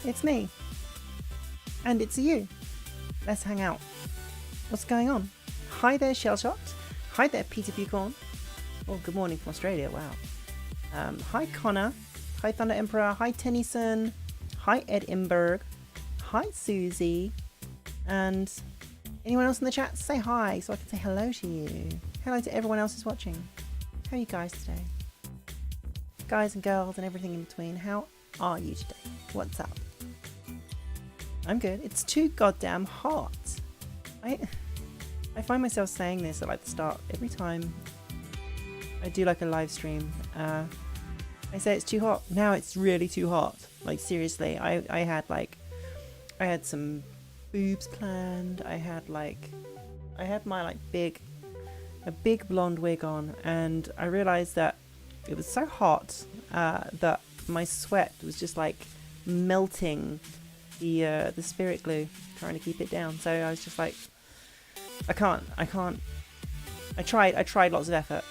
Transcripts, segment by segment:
It's me. And it's you. Let's hang out. What's going on? Hi there, Shellshocked. Hi there, Peter Bucorn. Oh, good morning from Australia. Wow. Hi, Connor. Hi, Thunder Emperor. Hi, Tennyson. Hi, Ed Imberg. Hi, Susie. And anyone else in the chat, say hi so I can say hello to you. Hello to everyone else who's watching. How are you guys today? Guys and girls and everything in between, how are you today? What's up? I'm good. It's too goddamn hot. I find myself saying this at like the start every time I do like a live stream. I say it's too hot. Now it's really too hot. Like seriously, I had some boobs planned. I had my like a big blonde wig on, and I realized that it was so hot that my sweat was just like melting the spirit glue, trying to keep it down. So I was just like, I can't. I tried lots of effort.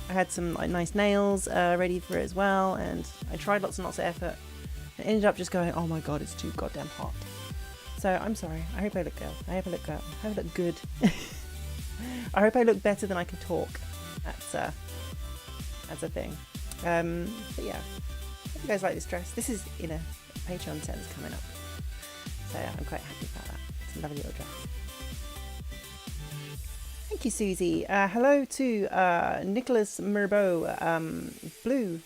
I had some like nice nails ready for it as well, and I tried lots and lots of effort. I ended up just going, oh my god, it's too goddamn hot. So I'm sorry. I hope I look good. I hope I look good. I hope I look better than I can talk. That's a thing. But yeah, hope you guys like this dress. This is in a Patreon set that's coming up, so I'm quite happy about that. It's a lovely little dress. Thank you, Susie. Hello to Nicholas Mirbeau, Blue,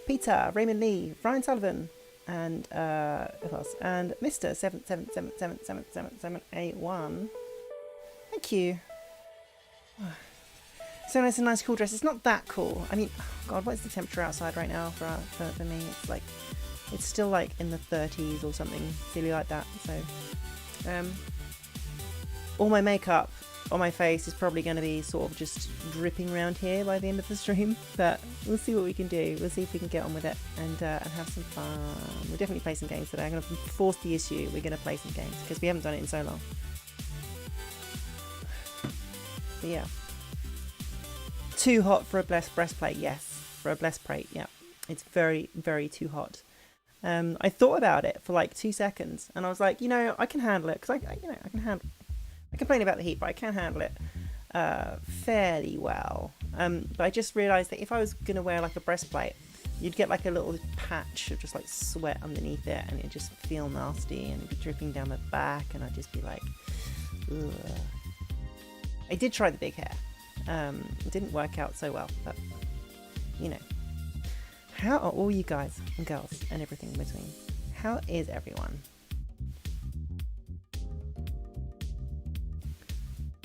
Peter, Raymond Lee, Brian Sullivan, and who else? And Mr. 777777781. Thank you. So nice and nice, cool dress. It's not that cool. I mean, oh God, what's the temperature outside right now for me? It's like, it's still like in the 30s or something silly like that. So, all my makeup on my face is probably going to be sort of just dripping around here by the end of the stream, but we'll see what we can do. We'll see if we can get on with it and have some fun. We'll definitely play some games today. I'm going to force the issue. We're going to play some games because we haven't done it in so long. But yeah. Too hot for a breastplate, yes. For a breastplate, yeah. It's very, very too hot. I thought about it for like 2 seconds, and I was like, I can handle it, because I can handle. I complain about the heat, but I can handle it fairly well. But I just realised that if I was going to wear like a breastplate, you'd get like a little patch of just like sweat underneath it, and it'd just feel nasty, and it'd be dripping down my back, and I'd just be like, ugh. I did try the big hair. It didn't work out so well, but how are all you guys and girls and everything in between? How is everyone?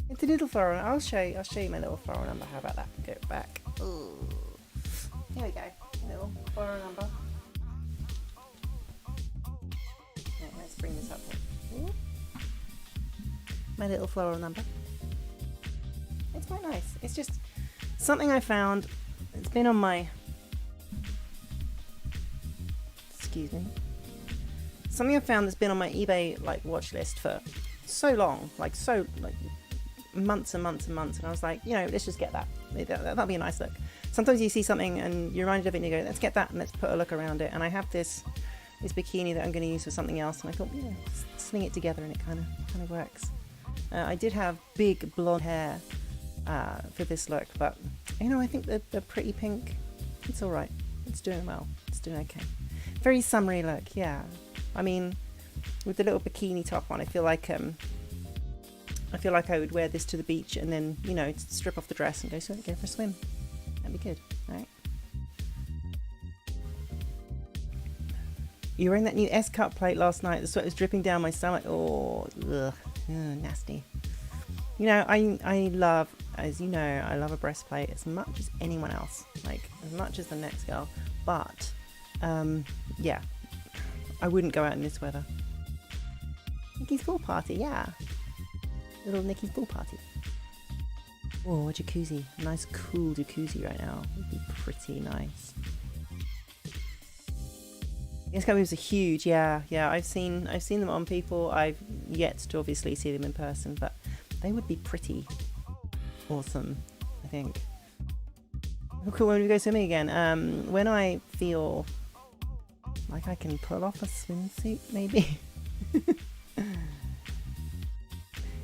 It's a little floral. I'll show you my little floral number. How about that? Go back. Ooh. Here we go. Little floral number. Right, let's bring this up here. Ooh. My little floral number. It's quite nice. It's just something I found. It's been on my... Excuse me. Something I found that's been on my eBay watch list for so long, months and months and months. And I was like, let's just get that. That'll be a nice look. Sometimes you see something and you're reminded of it and you go, let's get that and let's put a look around it. And I have this bikini that I'm going to use for something else. And I thought, sling it together and it kind of works. I did have big blonde hair for this look, but I think the pretty pink, it's all right. It's doing well. It's doing okay. Very summery look, yeah. I mean, with the little bikini top on, I feel like I would wear this to the beach and then strip off the dress and go for a swim. That'd be good, right? You were wearing that new S-cut plate last night. The sweat was dripping down my stomach. Oh, ugh, nasty. I love, as you know, I love a breastplate as much as anyone else, as much as the next girl. But, yeah, I wouldn't go out in this weather. Nikki's pool party, yeah. Little Nikki's pool party. Oh, a jacuzzi. A nice cool jacuzzi right now. Would be pretty nice. The sky moves are huge, yeah. I've seen them on people. I've yet to obviously see them in person, but they would be pretty awesome, I think. Cool when we go swimming again. When I feel Like I can pull off a swimsuit, maybe. It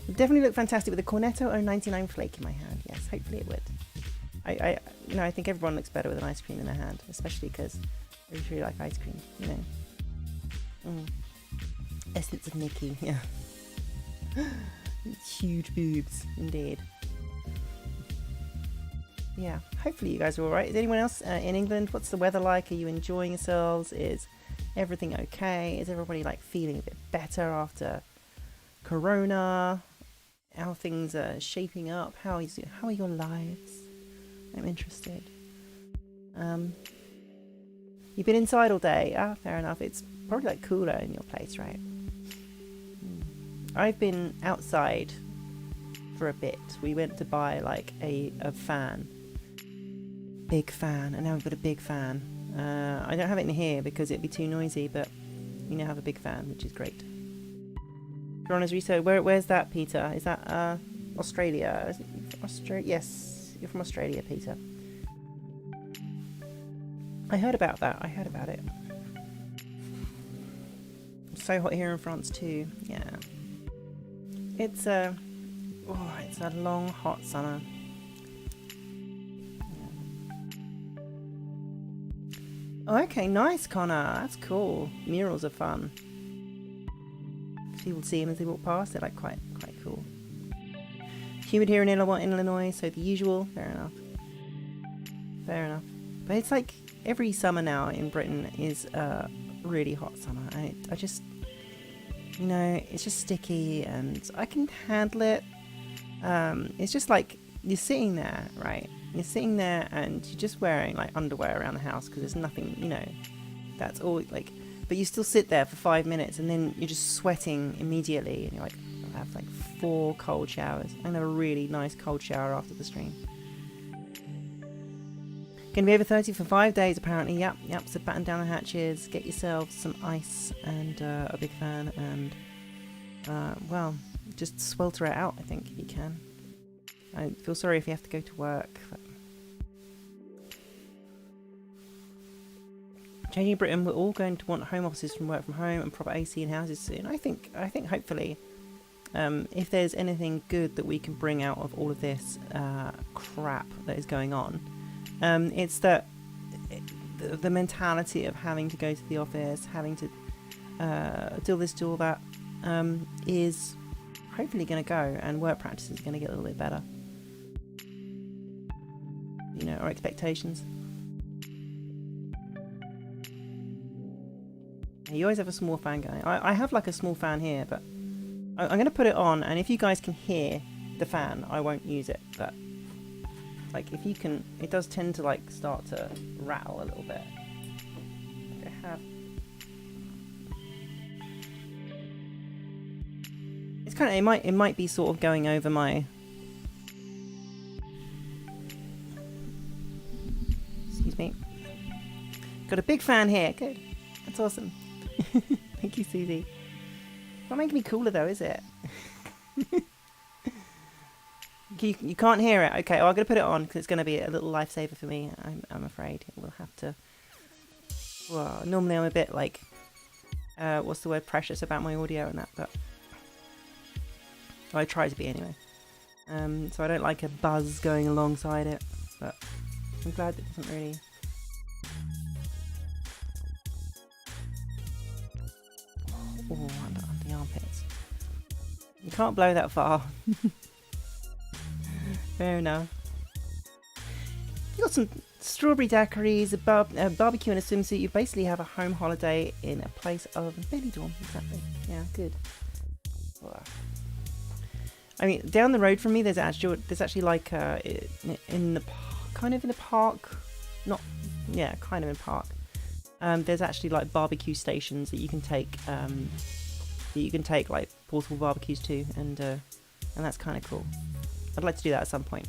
would definitely look fantastic with a Cornetto 099 flake in my hand. Yes, hopefully it would. I think everyone looks better with an ice cream in their hand, especially because I really like ice cream, you know. Essence of Nikki, yeah. Huge boobs, indeed. Yeah, hopefully you guys are alright. Is anyone else in England? What's the weather like? Are you enjoying yourselves? Is everything okay? Is everybody like feeling a bit better after Corona? How things are shaping up? How are your lives? I'm interested. You've been inside all day. Ah, fair enough. It's probably like cooler in your place, right? I've been outside for a bit. We went to buy like a fan. Big fan, and now we've got a big fan. I don't have it in here because it'd be too noisy, but we now have a big fan, which is great. Toronto's research. Where's that, Peter? Is that Australia? Is it Australia? Yes, you're from Australia, Peter. I heard about that. I heard about it. It's so hot here in France too. Yeah. It's a long, hot summer. Oh, okay, nice, Connor. That's cool. Murals are fun. People see them as they walk past. They're like quite cool. Humid here in Illinois, so the usual. Fair enough. Fair enough. But it's like every summer now in Britain is a really hot summer. I just, you know, it's just sticky and I can handle it. It's just like you're sitting there, right? You're sitting there and you're just wearing like underwear around the house because there's nothing, you know, that's all like, but you still sit there for 5 minutes and then you're just sweating immediately and you're like, I have like 4 cold showers. I'm gonna have a really nice cold shower after the stream. Gonna be over 30 for 5 days apparently. Yep, so batten down the hatches, get yourselves some ice and a big fan and well, just swelter it out, I think, if you can. I feel sorry if you have to go to work. But... Changing Britain, we're all going to want home offices from work from home and proper AC in houses soon. I think hopefully, if there's anything good that we can bring out of all of this crap that is going on, it's that the mentality of having to go to the office, having to do this, do all that, is hopefully going to go, and work practice is going to get a little bit better. You know, our expectations. You always have a small fan going. I have like a small fan here, but I'm going to put it on, and if you guys can hear the fan, I won't use it, but like if you can, it does tend to like start to rattle a little bit. I have. It's kind of, it might be sort of going over my. Excuse me. Got a big fan here. Good. That's awesome. Thank you, Susie. Not making me cooler though, is it? You can't hear it. Okay, well, I'm going to put it on because it's going to be a little lifesaver for me. I'm afraid we'll have to. Well, normally I'm a bit like, what's the word, precious about my audio and that, but I try to be anyway. So I don't like a buzz going alongside it, but I'm glad it doesn't really. Oh, under the armpits. You can't blow that far. Fair enough. You got some strawberry daiquiris, a barbecue and a swimsuit. You basically have a home holiday in a place other than belly dorm. Exactly. Yeah, good. I mean, down the road from me, there's actually like in the kind of in a park, not yeah, kind of in a park. There's actually like barbecue stations that you can take like portable barbecues to, and that's kind of cool. I'd like to do that at some point.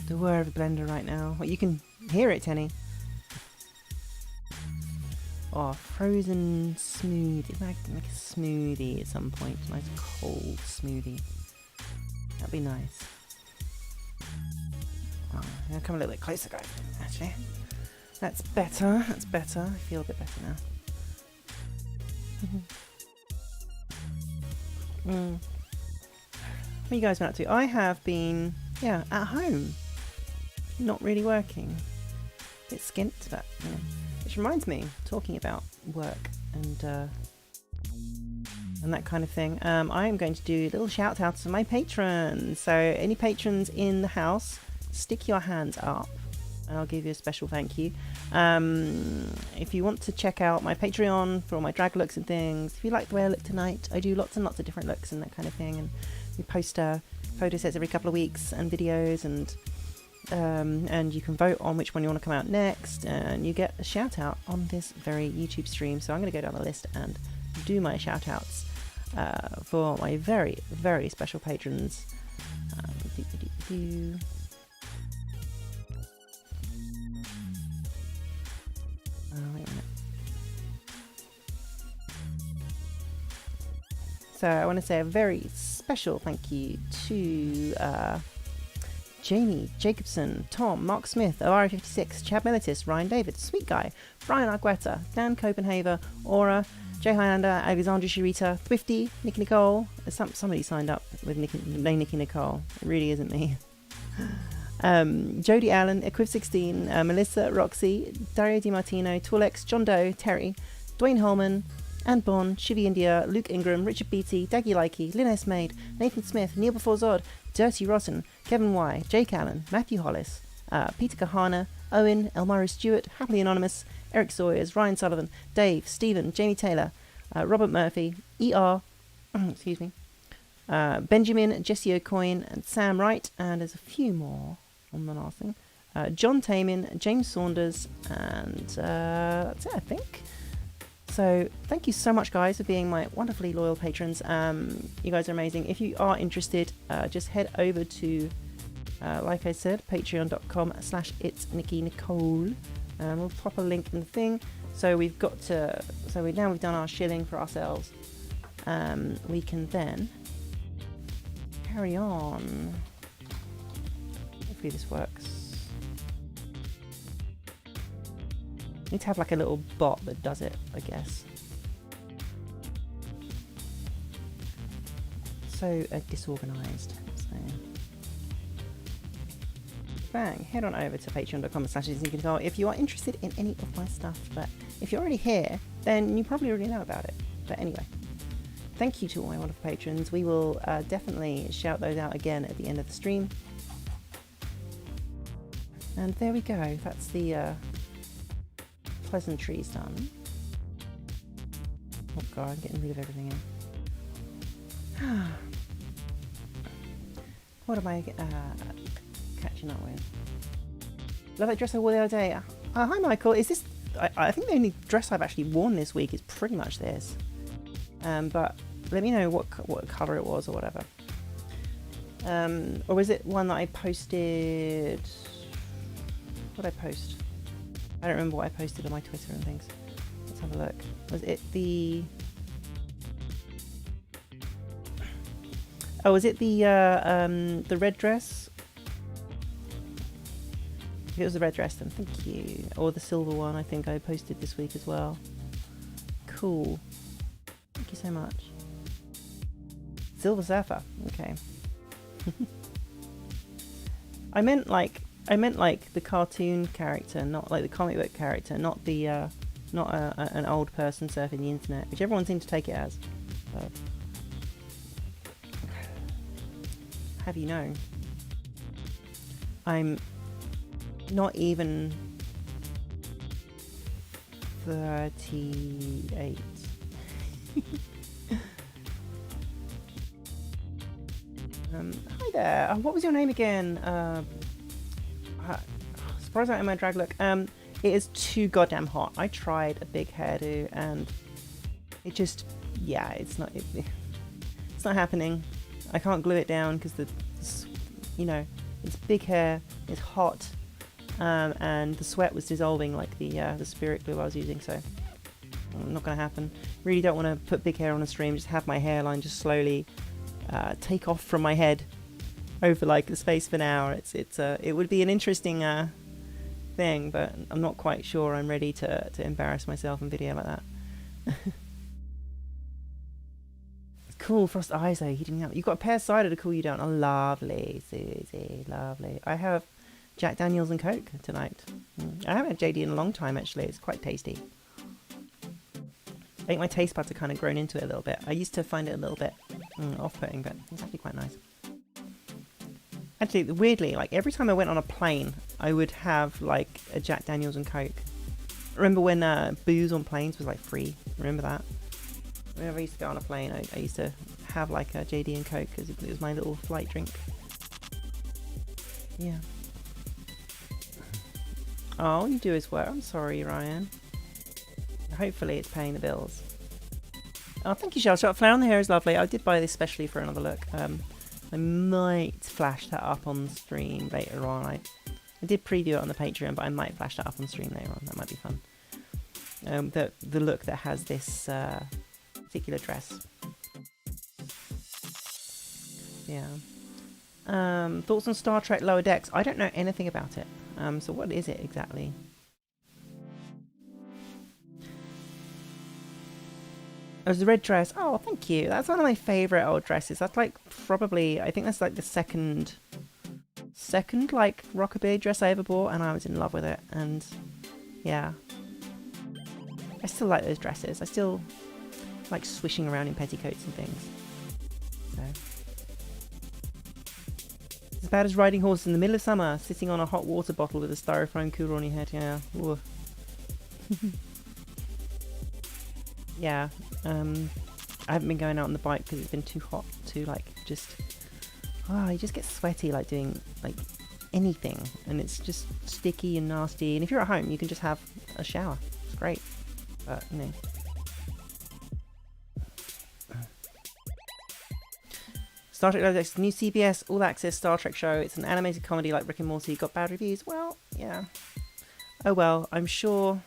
The whir of a blender right now. Well, you can hear it, Tenny. Oh, frozen smoothie. Make a smoothie at some point. A nice cold smoothie. That'd be nice. Oh, I'm gonna come a little bit closer, guys. Actually, That's better. That's better. I feel a bit better now. What are you guys been up to? I have been, yeah, at home. Not really working. A bit skint, but yeah. Which reminds me, talking about work and that kind of thing. I am going to do little shout outs to my patrons. So any patrons in the house, stick your hands up and I'll give you a special thank you. If you want to check out my Patreon for all my drag looks and things, if you like the way I look tonight, I do lots and lots of different looks and that kind of thing, and we post photo sets every couple of weeks and videos, and you can vote on which one you want to come out next, and you get a shout out on this very YouTube stream. So I'm going to go down the list and do my shout outs for my very, very special patrons. Wait a minute. So I want to say a very special thank you to Jamie Jacobson, Tom, Mark Smith, ORI56, Chad Militis, Ryan David, Sweet Guy, Brian Argueta, Dan Copenhaver, Aura, Jay Highlander, Alexandra Sharita, Thrifty, Nikki Nicole. Somebody signed up with Nikki Nicole. It really isn't me. Jodie Allen, Equiv16, Melissa, Roxy, Dario DiMartino, Twillex, John Doe, Terry, Dwayne Holman, Anne Bond, Shivi India, Luke Ingram, Richard Beatty, Daggy Likey, Lynn S. Maid, Nathan Smith, Neil Before Zod, Dirty Rotten, Kevin Y, Jake Allen, Matthew Hollis, Peter Kahana, Owen, Elmira Stewart, Happily Anonymous, Eric Sawyers, Ryan Sullivan, Dave, Stephen, Jamie Taylor, Robert Murphy, ER, excuse me, Benjamin, Jesse O'Coin, and Sam Wright, and there's a few more on the last thing. John Tamin, James Saunders, and that's it, I think. So thank you so much, guys, for being my wonderfully loyal patrons. You guys are amazing. If you are interested, just head over to, like I said, patreon.com/itsnickynicole. We'll pop a link in the thing. So we've got to, now we've done our shilling for ourselves. We can then carry on. Hopefully this works. Need to have like a little bot that does it, I guess. So disorganized. So bang, head on over to patreon.com/itsnickynicole if you are interested in any of my stuff. But if you're already here, then you probably already know about it. But anyway, thank you to all my wonderful patrons. We will definitely shout those out again at the end of the stream. And there we go. That's the pleasantries done. Oh god, I'm getting rid of everything in. What am I catching up with? Love that dress I wore the other day. Hi Michael, is this... I think the only dress I've actually worn this week is pretty much this. But let me know what colour it was or whatever. Or was it one that I posted... What did I post? I don't remember what I posted on my Twitter and things. Let's have a look. Was it the... Oh, was it the red dress? If it was the red dress, then thank you. Or the silver one, I think I posted this week as well. Cool. Thank you so much. Silver Sapphire. Okay. I meant like the cartoon character, not like the comic book character, not the an old person surfing the internet, which everyone seems to take it as. But have you know, I'm not even 38. Hi there. What was your name again? Surprised I'm in my drag look. It is too goddamn hot. I tried a big hairdo and it just, yeah, it's not happening. I can't glue it down because you know, it's big hair, it's hot, and the sweat was dissolving like the spirit glue I was using, so not gonna happen. Really don't want to put big hair on a stream. Just have my hairline just slowly take off from my head over like the space of an hour. It would be an interesting thing, but I'm not quite sure I'm ready to embarrass myself in video like that. Cool, frost eyes though, heating me up. You've got a pear cider to cool you down. Oh, lovely, Susie, lovely. I have Jack Daniels and Coke tonight. I haven't had JD in a long time, actually. It's quite tasty. I think my taste buds have kind of grown into it a little bit. I used to find it a little bit off-putting, but it's actually quite nice. Actually, weirdly, like every time I went on a plane, I would have like a Jack Daniels and Coke. Remember when booze on planes was like free? Remember that? Whenever I used to go on a plane, I used to have like a JD and Coke because it was my little flight drink. Yeah. Oh, you do as well. I'm sorry, Ryan. Hopefully it's paying the bills. Oh, thank you, Shell. Flower on the hair is lovely. I did buy this specially for another look. I might flash that up on stream later on. I did preview it on the Patreon, but I might flash that up on stream later on. That might be fun. The look that has this particular dress. Yeah. Thoughts on Star Trek Lower Decks? I don't know anything about it. So what is it exactly? Oh, it's the red dress. Oh, thank you. That's one of my favourite old dresses. That's like probably, I think that's like the second like rockabilly dress I ever bought, and I was in love with it. And yeah, I still like those dresses. I still like swishing around in petticoats and things. So it's as bad as riding horses in the middle of summer, sitting on a hot water bottle with a styrofoam cooler on your head. Yeah. Yeah. I haven't been going out on the bike because it's been too hot to like just. Oh, you just get sweaty like doing like anything, and it's just sticky and nasty. And if you're at home, you can just have a shower. It's great, but you know. Star Trek Lower Decks, new CBS All Access Star Trek show. It's an animated comedy like Rick and Morty. Got bad reviews. Well, yeah. Oh well, I'm sure.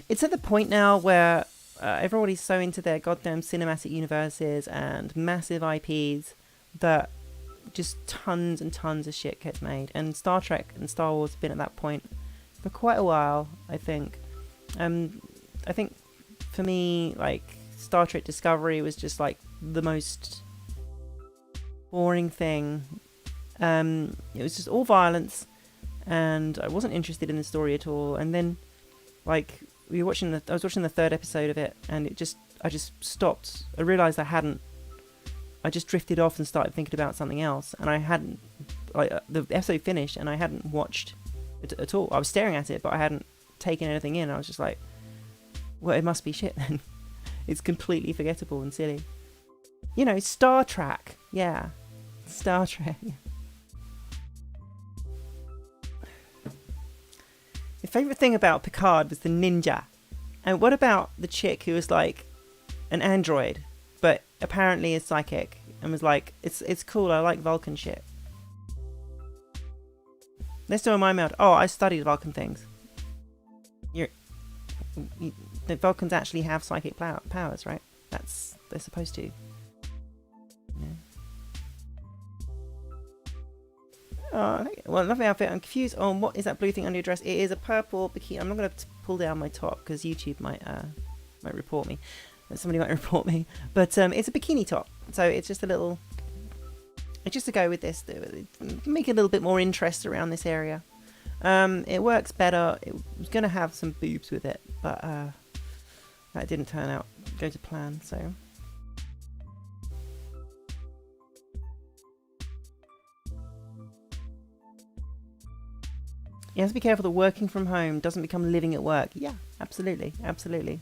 It's at the point now where everybody's so into their goddamn cinematic universes and massive IPs that just tons and tons of shit gets made. And Star Trek and Star Wars have been at that point for quite a while, I think. I think for me, like, Star Trek Discovery was just like the most boring thing. It was just all violence, and I wasn't interested in the story at all. And then, like, I was watching the third episode of it, and I just stopped. I realised I just drifted off and started thinking about something else, and I hadn't, like, the episode finished and I hadn't watched it at all. I was staring at it, but I hadn't taken anything in. I was just like, well, it must be shit then. It's completely forgettable and silly. You know, Star Trek. Yeah. Star Trek. The favourite thing about Picard was the ninja. And what about the chick who was like an android, but apparently is psychic, and was like, it's cool, I like Vulcan shit. Let's do a my mouth. Oh, I studied Vulcan things. The Vulcans actually have psychic powers, right? They're supposed to. Yeah. Oh, well, lovely outfit. I'm confused on what is that blue thing under your dress. It is a purple bikini. I'm not going to pull down my top because YouTube might report me. Somebody might report me. But it's a bikini top, so it's just a little. It's just to go with this, make a little bit more interest around this area. It works better. It was going to have some boobs with it, but that didn't go to plan. So. You have to be careful that working from home doesn't become living at work. Yeah, absolutely, absolutely.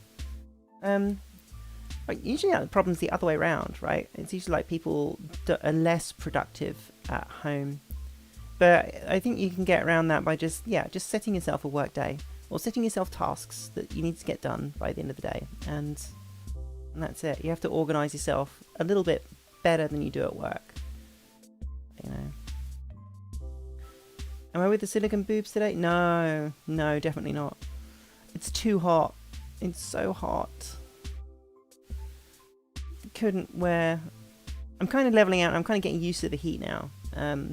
Usually the problem's the other way around, right? It's usually like people are less productive at home. But I think you can get around that by just setting yourself a work day, or setting yourself tasks that you need to get done by the end of the day. And that's it. You have to organise yourself a little bit better than you do at work. You know. Am I with the silicone boobs today? No, definitely not. It's too hot. It's so hot. Couldn't wear. I'm kind of leveling out. I'm kind of getting used to the heat now.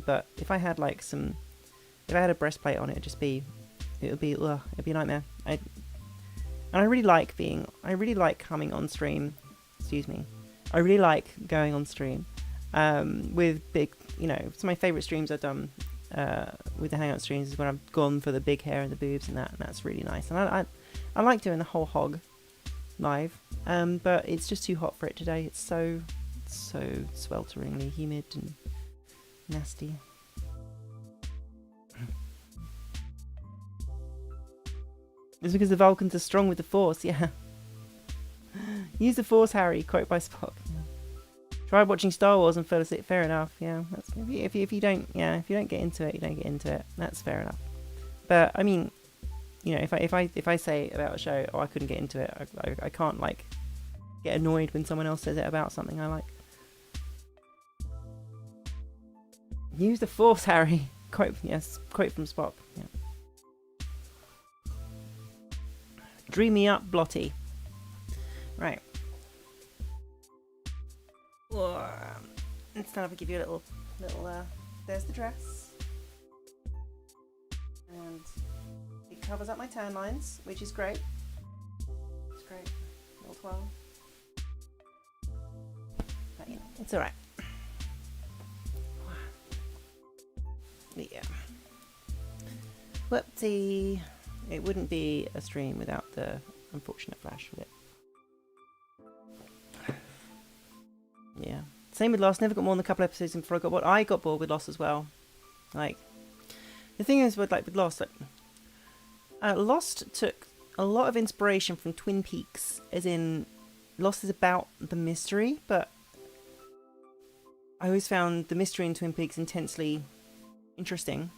But if I had a breastplate on, it'd just be it'd be a nightmare. I really like coming on stream. Excuse me. I really like going on stream with big, some of my favourite streams I've done with the Hangout streams is when I've gone for the big hair and the boobs and that's really nice. And I like doing the whole hog live, but it's just too hot for it today. It's so swelteringly humid and nasty. It's because the Vulcans are strong with the Force, yeah. Use the Force, Harry, quote by Spock. Yeah. Try watching Star Wars and fell asleep. Fair enough, yeah. That's, if you don't get into it, you don't get into it. That's fair enough. But I mean, if I say about a show, I couldn't get into it, I can't like get annoyed when someone else says it about something I like. Use the Force, Harry. Quote from Spock. Yeah. Dream me up, Blotty. Right. Instead of give you a little there's the dress. And it covers up my tan lines, which is great. It's great. Little 12. But it's alright. Yeah. Whoopsie. It wouldn't be a stream without the unfortunate flash, would it? Yeah. Same with Lost. Never got more than a couple episodes in before I got bored. I got bored with Lost as well. Like, the thing is with Lost, Lost took a lot of inspiration from Twin Peaks, as in Lost is about the mystery, but I always found the mystery in Twin Peaks intensely interesting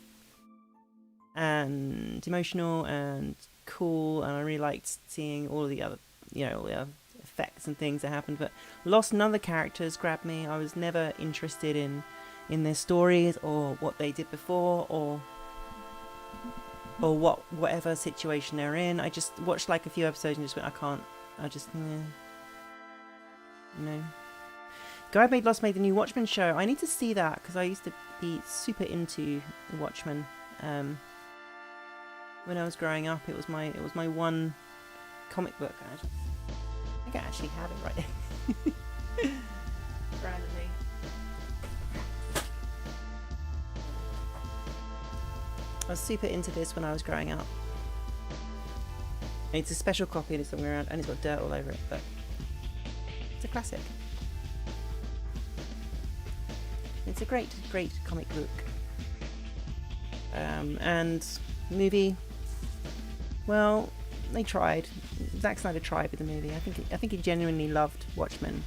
and emotional and cool, and I really liked seeing all of the other, all the other effects and things that happened. But Lost, none of the characters grabbed me. I was never interested in their stories or what they did before or whatever situation they're in. I just watched like a few episodes and just went, Guy Made Lost made the new Watchmen show. I need to see that because I used to be super into Watchmen. When I was growing up, it was my one comic book. I think I actually have it right there. Randomly. I was super into this when I was growing up. And it's a special copy and it's somewhere around, and it's got dirt all over it, but it's a classic. It's a great comic book. And movie. Well, they tried. Zack Snyder tried with the movie. I think he genuinely loved Watchmen,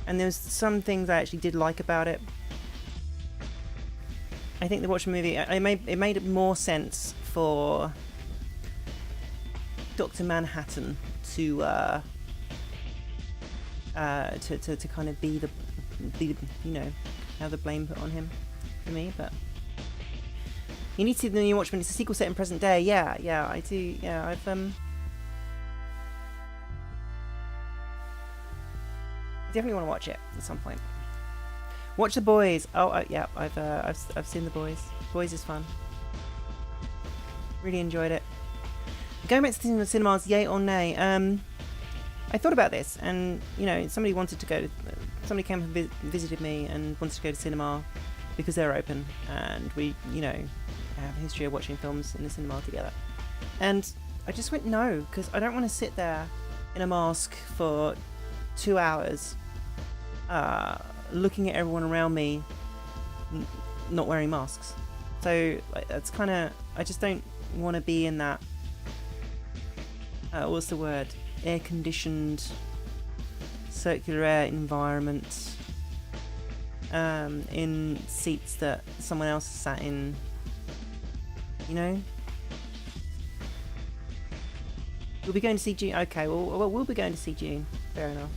and there was some things I actually did like about it. I think the Watchmen movie it made more sense for Dr. Manhattan to kind of be the have the blame put on him for me, but. You need to see the new Watchmen. It's a sequel set in present day. Yeah, I do. Yeah, I've definitely want to watch it at some point. Watch The Boys. Oh, yeah, I've seen The Boys. Boys is fun. Really enjoyed it. Going back to the cinemas, yay or nay? I thought about this, and somebody wanted to go. Somebody came and visited me and wanted to go to cinema because they're open, and we, have a history of watching films in the cinema together. And I just went no, because I don't want to sit there in a mask for 2 hours looking at everyone around me not wearing masks. So that's kind of, I just don't want to be in that what's the word, air conditioned circular air environment in seats that someone else sat in. We'll be going to see June. Okay, well, we'll be going to see June. Fair enough.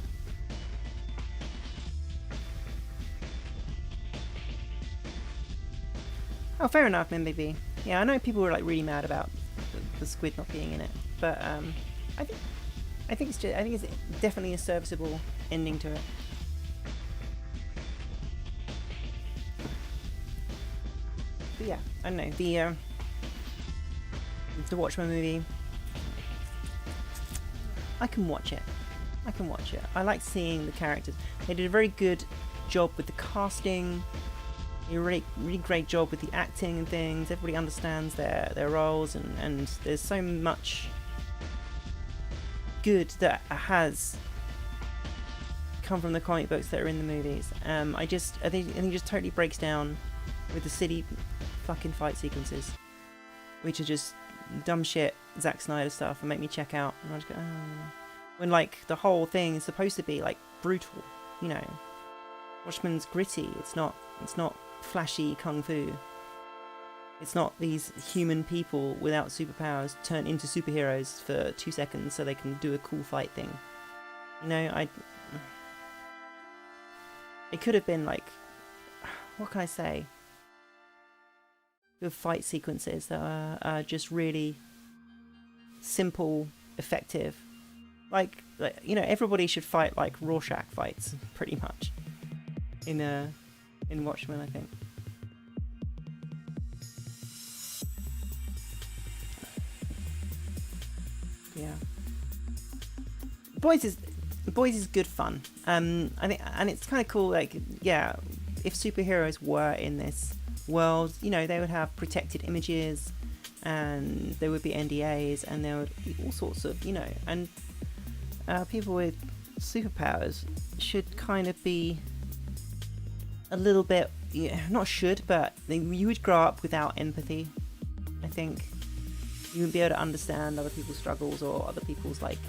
Oh, fair enough, MBB. Yeah, I know people were like really mad about the squid not being in it, but I think it's definitely a serviceable ending to it. But yeah, I don't know. the Watchmen movie. I can watch it. I like seeing the characters. They did a very good job with the casting. A really great job with the acting and things. Everybody understands their roles, and there's so much good that has come from the comic books that are in the movies. I think it just totally breaks down with the silly fucking fight sequences, which are just dumb shit Zack Snyder stuff, and make me check out. And I just go, oh. When like the whole thing is supposed to be like brutal, you know. Watchmen's gritty. It's not flashy kung fu. It's not these human people without superpowers turn into superheroes for 2 seconds so they can do a cool fight thing. You know, it could have been like, what can I say? Good fight sequences that are just really simple, effective. Like you know, everybody should fight like Rorschach fights, pretty much. In Watchmen, I think. Yeah. Boys is good fun. I think, and it's kind of cool. Like, yeah, if superheroes were in this world, you know, they would have protected images, and there would be NDAs, and there would be all sorts of, you know, and people with superpowers should kind of be a little bit, yeah, not should, but you would grow up without empathy. I think you wouldn't be able to understand other people's struggles or other people's like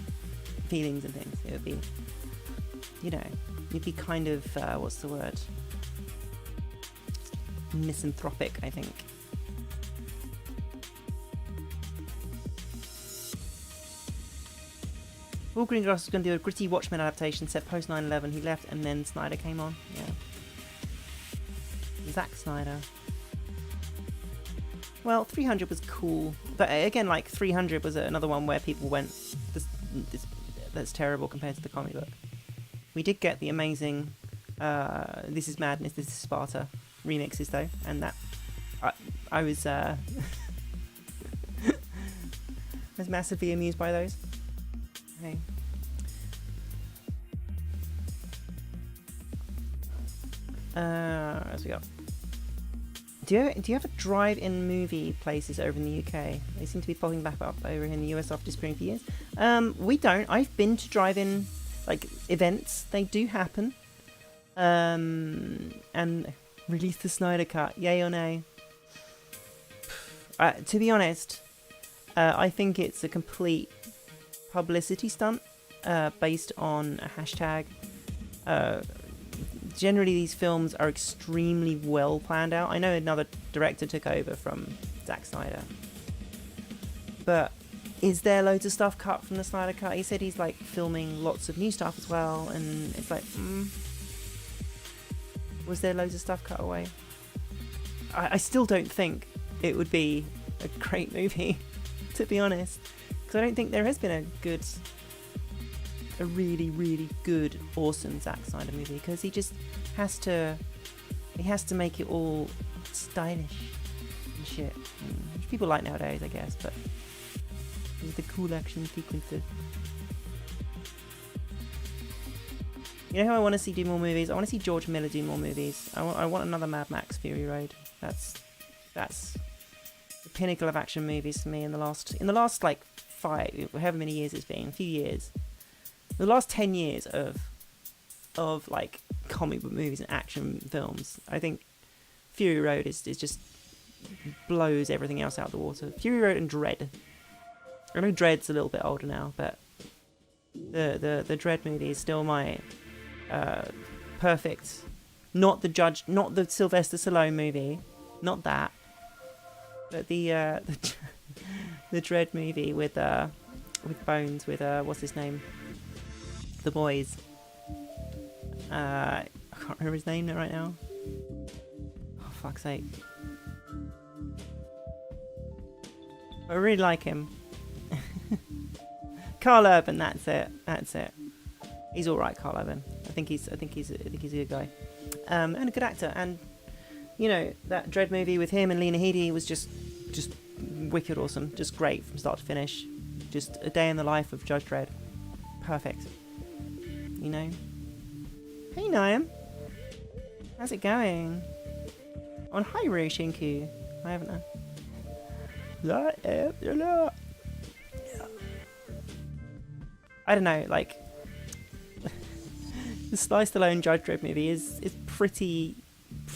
feelings and things. It would be, you know, you'd be kind of what's the word? Misanthropic, I think. Paul Greengrass was going to do a gritty Watchmen adaptation set post 9/11. He left, and then Snyder came on. Yeah. Zack Snyder. Well, 300 was cool, but again, like 300 was another one where people went, this that's terrible compared to the comic book. We did get the amazing This Is Madness, This Is Sparta remixes though, and that I was was massively amused by those. Okay. As we go. Do you ever drive-in movie places over in the UK? They seem to be popping back up over in the US after disappearing for years. We don't. I've been to drive-in like events. They do happen. And release the Snyder Cut. Yay or nay? To be honest, I think it's a complete publicity stunt based on a hashtag. Generally, these films are extremely well planned out. I know another director took over from Zack Snyder. But is there loads of stuff cut from the Snyder Cut? He said he's like filming lots of new stuff as well, and it's like, was there loads of stuff cut away? I still don't think it would be a great movie, to be honest, because I don't think there has been a really, really good, awesome Zack Snyder movie, because he just has to make it all stylish and shit, which people like nowadays, I guess, but with the cool action sequences. You know who I want to see do more movies? I want to see George Miller do more movies. I want another Mad Max Fury Road. That's the pinnacle of action movies for me in the last like 5, however many years it's been, a few years. The last 10 years of like comic book movies and action films, I think Fury Road is just blows everything else out of the water. Fury Road and Dredd. I know Dredd's a little bit older now, but the Dredd movie is still my perfect. Not the Sylvester Stallone movie, not that, but the Dredd movie with Bones, with what's his name? The boys. I can't remember his name right now. Oh, fuck's sake. I really like him. Carl Urban, that's it. He's alright, Carl Urban. I think he's a good guy. And a good actor. And you know, that Dredd movie with him and Lena Headey was just wicked awesome. Just great from start to finish. Just a day in the life of Judge Dredd. Perfect. You know? Hey, Niam. How's it going? On Hyrule Shinku. I haven't I don't know, like the Sly Stallone Judge Dredd movie is pretty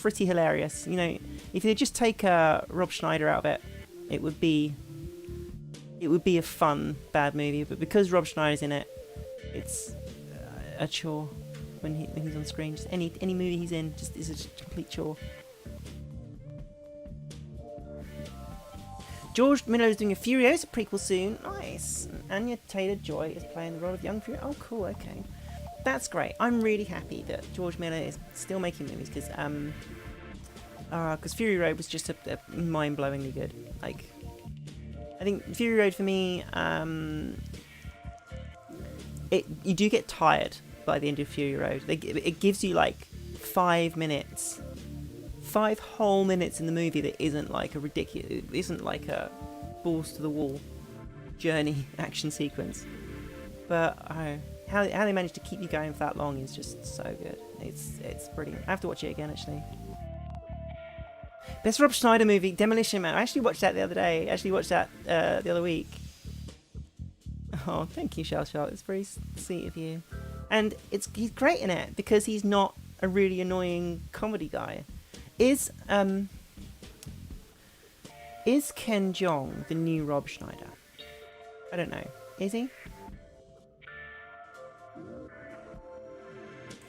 hilarious. You know, if they just take Rob Schneider out of it, it would be a fun bad movie. But because Rob Schneider's in it, it's a chore when he's on screen. Just any movie he's in just is a complete chore. George Miller is doing a Furiosa prequel soon. Nice. Anya Taylor-Joy is playing the role of young Furiosa. Oh, cool. Okay, that's great. I'm really happy that George Miller is still making movies because Fury Road was just a mind-blowingly good. Like, I think Fury Road for me, you do get tired by the end of Fury Road. It gives you like 5 whole minutes in the movie that isn't like a balls to the wall journey action sequence. But how they managed to keep you going for that long is just so good. It's brilliant. I have to watch it again actually. Best Rob Schneider movie, Demolition Man. I actually watched that the other day. The other week. Oh, thank you, Shell. It's very sweet of you. And he's great in it because he's not a really annoying comedy guy. Is Ken Jeong the new Rob Schneider? I don't know. Is he?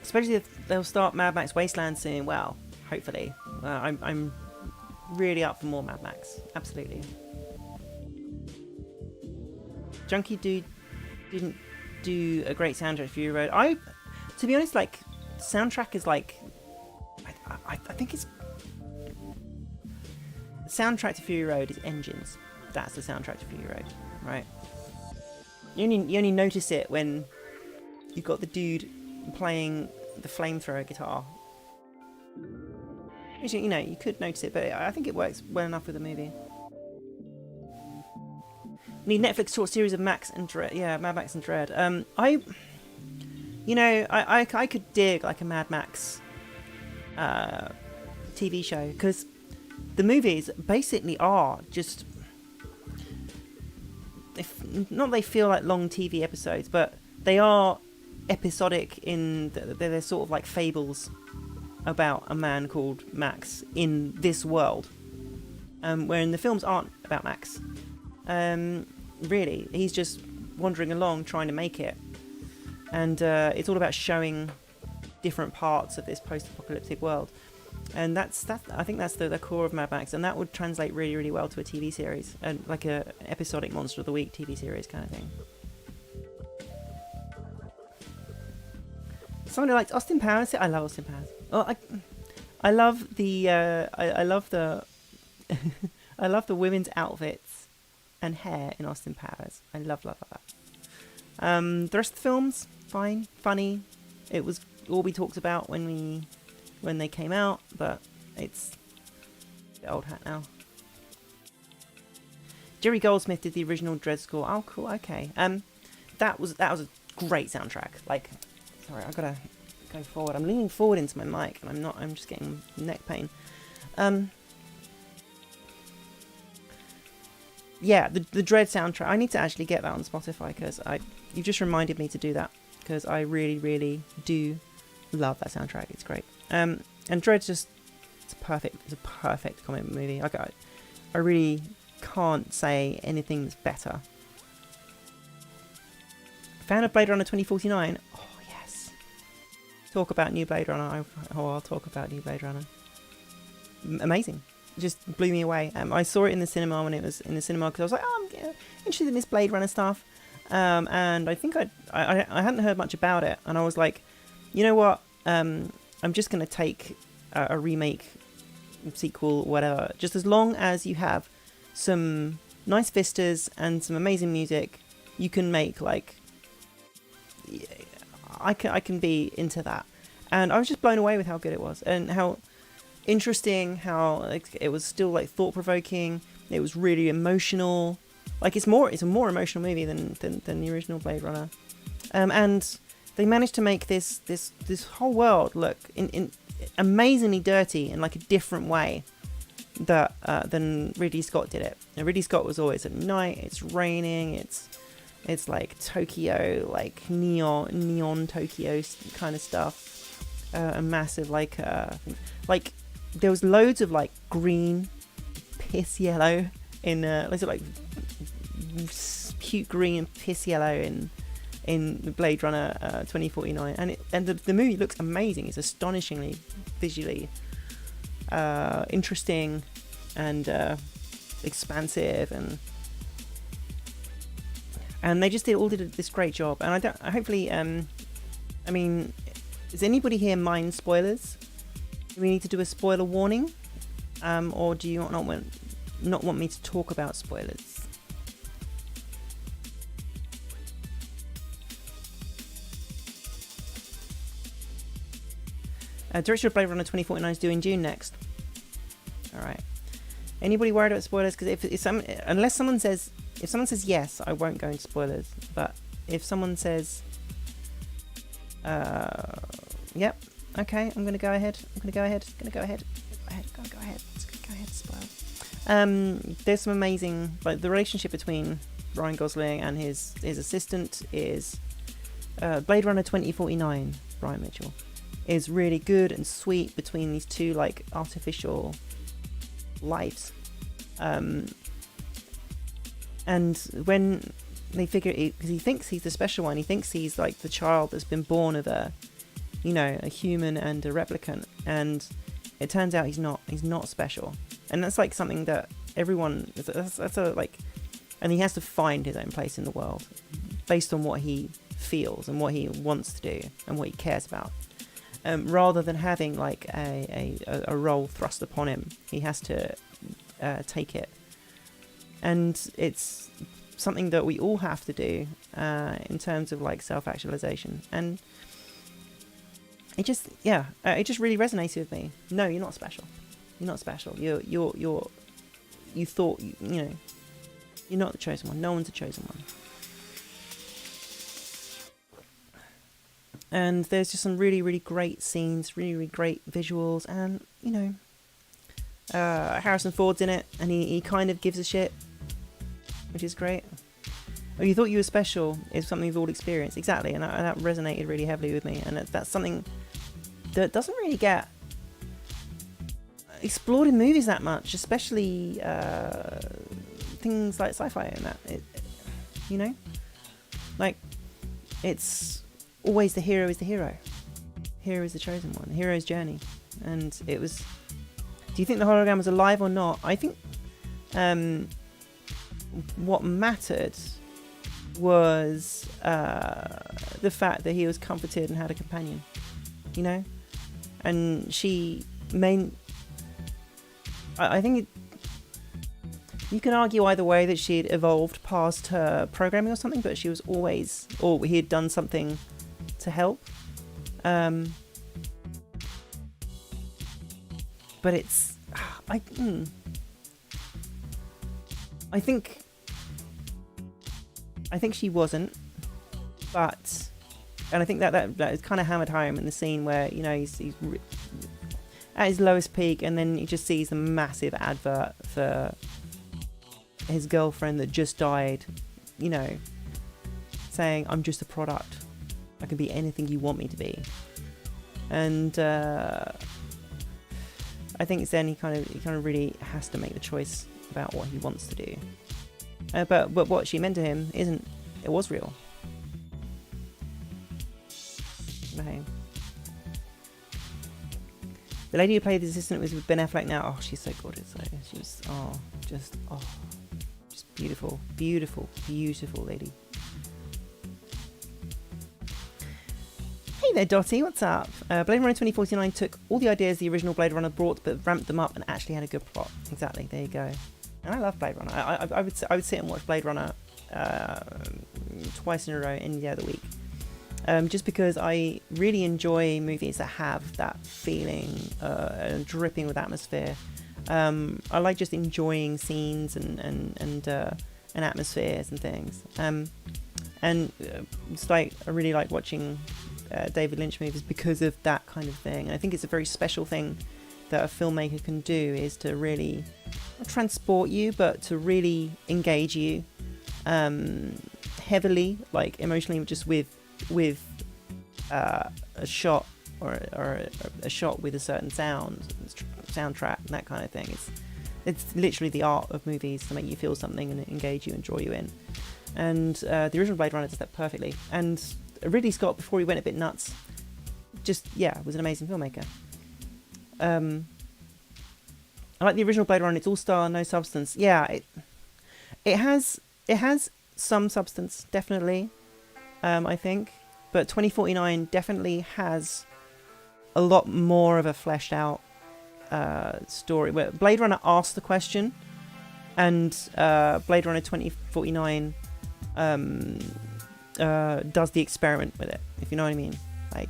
Especially if they'll start Mad Max Wasteland soon. Well, hopefully. I'm really up for more Mad Max. Absolutely. Junkie Dude didn't do a great soundtrack for Fury Road. To be honest, like, soundtrack is like, I think it's the soundtrack to Fury Road is Engines. That's the soundtrack to Fury Road, right? You only notice it when you've got the dude playing the flamethrower guitar. You know, you could notice it, but I think it works well enough with the movie. Need Netflix short series of Max and Dread. Yeah, Mad Max and Dread. I could dig like a Mad Max TV show because the movies basically are just, they feel like long TV episodes, but they are episodic in they're sort of like fables about a man called Max in this world, wherein the films aren't about Max. Really, he's just wandering along trying to make it, and it's all about showing different parts of this post-apocalyptic world, and that's I think that's the core of Mad Max, and that would translate really, really well to a TV series, and like a episodic Monster of the Week TV series kind of thing. Somebody likes Austin Powers. I love Austin Powers. Oh, I love the I love the I love the women's outfits and hair in Austin Powers. I love that. The rest of the films, fine, funny. It was all we talked about when they came out, but it's the old hat now. Jerry Goldsmith did the original Dread score. Oh, cool. Okay. That was a great soundtrack. Like, sorry, I've got to go forward. I'm leaning forward into my mic, and I'm just getting neck pain. Yeah, the Dread soundtrack. I need to actually get that on Spotify because you just reminded me to do that because I really, really do love that soundtrack. It's great. And Dread's just it's a perfect comic movie. I really can't say anything that's better. Fan of Blade Runner 2049. Oh yes. Talk about new Blade Runner. I'll talk about new Blade Runner. Amazing. Just blew me away. I saw it in the cinema when it was in the cinema because I was like, oh, I'm interested in this Blade Runner stuff. And I think I hadn't heard much about it, and I was like, you know what? I'm just gonna take a remake, sequel, whatever. Just as long as you have some nice vistas and some amazing music, you can make like. I can be into that, and I was just blown away with how good it was and how interesting, how like it was still like thought-provoking, It was really emotional. Like it's a more emotional movie than the original Blade Runner. And they managed to make this whole world look in amazingly dirty in like a different way than Ridley Scott did it. And Ridley Scott was always at night. It's raining. It's like Tokyo, like neon Tokyo kind of stuff. A massive like there was loads of like green, piss yellow in like cute green and piss yellow in Blade Runner 2049, and the movie looks amazing. It's astonishingly visually interesting and expansive, and they just did this great job. And hopefully I mean, does anybody here mind spoilers? Do we need to do a spoiler warning, or do you not want me to talk about spoilers? Director of Blade Runner 2049 is due in June next. Alright. Anybody worried about spoilers? Because if someone says yes, I won't go into spoilers. But if someone says, yep, okay, I'm going to go ahead. Go ahead. Spoil. There's some amazing, like the relationship between Ryan Gosling and his assistant is Blade Runner 2049, Brian Mitchell, is really good and sweet between these two like artificial lives. And when they figure it, because he thinks he's the special one, he thinks he's like the child that's been born of a human and a replicant, and it turns out he's not special. And that's like something that everyone that's a like, and he has to find his own place in the world based on what he feels and what he wants to do and what he cares about. Rather than having like a role thrust upon him, he has to take it. And it's something that we all have to do in terms of like self-actualization. And it just really resonated with me. No, you're not special. You're not special. You thought, you're not the chosen one. No one's the chosen one. And there's just some really, really great scenes, really, really great visuals, and Harrison Ford's in it, and he kind of gives a shit, which is great. Oh, you thought you were special is something we've all experienced, exactly, and that resonated really heavily with me, and that's something that doesn't really get explored in movies that much, especially things like sci-fi and that. Like it's always the hero is the hero. Hero is the chosen one. The hero's journey. And it was... Do you think the hologram was alive or not? I think what mattered was the fact that he was comforted and had a companion. And she I think you can argue either way that she'd evolved past her programming or something, but she was always... Or he had done something to help, but it's I think she wasn't, but, and I think that is kind of hammered home in the scene where he's at his lowest peak, and then he just sees a massive advert for his girlfriend that just died, saying, "I'm just a product. I can be anything you want me to be." And I think it's then he kind of really has to make the choice about what he wants to do. But what she meant to him it was real. Okay. The lady who played the assistant was with Ben Affleck now. Oh, she's so gorgeous though. She was just beautiful, beautiful, beautiful lady. Hey there, Dottie, what's up? Blade Runner 2049 took all the ideas the original Blade Runner brought, but ramped them up and actually had a good plot. Exactly, there you go. And I love Blade Runner. I would sit and watch Blade Runner twice in a row any day of the week. Just because I really enjoy movies that have that feeling, dripping with atmosphere, I like just enjoying scenes and atmospheres and things. It's like I really like watching David Lynch movies because of that kind of thing. And I think it's a very special thing that a filmmaker can do, is to really not transport you, but to really engage you heavily, like emotionally, just with a shot or a shot with a certain soundtrack and that kind of thing. It's literally the art of movies to make you feel something and engage you and draw you in. And the original Blade Runner does that perfectly. And Ridley Scott, before he went a bit nuts, was an amazing filmmaker. I like the original Blade Runner. It's all star, no substance. Yeah, it has some substance, definitely. I think, but 2049 definitely has a lot more of a fleshed out story. Where Blade Runner asks the question, and Blade Runner 2049 does the experiment with it, if you know what I mean. Like,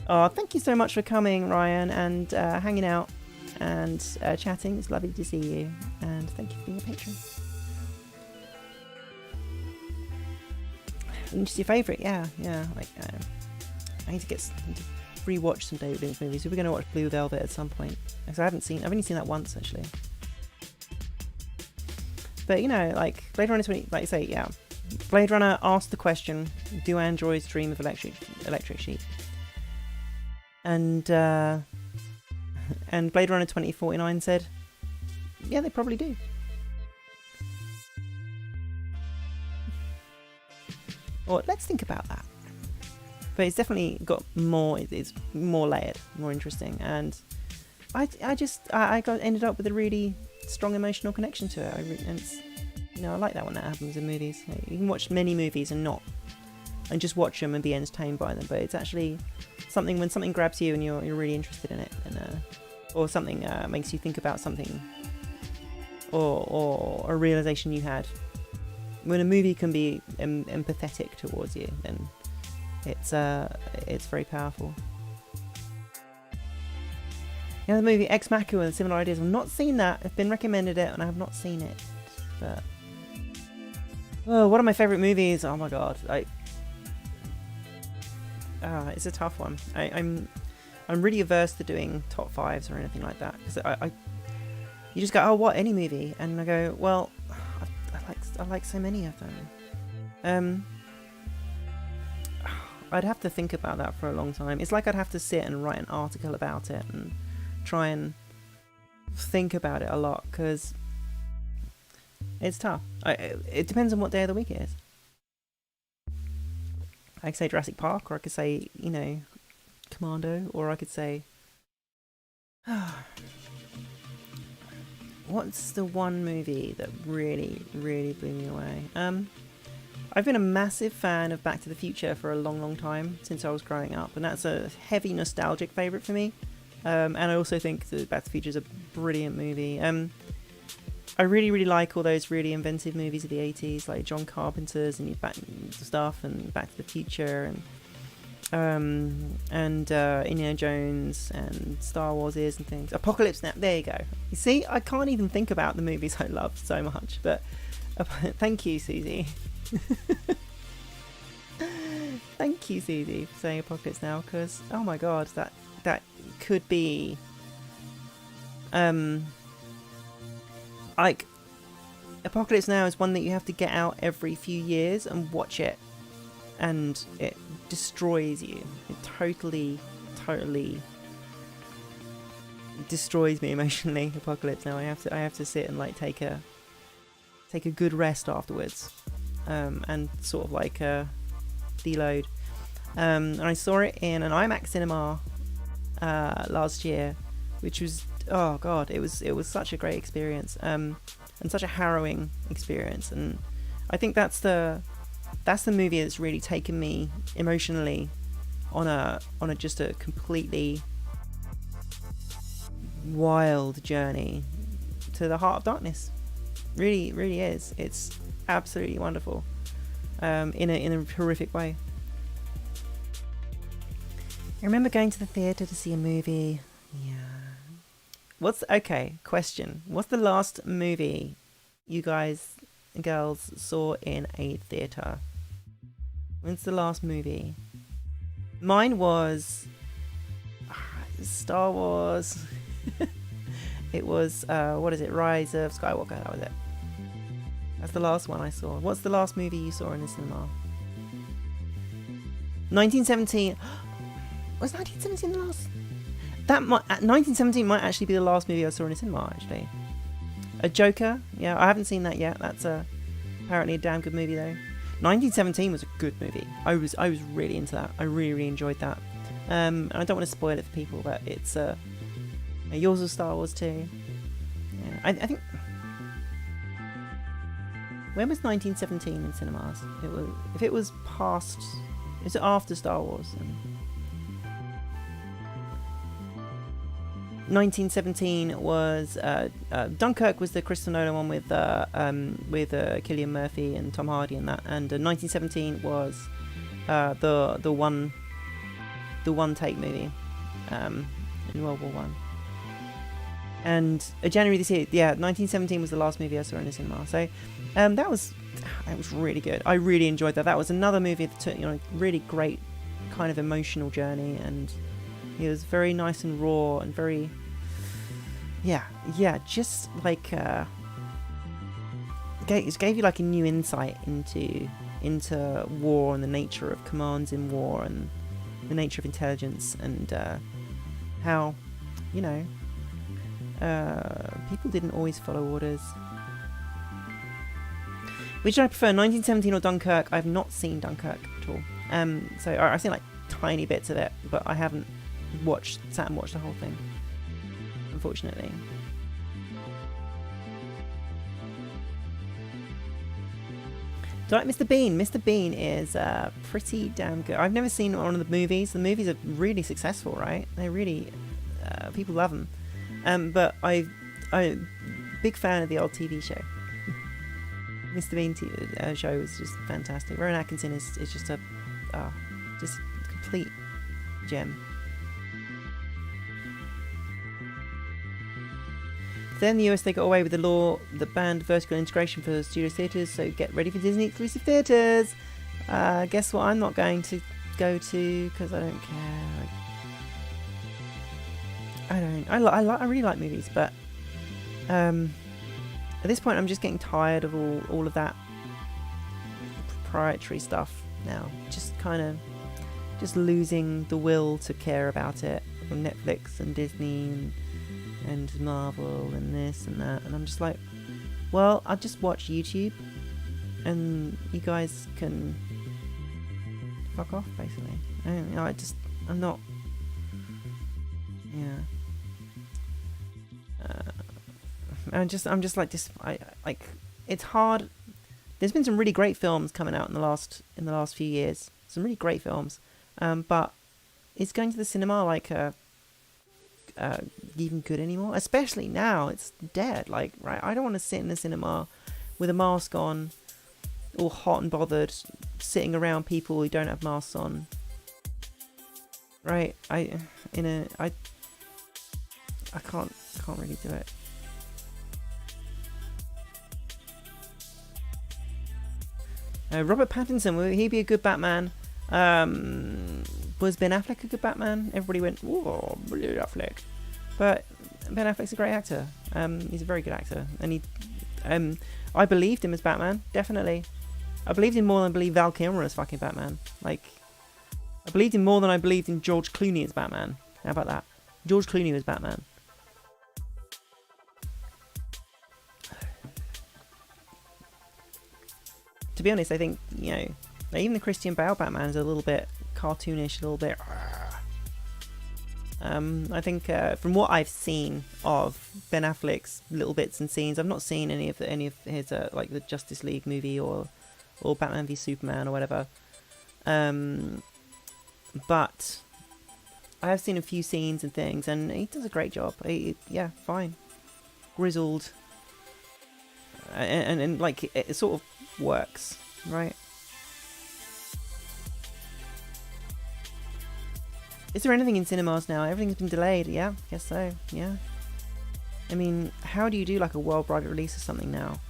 oh, thank you so much for coming, Ryan, and hanging out and chatting. It's lovely to see you, and thank you for being a patron. Just your favourite? Yeah. Like, I need to rewatch some David Lynch movies. We're going to watch Blue Velvet at some point, because I've only seen that once actually. But like Blade Runner 20, like you say, yeah. Blade Runner asked the question, do androids dream of electric sheep? And Blade Runner 2049 said, yeah, they probably do. Or let's think about that. But it's definitely got more. It's more layered, more interesting, and I ended up with a really strong emotional connection to it. I like that when that happens in movies. Like, you can watch many movies and just watch them and be entertained by them. But it's actually something when something grabs you and you're really interested in it, and or something makes you think about something, or a realization you had. When a movie can be empathetic towards you, then it's very powerful. The movie Ex Machina and Similar Ideas. I've not seen that. I've been recommended it and I have not seen it. But one of my favourite movies. Oh my god! It's a tough one. I'm really averse to doing top fives or anything like that, because you just go, oh, what, any movie, and I go, well, I like so many of them. I'd have to think about that for a long time. It's like I'd have to sit and write an article about it and try and think about it a lot, because it's tough. It depends on what day of the week it is. I could say Jurassic Park, or I could say, Commando, or I could say... What's the one movie that really, really blew me away? I've been a massive fan of Back to the Future for a long, long time, since I was growing up, and that's a heavy nostalgic favourite for me. And I also think that Back to the Future is a brilliant movie. I really, really like all those really inventive movies of the 80s, like John Carpenter's and stuff, and Back to the Future, and Indiana Jones and Star Wars and things. Apocalypse Now. There you go. You see, I can't even think about the movies I love so much. But thank you, Susie. Thank you, Susie, for saying Apocalypse Now, because oh my god, that could be like, Apocalypse Now is one that you have to get out every few years and watch it, and it destroys you. It totally destroys me emotionally. Apocalypse Now. I have to sit and like take a good rest afterwards, and sort of like deload. And I saw it in an IMAX cinema last year, which was, oh god, it was such a great experience, and such a harrowing experience. And I think that's the movie that's really taken me emotionally on a just a completely wild journey to the heart of darkness. Really, really is. It's absolutely wonderful, in a horrific way. I remember going to the theatre to see a movie. Yeah, Okay, question. What's the last movie you guys and girls saw in a theatre? When's the last movie? Mine was Star Wars. It was what is it? Rise of Skywalker. That was it. That's the last one I saw. What's the last movie you saw in the cinema? 1917. Was 1917 the last? 1917 might actually be the last movie I saw in the cinema. Actually, a Joker. Yeah, I haven't seen that yet. That's apparently a damn good movie though. 1917 was a good movie. I was really into that. I really enjoyed that. I don't want to spoil it for people, but it's yours was Star Wars too. Yeah, I think. When was 1917 in cinemas? If it was past, is it after Star Wars? 1917 was Dunkirk was the Christopher Nolan one with Cillian Murphy and Tom Hardy and that, and 1917 was the one take movie in World War One. And January this year, 1917 was the last movie I saw in the cinema. So that was really good. I really enjoyed that. That was another movie that took really great kind of emotional journey, and it was very nice and raw and very just like gave you like a new insight into war and the nature of commands in war and the nature of intelligence and how people didn't always follow orders. Which I prefer, 1917 or Dunkirk? I've not seen Dunkirk at all. So I've seen like tiny bits of it, but I haven't sat and watched the whole thing, unfortunately. Do I like Mr. Bean? Mr. Bean is pretty damn good. I've never seen one of the movies. The movies are really successful, right? They really, people love them. But I'm a big fan of the old TV show. Mr. Bean show is just fantastic. Rowan Atkinson is just a complete gem. Then in the US they got away with the law that banned vertical integration for studio theatres, so get ready for Disney exclusive theatres. Guess what I'm not going to go to because I don't care. I really like movies, but at this point I'm just getting tired of all of that proprietary stuff now. Just losing the will to care about it from Netflix and Disney and Marvel and this and that, and I'm just like, well, I'll just watch YouTube and you guys can fuck off, basically. I'm not, yeah. I'm just like this. It's hard. There's been some really great films coming out in the last few years. Some really great films, but is going to the cinema even good anymore? Especially now, it's dead. Like, right, I don't want to sit in the cinema with a mask on, all hot and bothered, sitting around people who don't have masks on. Right, I can't really do it. Robert Pattinson, will he be a good Batman? Was Ben Affleck a good Batman? Everybody went, "Whoa, Ben Affleck," but Ben Affleck's a great actor. He's a very good actor, and I believed him as Batman. Definitely, I believed him more than I believed Val Kilmer as fucking Batman. Like, I believed him more than I believed in George Clooney as Batman. How about that? George Clooney was Batman. To be honest, I think, even the Christian Bale Batman is a little bit cartoonish, a little bit. I think from what I've seen of Ben Affleck's little bits and scenes, I've not seen any of his like the Justice League movie or Batman v Superman or whatever. But I have seen a few scenes and things, and he does a great job. Fine, grizzled, and like it sort of works, right? Is there anything in cinemas now? Everything's been delayed. Yeah, guess so. Yeah. I mean, how do you do like a worldwide release of something now?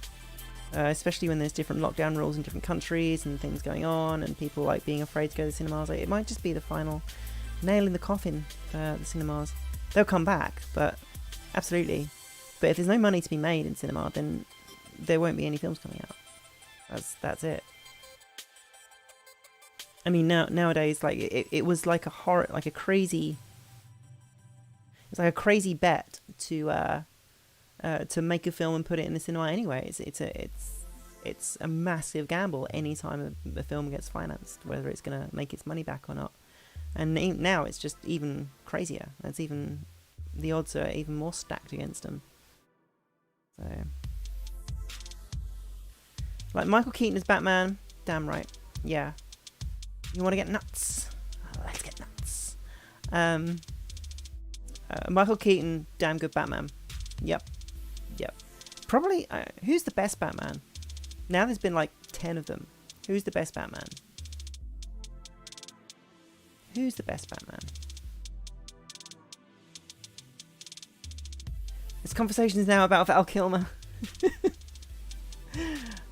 Especially when there's different lockdown rules in different countries and things going on and people like being afraid to go to the cinemas. Like, it might just be the final nail in the coffin for the cinemas. They'll come back, but absolutely. But if there's no money to be made in cinema, then there won't be any films coming out. That's it. I mean, nowadays, like it was like a crazy bet to make a film and put it in the cinema anyway. It's a massive gamble anytime a film gets financed, whether it's going to make its money back or not. And now it's just even crazier. The odds are even more stacked against them. So, like Michael Keaton as Batman, damn right. Yeah. You want to get nuts? Let's get nuts. Michael Keaton, damn good Batman. Yep. Probably, who's the best Batman? Now there's been like 10 of them. Who's the best Batman? Who's the best Batman? This conversation is now about Val Kilmer.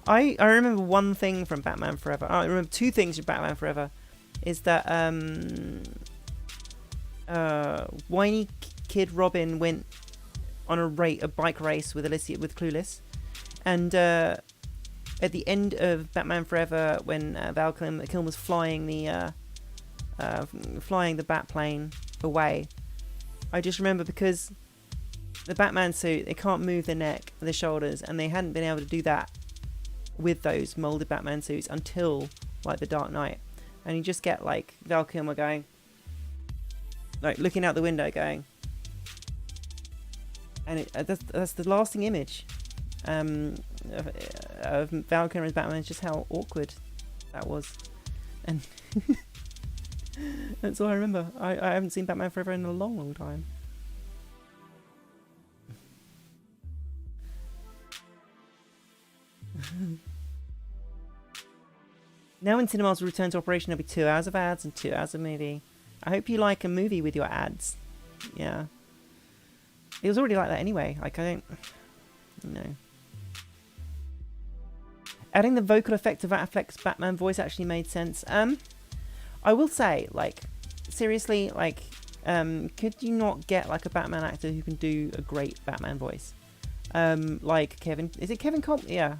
I remember one thing from Batman Forever. I remember two things from Batman Forever. Is that whiny kid Robin went on a bike race with Clueless, and at the end of Batman Forever, when Val Kilmer's flying the bat plane away, I just remember because the Batman suit, they can't move the neck, the shoulders, and they hadn't been able to do that with those molded Batman suits until like The Dark Knight, and you just get like Val Kilmer going, like looking out the window going, and that's the lasting image of Val Kilmer as Batman, is just how awkward that was, and that's all I remember. I haven't seen Batman Forever in a long time. Now in cinemas will return to operation, there'll be 2 hours of ads and 2 hours of movie. I hope you like a movie with your ads. Yeah. It was already like that anyway. Like, I don't... No. Adding the vocal effect of Affleck's Batman voice actually made sense. I will say, like, seriously, like, could you not get, like, a Batman actor who can do a great Batman voice? Like Kevin... Is it Kevin Yeah.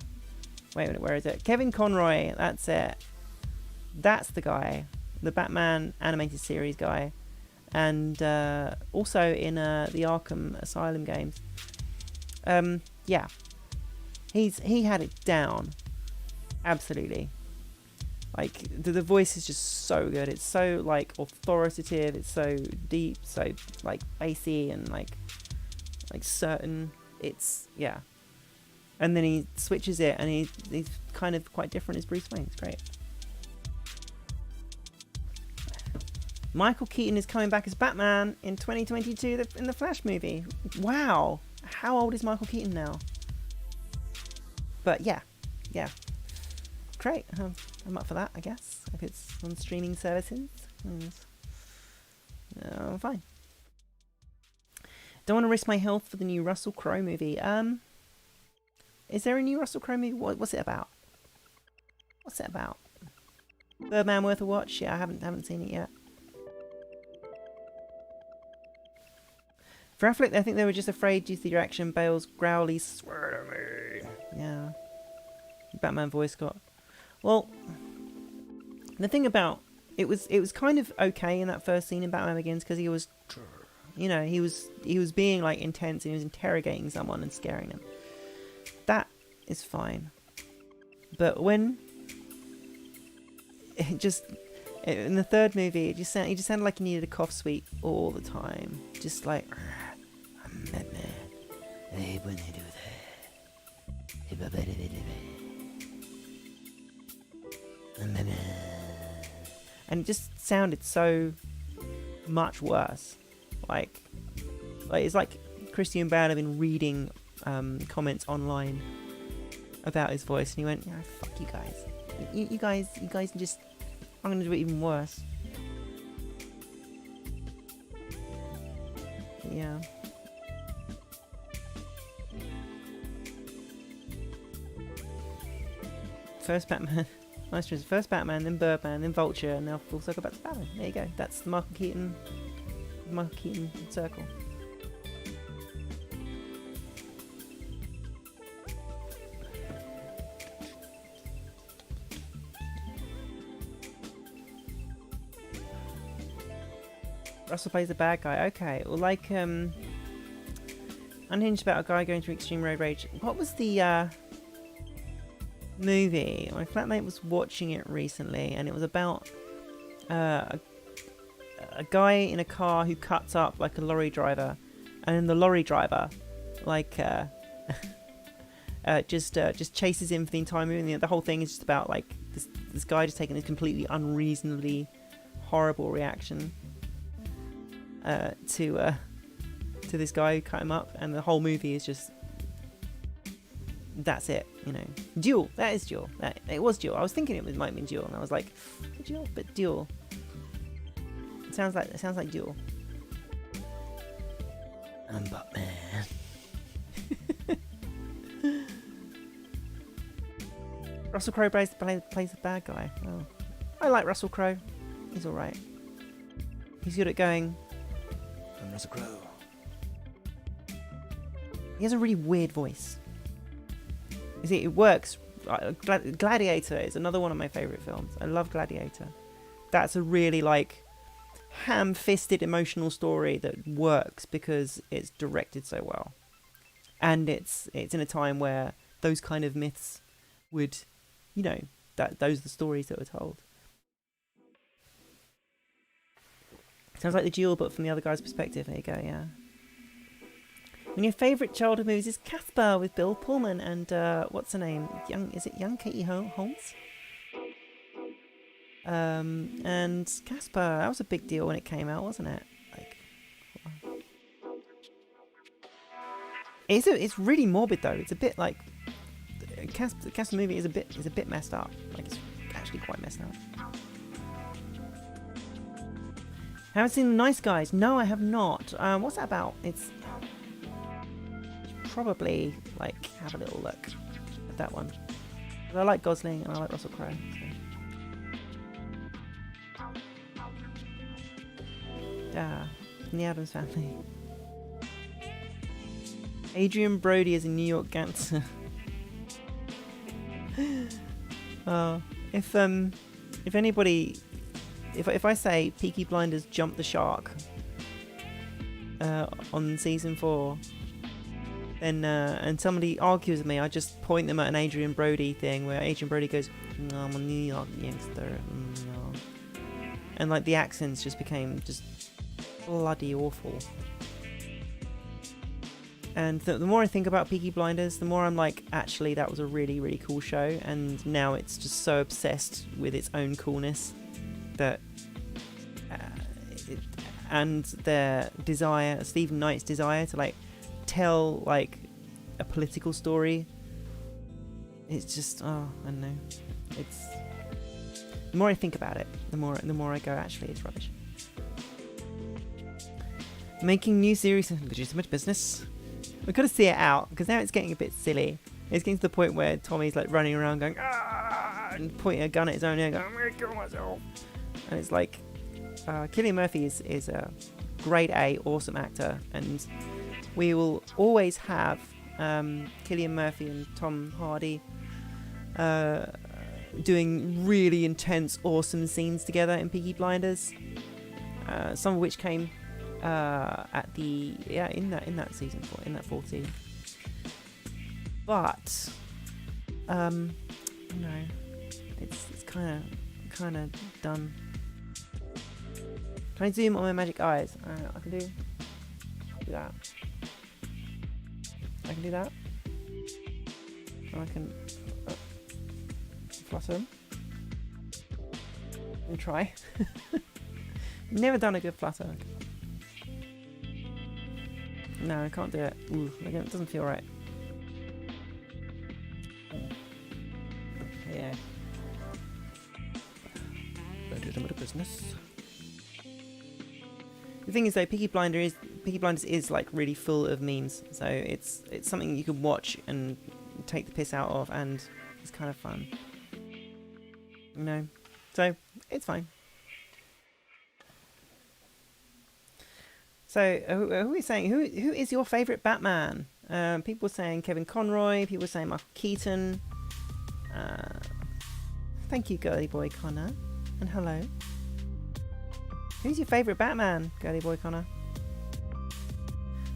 Wait a minute, where is it? Kevin Conroy, that's it. That's the guy. The Batman animated series guy. And also in the Arkham Asylum games. Yeah. He had it down. Absolutely. Like, the voice is just so good. It's so, like, authoritative. It's so deep, so, like, bassy and, like certain. It's, yeah. And then he switches it, and he's kind of quite different as Bruce Wayne. It's great. Michael Keaton is coming back as Batman in 2022 in the Flash movie. Wow. How old is Michael Keaton now? But yeah. Great. I'm up for that, I guess. If it's on streaming services. Fine. Don't want to risk my health for the new Russell Crowe movie. Is there a new Russell Crowe movie? What's it about? Birdman worth a watch? Yeah, I haven't seen it yet. For Affleck, I think they were just afraid due to the direction Bale's growly swear to me. Yeah. Batman voice got. Well, the thing about it was kind of okay in that first scene in Batman Begins because he was, he was being like intense and he was interrogating someone and scaring them. That is fine. But when it just in the third movie, he just sounded like he needed a cough sweep all the time. Just like, I'm Batman. Hey, when they do that. And it just sounded so much worse. Like it's like Christian Bale had been reading comments online about his voice, and he went, "Yeah, fuck you guys. You guys just. I'm gonna do it even worse." Yeah. First Batman. Nice choice. First Batman, then Birdman, then Vulture, and now full circle back to Batman. There you go. That's the Michael Keaton circle. Russell plays the bad guy. Okay, well, like Unhinged about a guy going through extreme road rage. What was the movie? My flatmate was watching it recently, and it was about a guy in a car who cuts up like a lorry driver, and then the lorry driver like just chases him for the entire movie. And the whole thing is just about like this guy just taking a completely unreasonably horrible reaction to this guy who cut him up, and the whole movie is just that's it, you know. Duel. That is Duel. It was Duel. I was thinking it might have been Duel, and I was like, Duel, but Duel. It sounds like Duel. I'm Batman. Russell Crowe plays the bad guy. Oh. I like Russell Crowe. He's alright. He's good at going, I'm Russell Crowe. He has a really weird voice. You see, it works. Gladiator is another one of my favourite films. I love Gladiator. That's a really like ham-fisted emotional story that works because it's directed so well, and it's in a time where those kind of myths would, you know, those are the stories that were told. Sounds like the Duel, but from the other guy's perspective. There you go. Yeah. One of your favourite childhood movies is Casper with Bill Pullman and what's her name? Young Katie Holmes? And Casper, that was a big deal when it came out, wasn't it? Like, it's really morbid though. It's a bit like the Casper movie is a bit messed up. Like, it's actually quite messed up. Haven't seen The Nice Guys? No, I have not. What's that about? It's probably like have a little look at that one. But I like Gosling and I like Russell Crowe. So. In the Addams Family. Adrian Brody is a New York gangster. If anybody, if I say Peaky Blinders jumped the shark on season 4, then and somebody argues with me, I just point them at an Adrian Brody thing where Adrian Brody goes, no, I'm a New York gangster, no. And like the accents just became just bloody awful. And the more I think about Peaky Blinders, the more I'm like, actually that was a really, really cool show, and now it's just so obsessed with its own coolness that and their desire, Stephen Knight's desire to like tell like a political story, it's just, oh, I don't know, it's, the more I think about it, the more I go, actually it's rubbish. Making new series and legitimate business. We've got to see it out, because now it's getting a bit silly. It's getting to the point where Tommy's like running around going, ah, and pointing a gun at his own head, going, I'm gonna kill myself. And it's like, Cillian Murphy is a grade A awesome actor, and we will always have Cillian Murphy and Tom Hardy doing really intense, awesome scenes together in Peaky Blinders. Some of which came at the in that season 4, in that 4th season. But no, it's kind of done. Can I zoom on my magic eyes? I can do that. I can do that. And I can flutter them. And try. Never done a good flutter. No, I can't do it. Ooh, it doesn't feel right. Yeah. Legitimate business. The thing is though, Peaky Blinders is like really full of memes, so it's something you can watch and take the piss out of, and it's kind of fun. You know, so it's fine. So who is saying who is your favorite Batman? People saying Kevin Conroy. People saying Michael Keaton. Thank you, girly boy Connor, and hello. Who's your favorite Batman, girly boy Connor?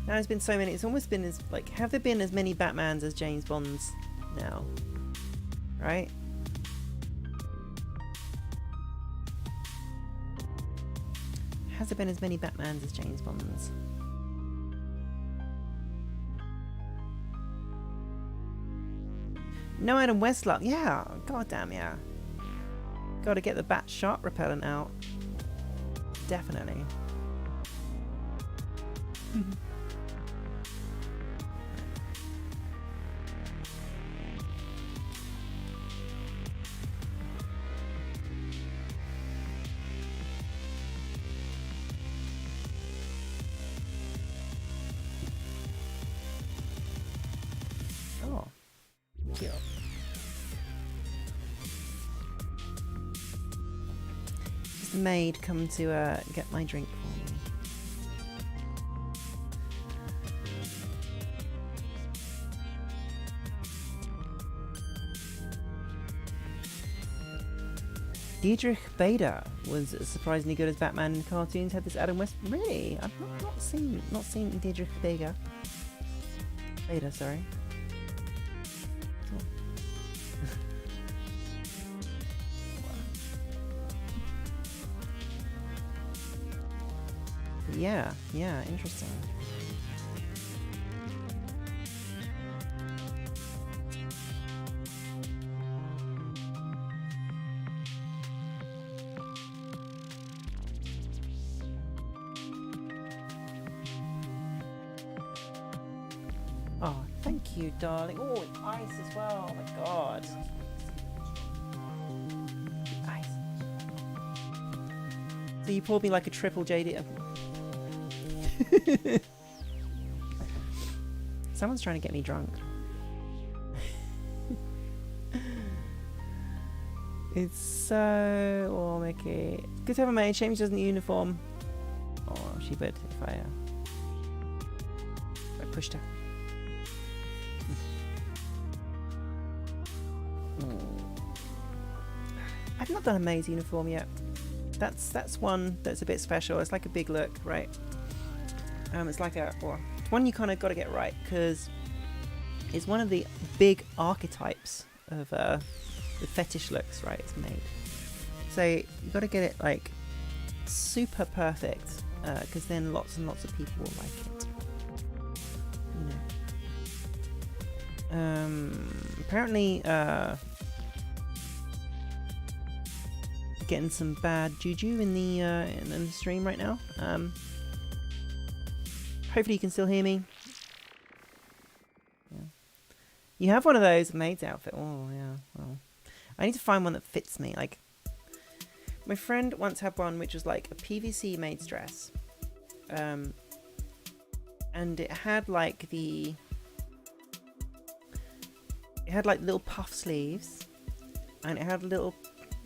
Now there's been so many. It's almost been as like, have there been as many Batmans as James Bonds now? Right? Has there been as many Batmans as James Bonds? No Adam Westlock. Yeah, goddamn yeah. Got to get the bat shark repellent out. Definitely. Oh, cute. Just the maid come to get my drink for me. Diedrich Bader was surprisingly good as Batman in cartoons. Had this Adam West. Really? I've not seen Diedrich Bader. Bader, sorry. Oh. Yeah, interesting. Oh, thank you, darling. Oh, it's ice as well. Oh my god. Ice. So you poured me like a triple JD. Someone's trying to get me drunk. It's so... Oh, Mickey. Good to have a maid. Shame she doesn't uniform. Oh, she would if I pushed her. I've not done a maid's uniform yet. That's one that's a bit special. It's like a big look, right? It's like it's one you kind of got to get right because it's one of the big archetypes of the fetish looks, right? It's maid. So you got to get it like super perfect because then lots and lots of people will like it. You know. Apparently, getting some bad juju in the stream right now. Hopefully you can still hear me. Yeah. You have one of those maid's outfit. Oh yeah. Well, I need to find one that fits me. Like my friend once had one which was like a PVC maid's dress, and it had like little puff sleeves, and it had little.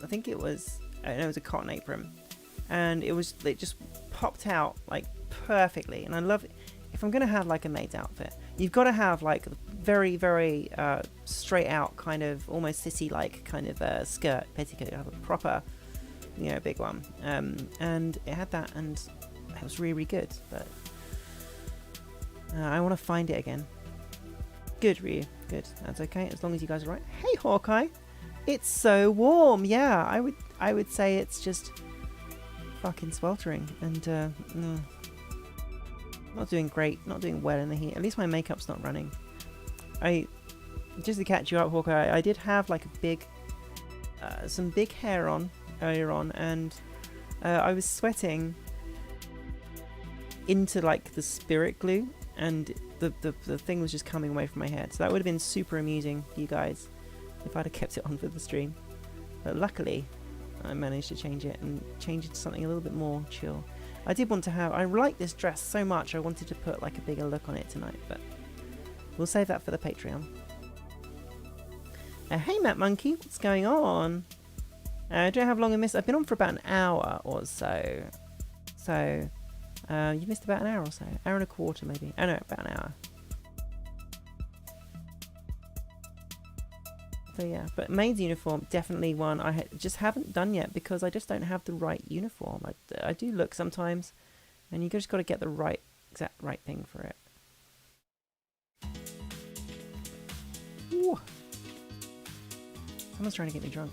I think it was. I don't know, it was a cotton apron, and it just popped out like perfectly. And I love it. If I'm gonna have like a maid's outfit, you've got to have like a very, very straight out kind of almost sissy like kind of skirt petticoat. You have a proper, big one. And it had that, and it was really, really good. But I want to find it again. Good, Ryu. Good. That's okay as long as you guys are right. Hey, Hawkeye. It's so warm. Yeah, I would say it's just fucking sweltering, and not doing great, not doing well in the heat. At least my makeup's not running. Just to catch you up, Hawkeye, I did have like some big hair on earlier on, and I was sweating into like the spirit glue, and the thing was just coming away from my head. So that would have been super amusing for you guys if I'd have kept it on for the stream. But luckily, I managed to change it to something a little bit more chill. I did want to have... I like this dress so much, I wanted to put like a bigger look on it tonight, but we'll save that for the Patreon. Hey, Matt Monkey, what's going on? I don't have long I missed. I've been on for about an hour or so. So, you missed about an hour or so. Hour and a quarter, maybe. Oh no, about an hour. So yeah, but maid's uniform, definitely one I just haven't done yet because I just don't have the right uniform. I do look sometimes, and you just got to get the exact right thing for it. Ooh. Someone's trying to get me drunk.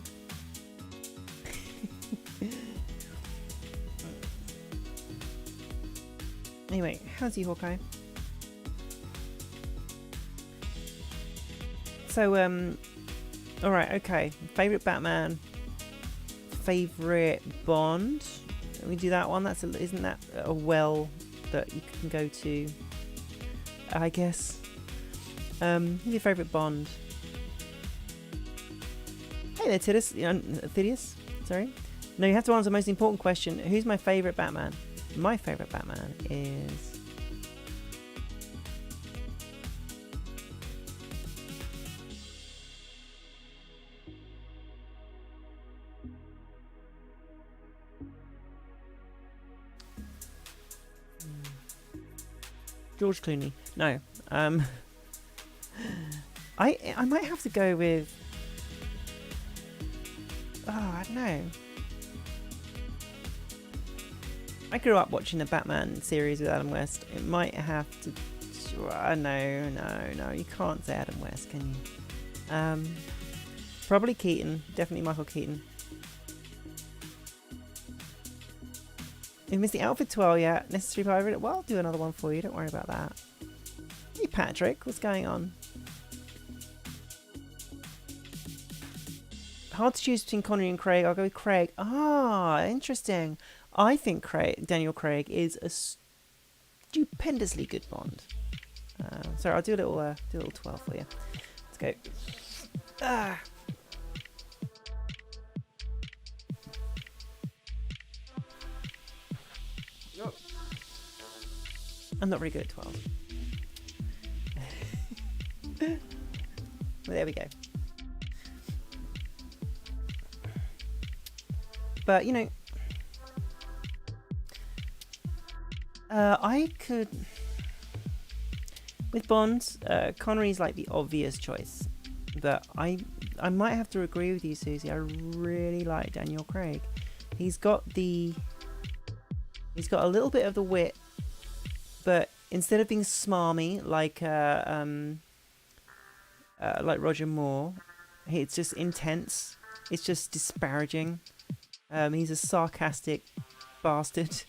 Anyway, how's you, Hawkeye? So, alright, okay. Favourite Batman. Favourite Bond. We do that one. Isn't that a well that you can go to? I guess. Who's your favourite Bond? Hey there, Thaddeus. Sorry. No, you have to answer the most important question. Who's my favourite Batman? My favourite Batman is... George Clooney. No. I might have to go with... Oh, I don't know. I grew up watching the Batman series with Adam West. It might have to... No. You can't say Adam West, can you? Probably Keaton. Definitely Michael Keaton. If you missed the outfit twirl yet, necessary private. Well, I'll do another one for you. Don't worry about that. Hey, Patrick. What's going on? Hard to choose between Connery and Craig. I'll go with Craig. Ah, interesting. I think Daniel Craig is a stupendously good Bond. Sorry, I'll do a little 12 for you. Let's go. Ah. I'm not very good at 12. Well, there we go. But, you know, I could... With Bond, Connery's like the obvious choice. But I might have to agree with you, Susie. I really like Daniel Craig. He's got a little bit of the wit, but instead of being smarmy like Roger Moore, it's just intense. It's just disparaging. He's a sarcastic bastard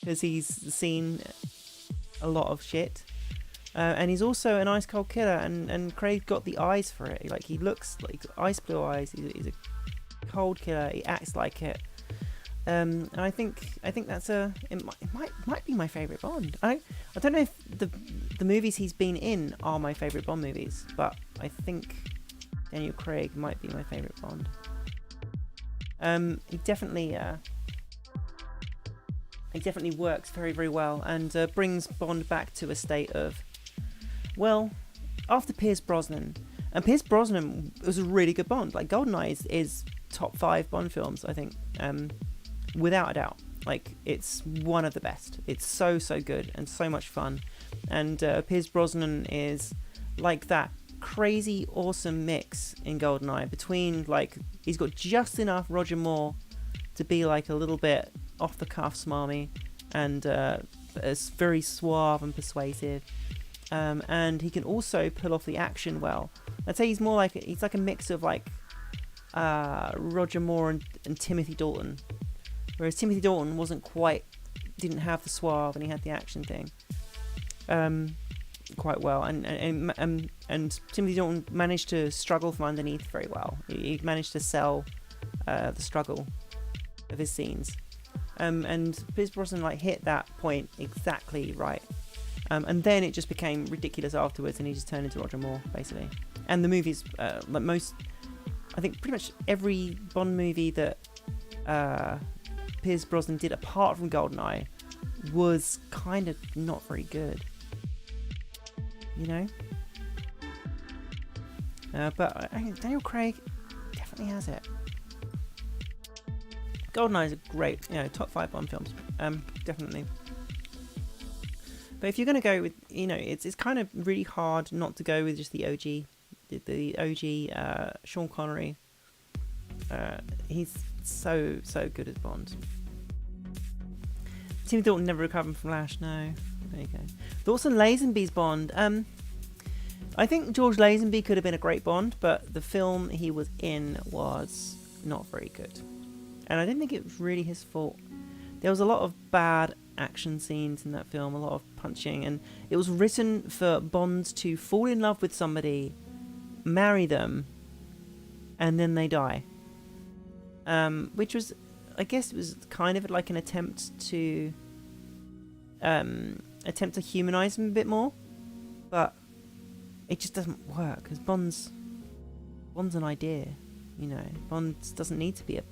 because he's seen a lot of shit. And he's also an ice cold killer, and Craig got the eyes for it. Like, he looks like ice blue eyes. He's a cold killer. He acts like it. And I think that's it might be my favourite Bond. I don't know if the movies he's been in are my favourite Bond movies, but I think Daniel Craig might be my favourite Bond. He definitely works very, very well, and brings Bond back to a state of, well, after Pierce Brosnan. And Pierce Brosnan was a really good Bond. Like, GoldenEye is top 5 Bond films, I think, without a doubt. Like, it's one of the best. It's so good and so much fun. And Pierce Brosnan is like that crazy awesome mix in GoldenEye between, like, he's got just enough Roger Moore to be like a little bit off the cuff smarmy, and it's very suave and persuasive, and he can also pull off the action well. I'd say he's like a mix of like Roger Moore and Timothy Dalton, whereas Timothy Dalton didn't have the suave, and he had the action thing quite well, and Timothy Dalton managed to struggle from underneath very well. He managed to sell the struggle of his scenes, and Pierce Brosnan like hit that point exactly right, and then it just became ridiculous afterwards, and he just turned into Roger Moore basically. And the movies, I think pretty much every Bond movie that Pierce Brosnan did apart from GoldenEye was kind of not very good, you know. But I think Daniel Craig definitely has it. GoldenEye is a great, top 5 Bond films. Definitely. But if you're going to go with, it's kind of really hard not to go with just the OG Sean Connery. He's so good as Bond. Timothy Dalton never recovered from Lash. No, there you go. Thoughts on Lazenby's Bond? I think George Lazenby could have been a great Bond, but the film he was in was not very good, and I didn't think it was really his fault. There was a lot of bad action scenes in that film, a lot of punching, and it was written for Bond to fall in love with somebody, marry them, and then they die. Which was, I guess, it was kind of like an attempt to humanize him a bit more, but it just doesn't work because Bond's an idea, Bond doesn't need to be a.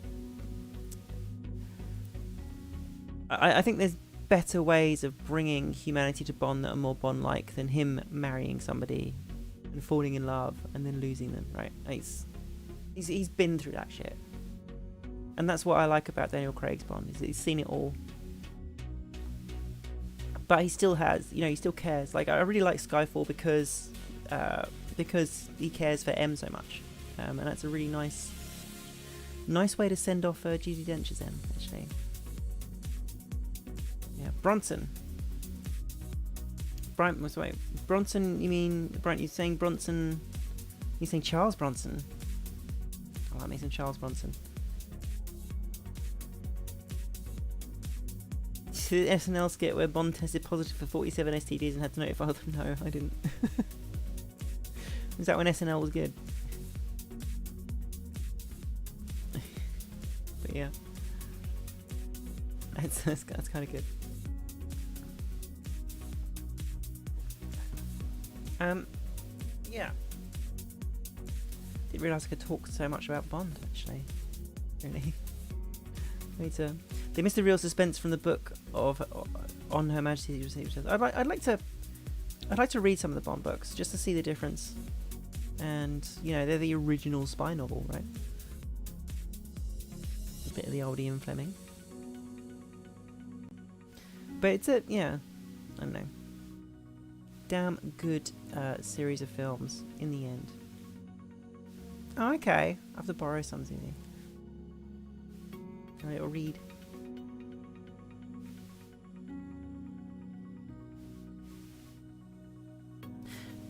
I think there's better ways of bringing humanity to Bond that are more Bond-like than him marrying somebody and falling in love and then losing them. Right? He's been through that shit. And that's what I like about Daniel Craig's Bond, is that he's seen it all. But he still has, he still cares. Like, I really like Skyfall because he cares for M so much. And that's a really nice way to send off Judi Dench's M, actually. Yeah, Bronson. Bronson, you mean, Brian, you're saying Bronson, you're saying Charles Bronson. I like me some Charles Bronson. The SNL skit where Bond tested positive for 47 STDs and had to notify them. No, I didn't. Was that when SNL was good? But yeah, that's kind of good. Yeah. Didn't realise I could talk so much about Bond, actually. Really. They missed the real suspense from the book of On Her Majesty's Receipt. I'd like to read some of the Bond books just to see the difference. And they're the original spy novel, right? A bit of the old Ian Fleming. But it's I don't know. Damn good series of films in the end. Oh, okay. I have to borrow something. A little read.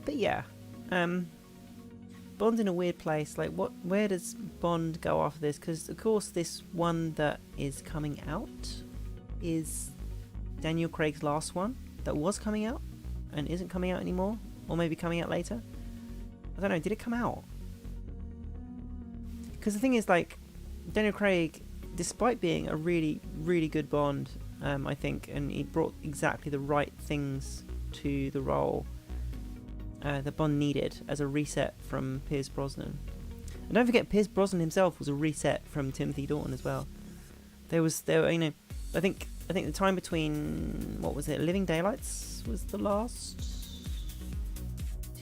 But yeah, Bond's in a weird place. Like, where does Bond go after this? Because of course, this one that is coming out is Daniel Craig's last one that was coming out and isn't coming out anymore, or maybe coming out later. I don't know. Did it come out? Because the thing is, like, Daniel Craig, despite being a really, really good Bond, I think, and he brought exactly the right things to the role that Bond needed as a reset from Pierce Brosnan. And don't forget, Pierce Brosnan himself was a reset from Timothy Dalton as well. There were, I think the time between, what was it, Living Daylights was the last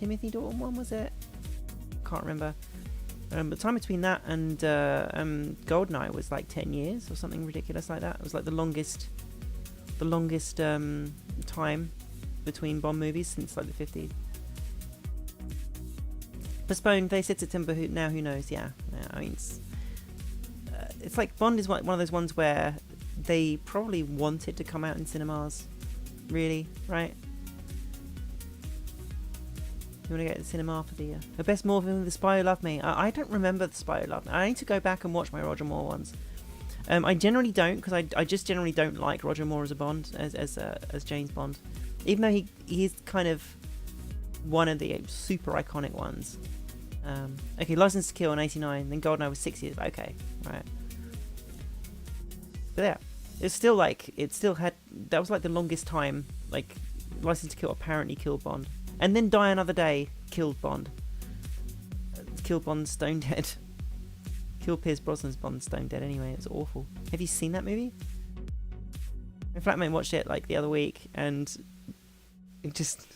Timothy Dalton one, was it? Can't remember. But the time between that and GoldenEye was like 10 years or something ridiculous like that. It was like the longest time between Bond movies since like the 50s. Postponed. They said September. Who knows? Yeah. I mean, it's like Bond is one of those ones where they probably wanted to come out in cinemas. Really, right? You want to go to the cinema for the best Moore film, The Spy Who Loved Me. I don't remember The Spy Who Loved Me. I need to go back and watch my Roger Moore ones. I generally don't, because I just generally don't like Roger Moore as a Bond, as James Bond, even though he's kind of one of the super iconic ones. Okay, License to Kill in '89, then GoldenEye was 6 years. Okay, right. But yeah, it's still like that was like the longest time. Like, License to Kill apparently killed Bond. And then Die Another Day killed Bond. Killed Bond stone dead. Killed Pierce Brosnan's Bond stone dead anyway. It's awful. Have you seen that movie? My flatmate watched it like the other week, and it just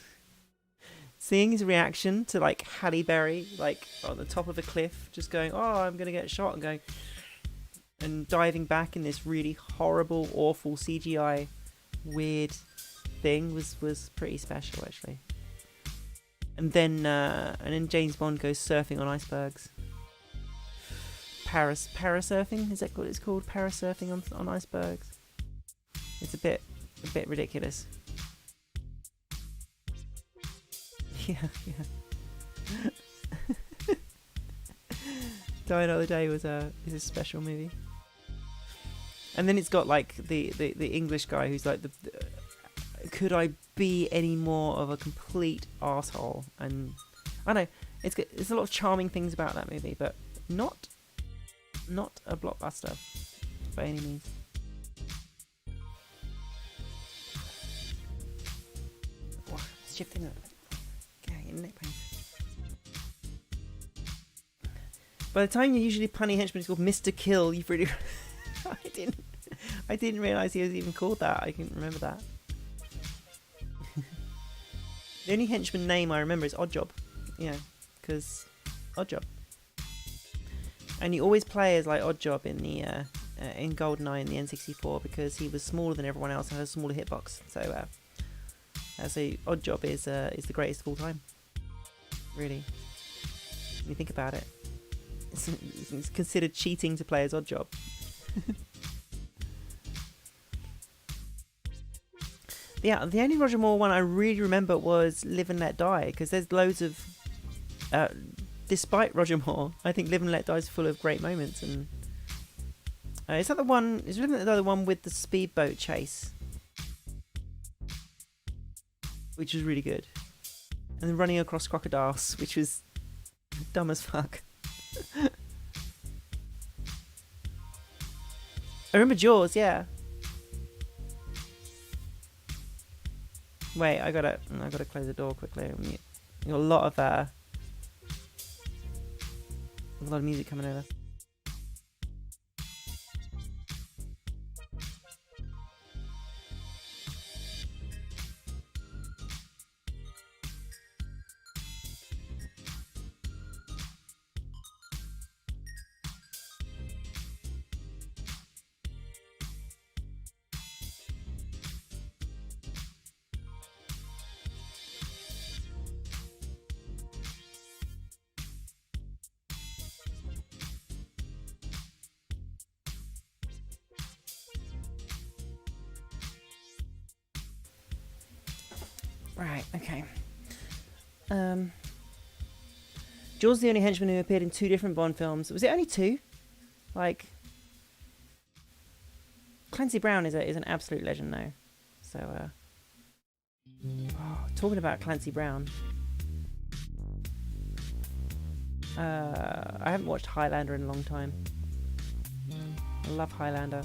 seeing his reaction to like Halle Berry like on the top of a cliff, just going, "Oh, I'm gonna get shot," and going, and diving back in this really horrible, awful CGI weird thing was pretty special, actually. And then James Bond goes surfing on icebergs. Parasurfing, is that what it's called? Parasurfing on icebergs. It's a bit ridiculous. Yeah. Die Another Day is a special movie. And then it's got like the English guy who's like could I be any more of a complete arsehole? And I know it's a lot of charming things about that movie, but not a blockbuster by any means. Oh, shifting up. Okay, neck pain. By the time you're usually punny henchman is called Mr. Kill, you've really I didn't realise he was even called that. I couldn't remember that. The only henchman name I remember is Oddjob. Yeah, because Oddjob. And you always play as like Oddjob in the in GoldenEye in the N64 because he was smaller than everyone else and had a smaller hitbox. So Oddjob is the greatest of all time. Really, when you think about it, it's considered cheating to play as Oddjob. Yeah, the only Roger Moore one I really remember was Live and Let Die, because there's loads of despite Roger Moore, I think Live and Let Die is full of great moments. And is that the one? Is Live and Let Die the one with the speedboat chase, which was really good, and then running across crocodiles, which was dumb as fuck. I remember Jaws, yeah. Wait, I gotta close the door quickly. You got a lot of music coming over. Right, okay. Jaws is the only henchman who appeared in 2 different Bond films. Was it only 2? Like, Clancy Brown is an absolute legend though. So, talking about Clancy Brown, I haven't watched Highlander in a long time. I love Highlander.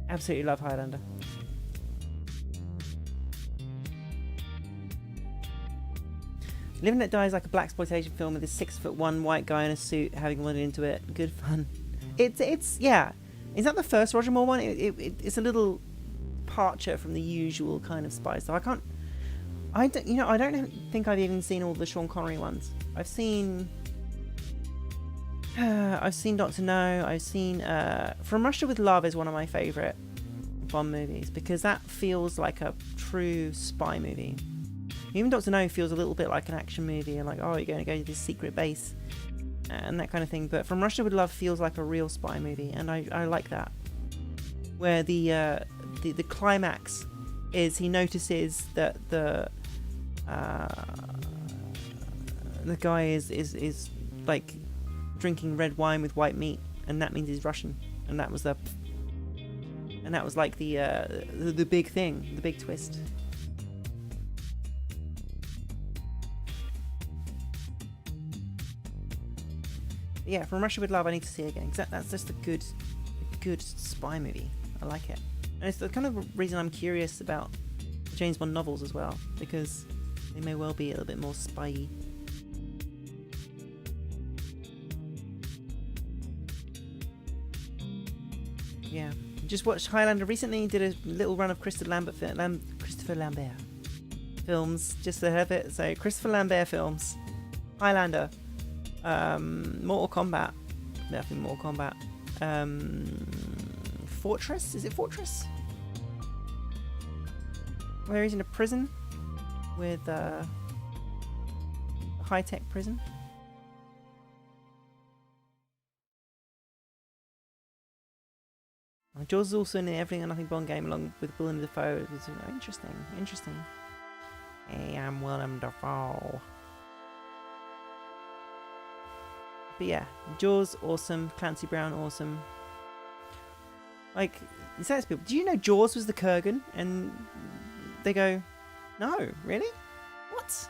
Absolutely love Highlander. Live and Let Die is like a blaxploitation film with a 6'1" white guy in a suit having wandered into it. Good fun. It's yeah. Is that the first Roger Moore one? It's a little departure from the usual kind of spy. So I don't think I've even seen all the Sean Connery ones. I've seen Dr. No. I've seen From Russia with Love is one of my favourite Bond movies because that feels like a true spy movie. Even Dr. No feels a little bit like an action movie and like, oh, you're going to go to this secret base and that kind of thing. But From Russia with Love feels like a real spy movie, and I like that. Where the climax is he notices that the guy is like drinking red wine with white meat, and that means he's Russian, and that was like the big thing, the big twist. Yeah, From Russia with Love I need to see again, because that's just a good spy movie. I like it, and it's the kind of reason I'm curious about James Bond novels as well, because they may well be a little bit more spy-y. Yeah, just watched Highlander recently. Did a little run of Christopher Lambert films just to have it. So Christopher Lambert films, Highlander, Mortal Kombat, definitely Mortal Kombat. Fortress, is it Fortress? Where he's in a prison with a high-tech prison. Jaws is also in the Everything and Nothing Bond game along with Willem Dafoe. It was interesting. Hey, I'm Willem Dafoe. But yeah, Jaws, awesome. Clancy Brown, awesome. Like, you say to people, do you know Jaws was the Kurgan? And they go, no, really? What?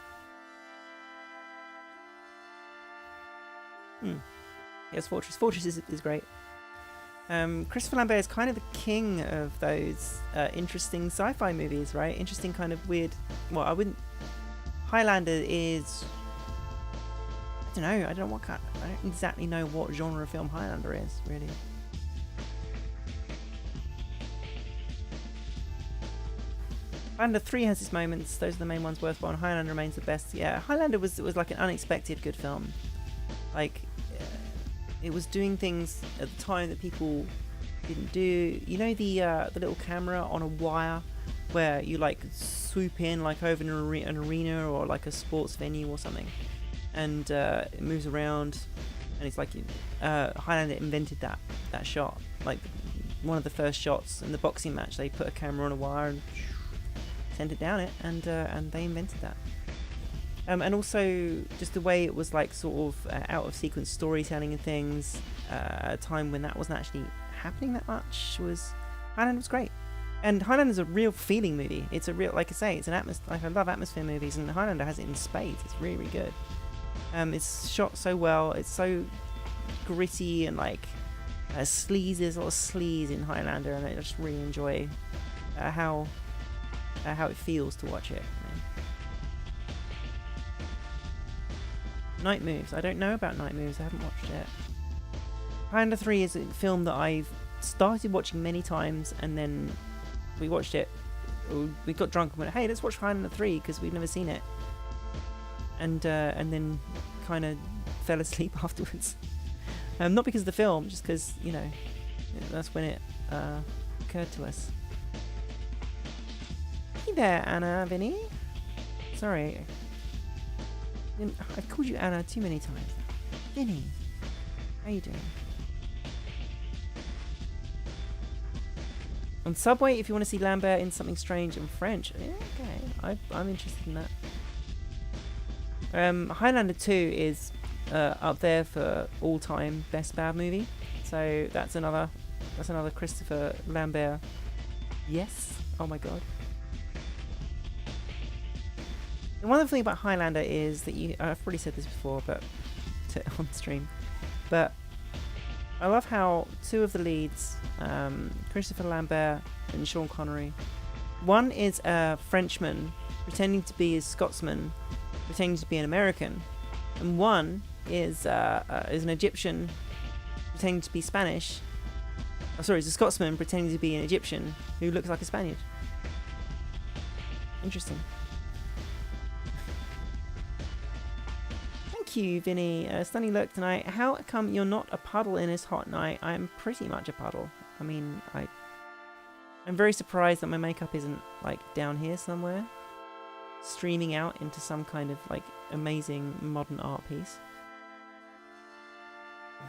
Yes, Fortress. Fortress is great. Christopher Lambert is kind of the king of those interesting sci-fi movies, right? Interesting kind of weird. Well, Highlander is. I don't know what kind. I don't exactly know what genre of film Highlander is, really. Highlander 3 has its moments. Those are the main ones worthwhile. And Highlander remains the best. Yeah, Highlander was like an unexpected good film. Like, it was doing things at the time that people didn't do. You know the little camera on a wire where you like swoop in like over an arena or like a sports venue or something, and it moves around, and it's like Highlander invented that shot. Like one of the first shots in the boxing match, they put a camera on a wire and sent it down it, and they invented that. And also just the way it was like sort of out of sequence storytelling and things at a time when that wasn't actually happening that much. Highlander was great. And Highlander's a real feeling movie. It's a real, like I say, it's an atmosphere. Like I love atmosphere movies, and Highlander has it in spades. It's really, really good. It's shot so well. It's so gritty and like sleaze. There's a lot of sleaze in Highlander, and I just really enjoy how it feels to watch it. Night Moves. I don't know about Night Moves. I haven't watched it. Highlander 3 is a film that I've started watching many times, and then we watched it. We got drunk and went, hey, let's watch Highlander 3 because we'd never seen it. And then kind of fell asleep afterwards. Not because of the film, just because, that's when it occurred to us. Hey there, Anna, Vinny. Sorry. I've called you Anna too many times. Vinny, how you doing? On Subway, if you want to see Lambert in something strange and French. Yeah, okay, I'm interested in that. Highlander 2 is up there for all-time best bad movie. So that's another Christopher Lambert. Yes. Oh my god. The wonderful thing about Highlander is that I've already said this before, but on stream, but I love how two of the leads, Christopher Lambert and Sean Connery, one is a Frenchman pretending to be a Scotsman, pretending to be an American, and one is an Egyptian pretending to be Spanish. Oh, sorry, it's a Scotsman pretending to be an Egyptian who looks like a Spaniard. Interesting. You, Vinny. Stunning look tonight. How come you're not a puddle in this hot night? I'm pretty much a puddle. I mean, I'm very surprised that my makeup isn't like down here somewhere, streaming out into some kind of like amazing modern art piece.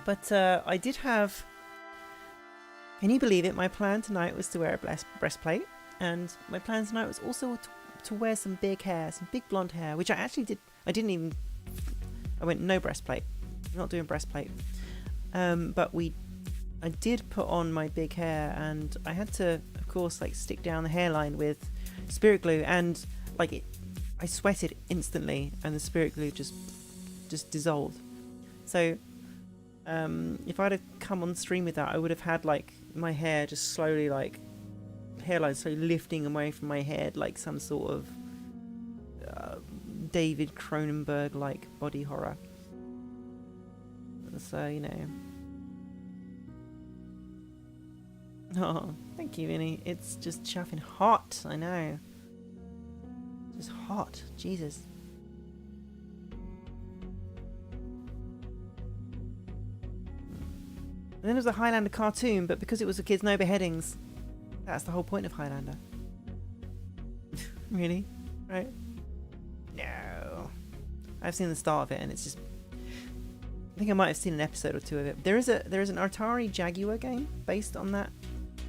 But I did have. Can you believe it? My plan tonight was to wear a breastplate, and my plan tonight was also to wear some big hair, some big blonde hair, which I actually did. I went no breastplate. I'm not doing breastplate. But I did put on my big hair, and I had to, of course, like stick down the hairline with spirit glue, and like I sweated instantly, and the spirit glue just dissolved. So if I'd have come on stream with that, I would have had like my hair just slowly like hairline slowly lifting away from my head, like some sort of David Cronenberg like body horror. So Oh, thank you, Vinny. It's just chuffing hot. I know. Just hot. Jesus. And then there was a Highlander cartoon, but because it was a kids' no beheadings, that's the whole point of Highlander. Really? Right? No. I've seen the start of it, and it's just. I think I might have seen an episode or two of it. There is an Atari Jaguar game based on that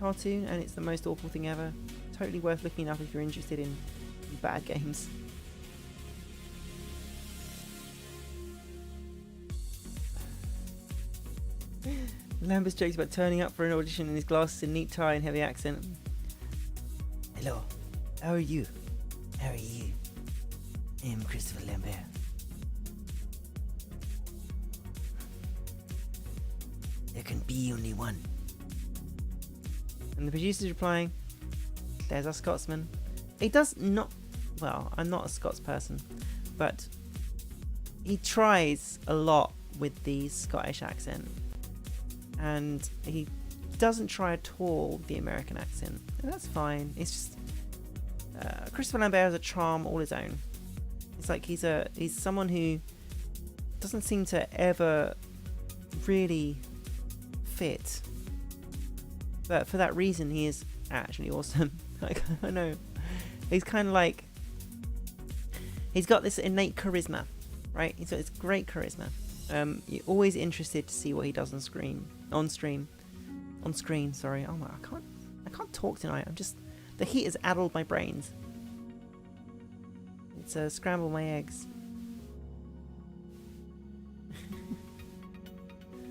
cartoon, and it's the most awful thing ever. Totally worth looking up if you're interested in bad games. Lambert jokes about turning up for an audition in his glasses and neat tie and heavy accent. Hello, how are you? How are you? I'm Christopher Lambert. There can be only one. And the producer's replying, there's our Scotsman. He does not... Well, I'm not a Scots person, but he tries a lot with the Scottish accent. And he doesn't try at all the American accent. And that's fine. It's just... Christopher Lambert has a charm all his own. It's like he's someone who doesn't seem to ever really fit. But for that reason, he is actually awesome. Like, I know. He's kind of like... He's got this innate charisma, right? He's got this great charisma. You're always interested to see what he does on screen. On screen, sorry. Oh my, I can't talk tonight. I'm just... The heat has addled my brains. It's scramble my eggs.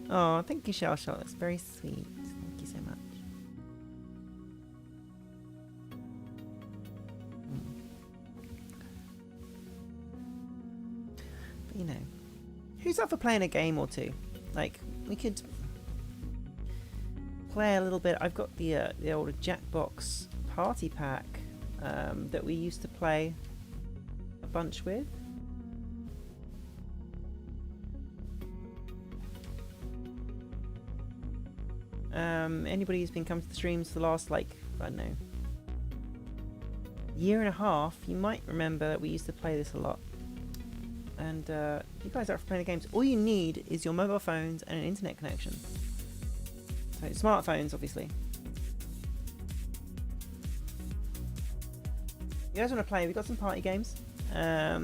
Oh, thank you, Shell Shot. That's very sweet. Thank you so much. But you know, who's up for playing a game or two? Like, we could play a little bit. I've got the old Jackbox party pack that we used to play a bunch with. Anybody who's been coming to the streams for the last, like, I don't know, year and a half, you might remember that we used to play this a lot. And you guys are up for playing the games. All you need is your mobile phones and an internet connection. So smartphones, obviously. You guys want to play? We've got some party games. Got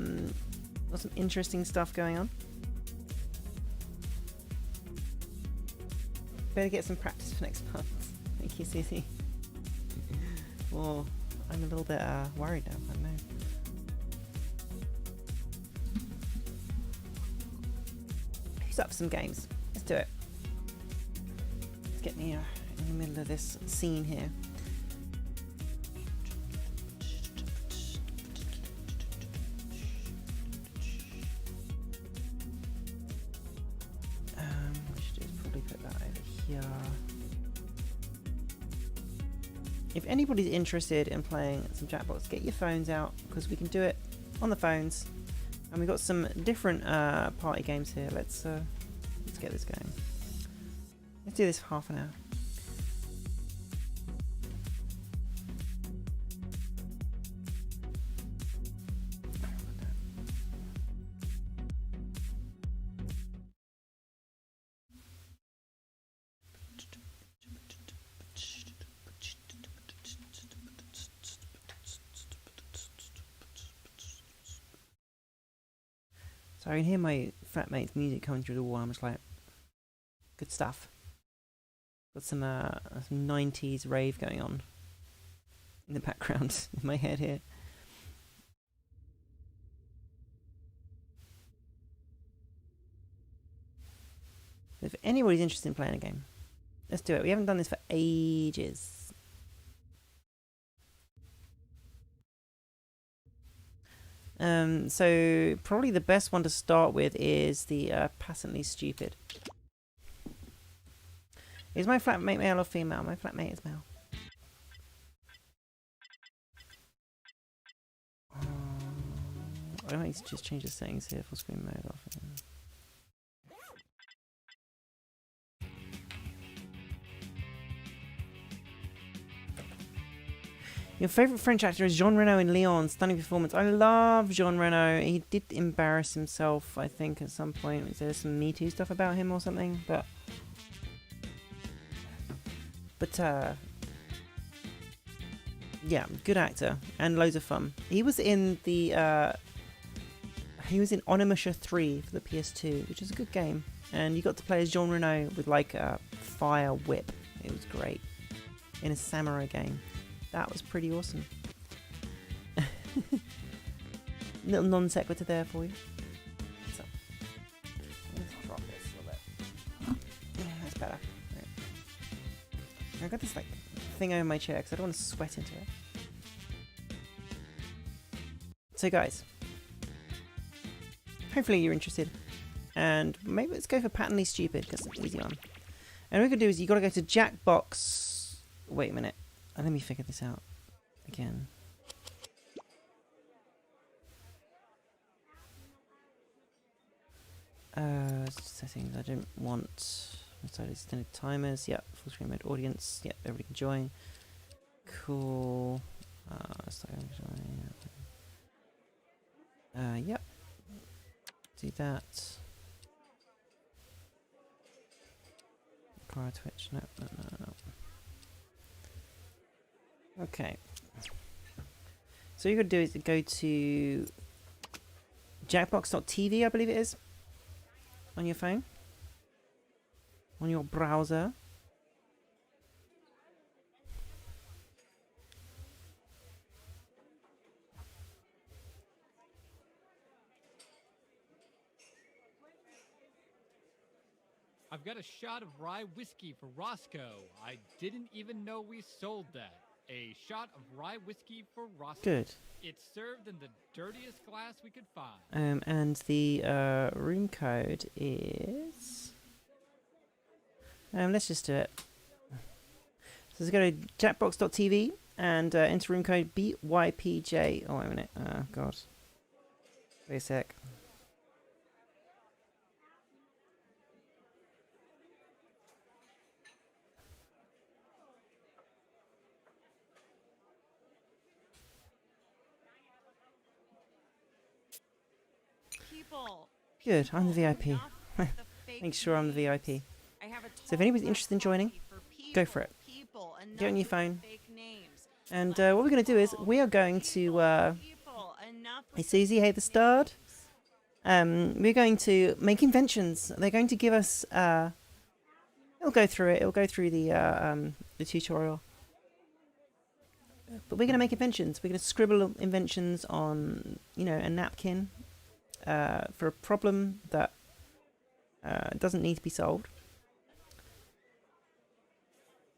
some interesting stuff going on. Better get some practice for next month. Thank you, Susie. Oh, I'm a little bit worried now. I don't know. Who's up for some games? Let's do it. Let's get me in the middle of this scene here. If anybody's interested in playing some Jackbox, get your phones out, because we can do it on the phones, and we've got some different party games here. Let's get this going. Let's do this for half an hour. So I can hear my flatmate's music coming through the wall. I'm just like, good stuff. Got some 90s rave going on in the background in my head here. If anybody's interested in playing a game, let's do it. We haven't done this for ages. So probably the best one to start with is the Passantly Stupid. Is my flatmate male or female? My flatmate is male. I might need to just change the settings here for screen mode off. Your favourite French actor is Jean Reno in Leon. Stunning performance. I love Jean Reno. He did embarrass himself, I think, at some point. There's some Me Too stuff about him or something, but yeah, good actor and loads of fun. He was in the he was in Onimusha 3 for the PS2, which is a good game, and you got to play as Jean Reno with like a fire whip. It was great in a samurai game. That was pretty awesome. Little non sequitur there for you. So, let's drop this a little bit. Yeah, that's better. Right. I've got this like thing over my chair because I don't want to sweat into it. So guys, hopefully you're interested, and maybe let's go for patently stupid because it's an easy one. And what we're gonna do is you got to go to Jackbox. Wait a minute. Let me figure this out again. Settings. I don't want. Start extended timers. Yep. Full screen mode. Audience. Yep. Everybody can join. Cool. Yep. Do that. Require Twitch. No. Okay. So what you gotta do is go to Jackbox.tv, I believe it is, on your phone, on your browser. I've got a shot of rye whiskey for Roscoe. I didn't even know we sold that. A shot of rye whiskey for Roscoe. Good. It's served in the dirtiest glass we could find. And the room code is. Let's just do it. So let's go to Jackbox.tv and enter room code BYPJ. Oh, wait a minute. Oh, God. Wait a sec. Good, I'm the VIP. Make sure I'm the VIP. So if anybody's interested in joining, go for it. Get on your phone. And what we're going to do is, we are going to... Hey Susie, hey the Stard. We're going to make inventions. They're going to give us... it'll go through it. It'll go through the tutorial. But we're going to make inventions. We're going to scribble inventions on, you know, a napkin. For a problem that doesn't need to be solved.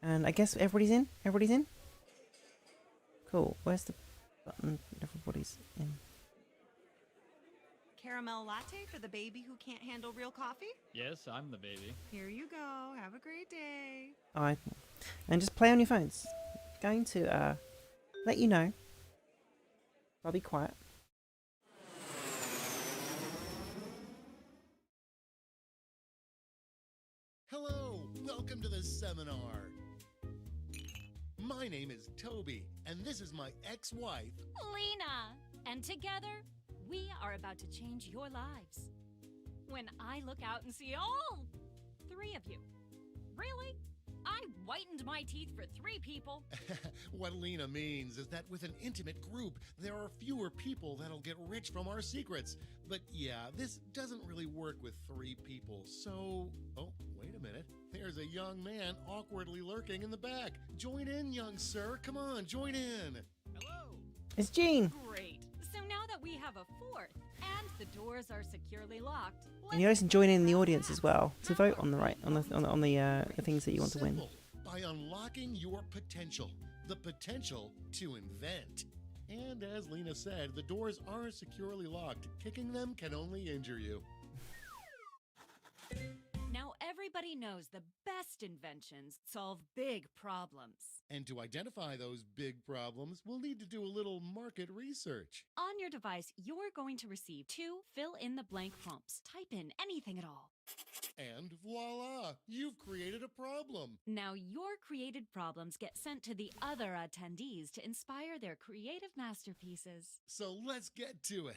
And I guess everybody's in? Everybody's in? Cool. Where's the button? Everybody's in. Caramel latte for the baby who can't handle real coffee? Yes, I'm the baby. Here you go. Have a great day. Alright. And just play on your phones. Going to let you know. I'll be quiet. Hello, welcome to the seminar. My name is Toby, and this is my ex-wife, Lena. And together, we are about to change your lives. When I look out and see all 3 of you. Really? I whitened my teeth for 3 people. What Lena means is that with an intimate group, there are fewer people that'll get rich from our secrets. But yeah, this doesn't really work with 3 people, so... Oh, wait a minute. There's a young man awkwardly lurking in the back. Join in, young sir. Come on, join in. Hello. It's Jean. Great. So now that we have a 4th and the doors are securely locked, And you guys can join in the audience as well to vote on the things that you want to win. Simple. By unlocking your potential. The potential to invent. And as Lena said, the doors are securely locked. Kicking them can only injure you. now everybody Everybody knows the best inventions solve big problems. And to identify those big problems, we'll need to do a little market research. On your device, you're going to receive 2 fill-in-the-blank prompts. Type in anything at all. And voila, you've created a problem. Now your created problems get sent to the other attendees to inspire their creative masterpieces. So let's get to it.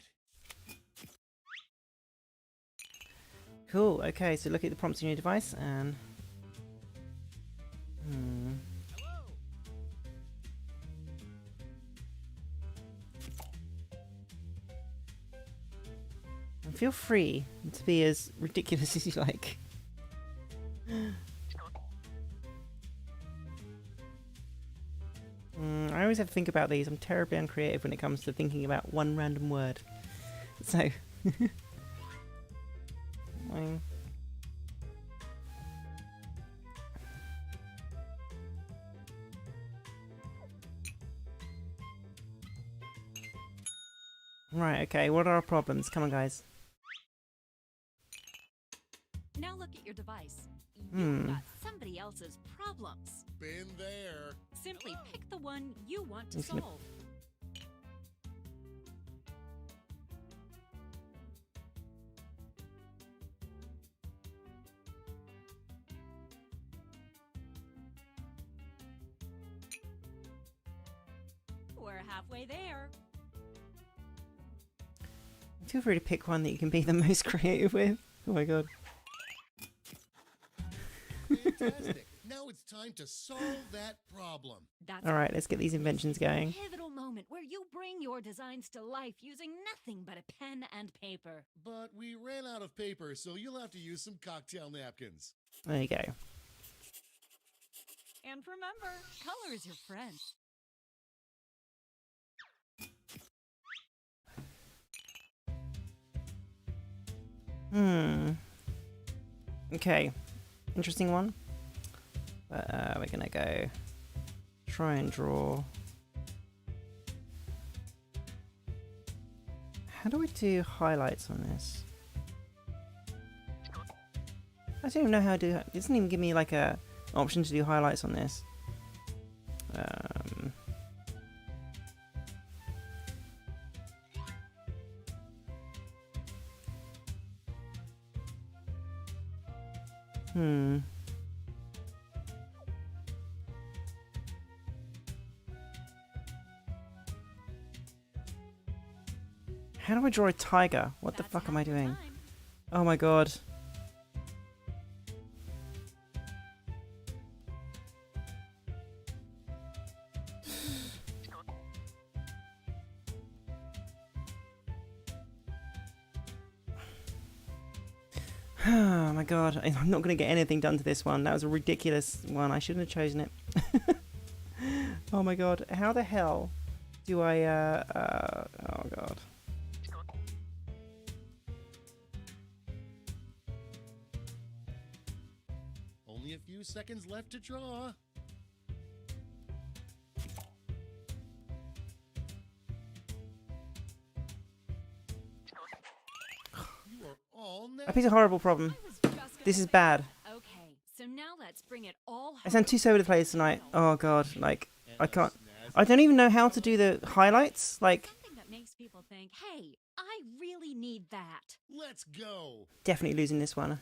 Cool. Okay, so look at the prompts on your device and... Hello. And feel free to be as ridiculous as you like. I always have to think about these. I'm terribly uncreative when it comes to thinking about one random word. So... Boing. Right, okay, what are our problems? Come on, guys. Now look at your device. You've got somebody else's problems. Been there. Simply pick the one you want to He's gonna- solve. We're halfway there. Feel free to pick one that you can be the most creative with. Oh my god. Fantastic. Now it's time to solve that problem. That's Alright, let's get these inventions going. pivotal moment where you bring your designs to life using nothing but a pen and paper. But we ran out of paper, so you'll have to use some cocktail napkins. There you go. And remember, color is your friend. Okay. Interesting one. But we're gonna go try and draw. How do we do highlights on this? I don't even know how to do it. It doesn't even give me like a option to do highlights on this. How do I draw a tiger? What the That's fuck am I half the doing? time. Oh my god. Oh my god, I'm not going to get anything done to this one. That was a ridiculous one. I shouldn't have chosen it. Oh my god, how the hell do I, oh god. Only a few seconds left to draw. You are all I picked a horrible problem. I was just gonna This is say- bad. Okay, so now let's bring it all home. I sound too sober to play this tonight. Oh god, like, I can't. I don't even know how to do the highlights. Like, Something that makes people think, hey, I really need that. Let's go. definitely losing this one.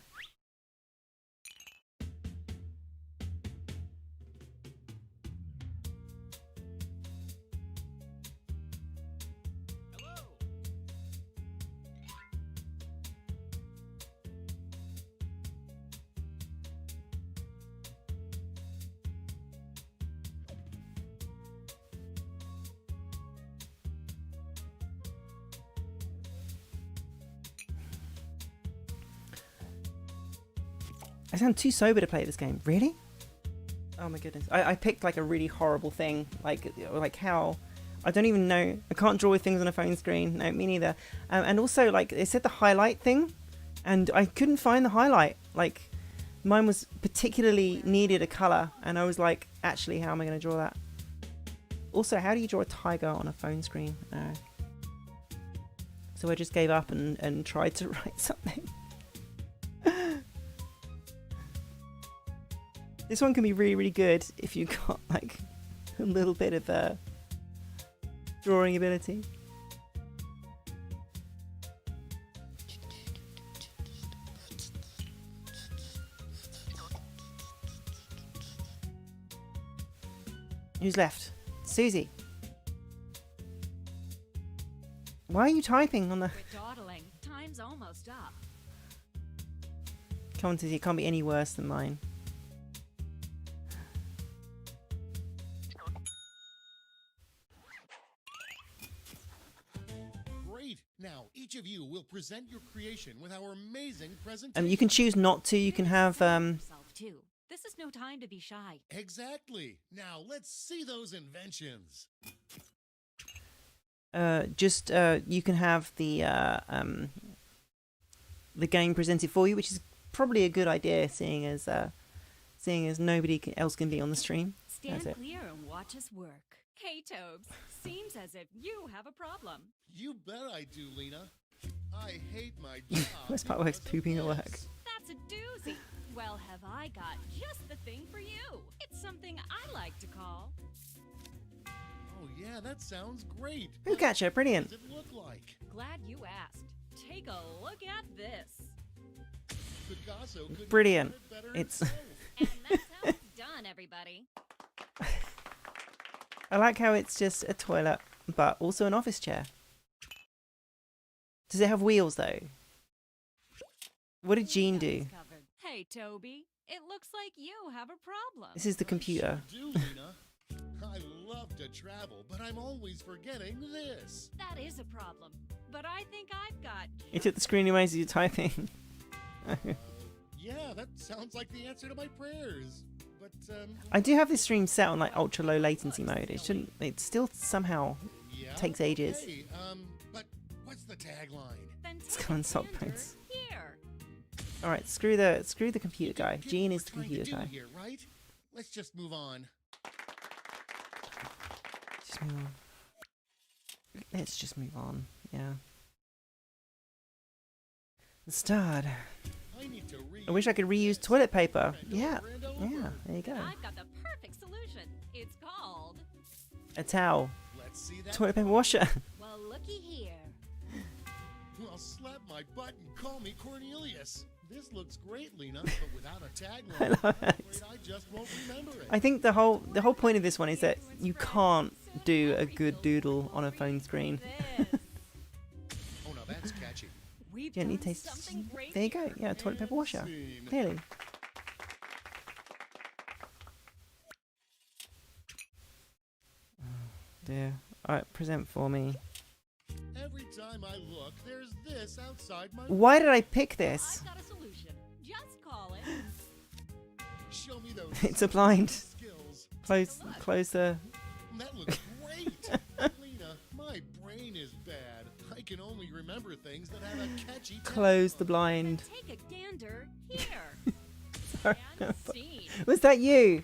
Hello. I sound too sober to play this game. Really? Oh my goodness. I picked like a really horrible thing. Like how? I don't even know. I can't draw with things on a phone screen. No, me neither. And also, like, it said the highlight thing, and I couldn't find the highlight. Like, mine was particularly needed a color, and I was like, actually, how am I going to draw that? Also, how do you draw a tiger on a phone screen? So I just gave up and tried to write something. This one can be really, really good if you've got like a little bit of drawing ability. Who's left? Susie. Why are you typing on the... Quit dawdling. Time's almost up. Come on, Susie, it can't be any worse than mine. Great. Now, each of you will present your creation with our amazing presentation. You can choose not to. You can have... Yourself too. This is no time to be shy. Exactly. Now, let's see those inventions. You can have the game presented for you, which is probably a good idea, seeing as nobody else can be on the stream. Stand clear and watch us work. Hey, Tobes. Seems as if you have a problem. You bet I do, Lena. I hate my job. Worst part works pooping at work. That's a doozy. Well, have I got just the thing for you. It's something I like to call... Oh yeah, that sounds great. Who catcher, brilliant. What does it look like? Glad you asked. Take a look at this. Picasso couldn't Brilliant. have done it better It's And that's how it's done, everybody. I like how it's just a toilet, but also an office chair. Does it have wheels though? What did Jean do? Covered. Hey, Toby. It looks like you have a problem. This is the computer. I sure do, Lena. I love to travel, but I'm always forgetting this. That is a problem. But I think I've got... It took the screen away as you're typing. Yeah, that sounds like the answer to my prayers. But I do have this stream set on like ultra low latency mode. It shouldn't. It still somehow yeah, takes ages. okay, but what's the tagline? Then Let's take go a on sock gander points. Here. All right, screw the computer guy. Get Jean what is the we're trying to computer do guy. Here, right? Let's just move on. Just move on. Let's just move on. Yeah. The start. I need to I wish I could reuse toilet paper. Yeah. Yeah. There you go. I've got the perfect solution. It's called... A towel. Let's see that. Toilet paper washer. Well, looky here. Well, slap my butt and call me Cornelius. This looks great, Lena, but without a tagline, love I'm it. afraid I just won't remember it. I think the whole point of this one is that you can't do a good doodle on a phone screen. This. Oh, now that's catchy. We've Gently done taste. something great There you go. here. Yeah, toilet paper washer. Scene. Clearly. Dear. Alright, present for me. Every time I look, there's this outside my Why did I pick this? I've got a solution. Just call it. Show me those It's a blind. skills. Close the... That looks great. Lena, my brain is bad. I can only remember things that have a catchy Close the tagline. blind. Take a gander here. Sorry. And scene. Was that you?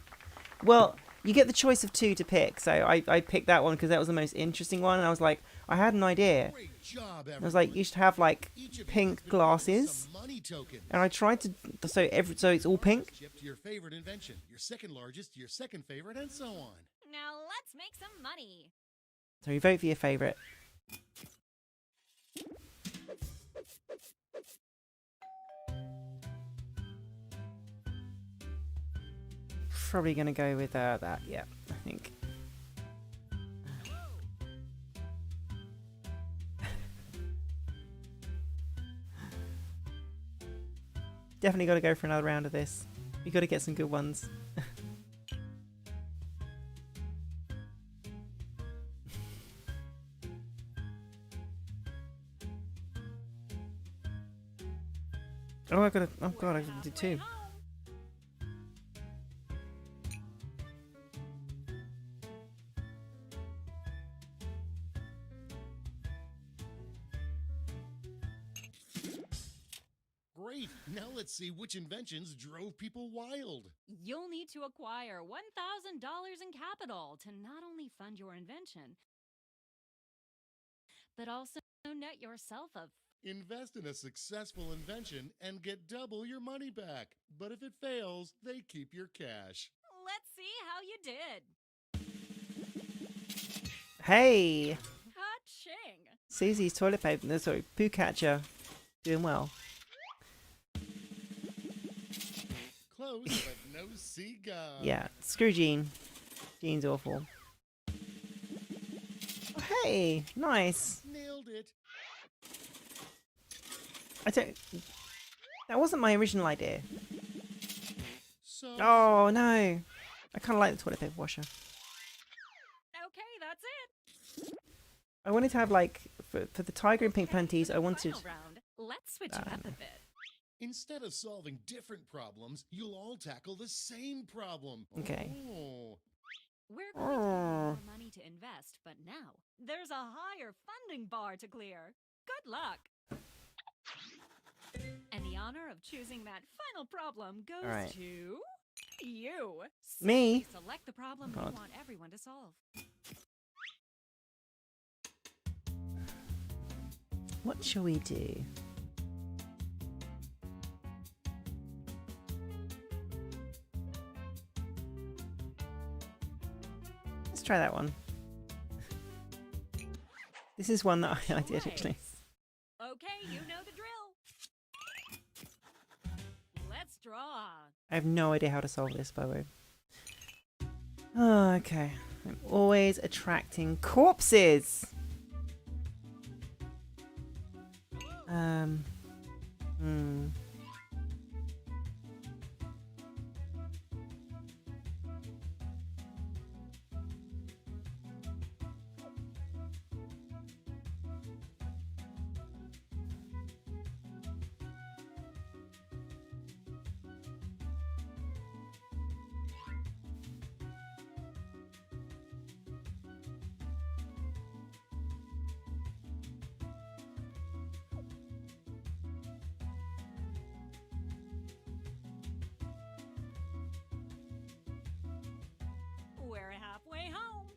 Well, you get the choice of two to pick, so I picked that one because that was the most interesting one, and I was like, I had an idea. Great job, I was like, you should have like Each of you pink has been given glasses, some money tokens. and I tried to so it's all pink. Shipped to your favorite invention, your second largest, your second favorite, and so on. Now let's make some money. So you vote for your favorite. Probably gonna go with that. Yeah, I think. Definitely got to go for another round of this. You got to get some good ones. Oh, I gotta. Oh god, I gotta do two. Great. Now let's see which inventions drove people wild. You'll need to acquire $1,000 in capital to not only fund your invention, but also net yourself a Invest in a successful invention and get double your money back. But if it fails, they keep your cash. Let's see how you did. Hey! Ka-ching! Susie's toilet paper, no, sorry, poo catcher. Doing well. Close, but no cigar. Yeah, screw Jean. Jean's awful. Oh, hey! Nice! Nailed it. I don't... That wasn't my original idea. So, Oh, no! I kind of like the toilet paper washer. Okay, that's it. I wanted to have, like, for the tiger and pink Okay, panties, for I the wanted... final round, let's switch it up a bit. instead of solving different problems, you'll all tackle the same problem. Okay. Oh. We're going to give you more money to invest, but now there's a higher funding bar to clear. Good luck. And the honor of choosing that final problem goes All right. to you. Me? Select the problem you God. want everyone to solve. What shall we do? Let's try that one. This is one that I did actually. Okay, you know the drill. Let's draw. I have no idea how to solve this, by the way. Oh, okay. I'm always attracting corpses. Hmm. We're halfway home.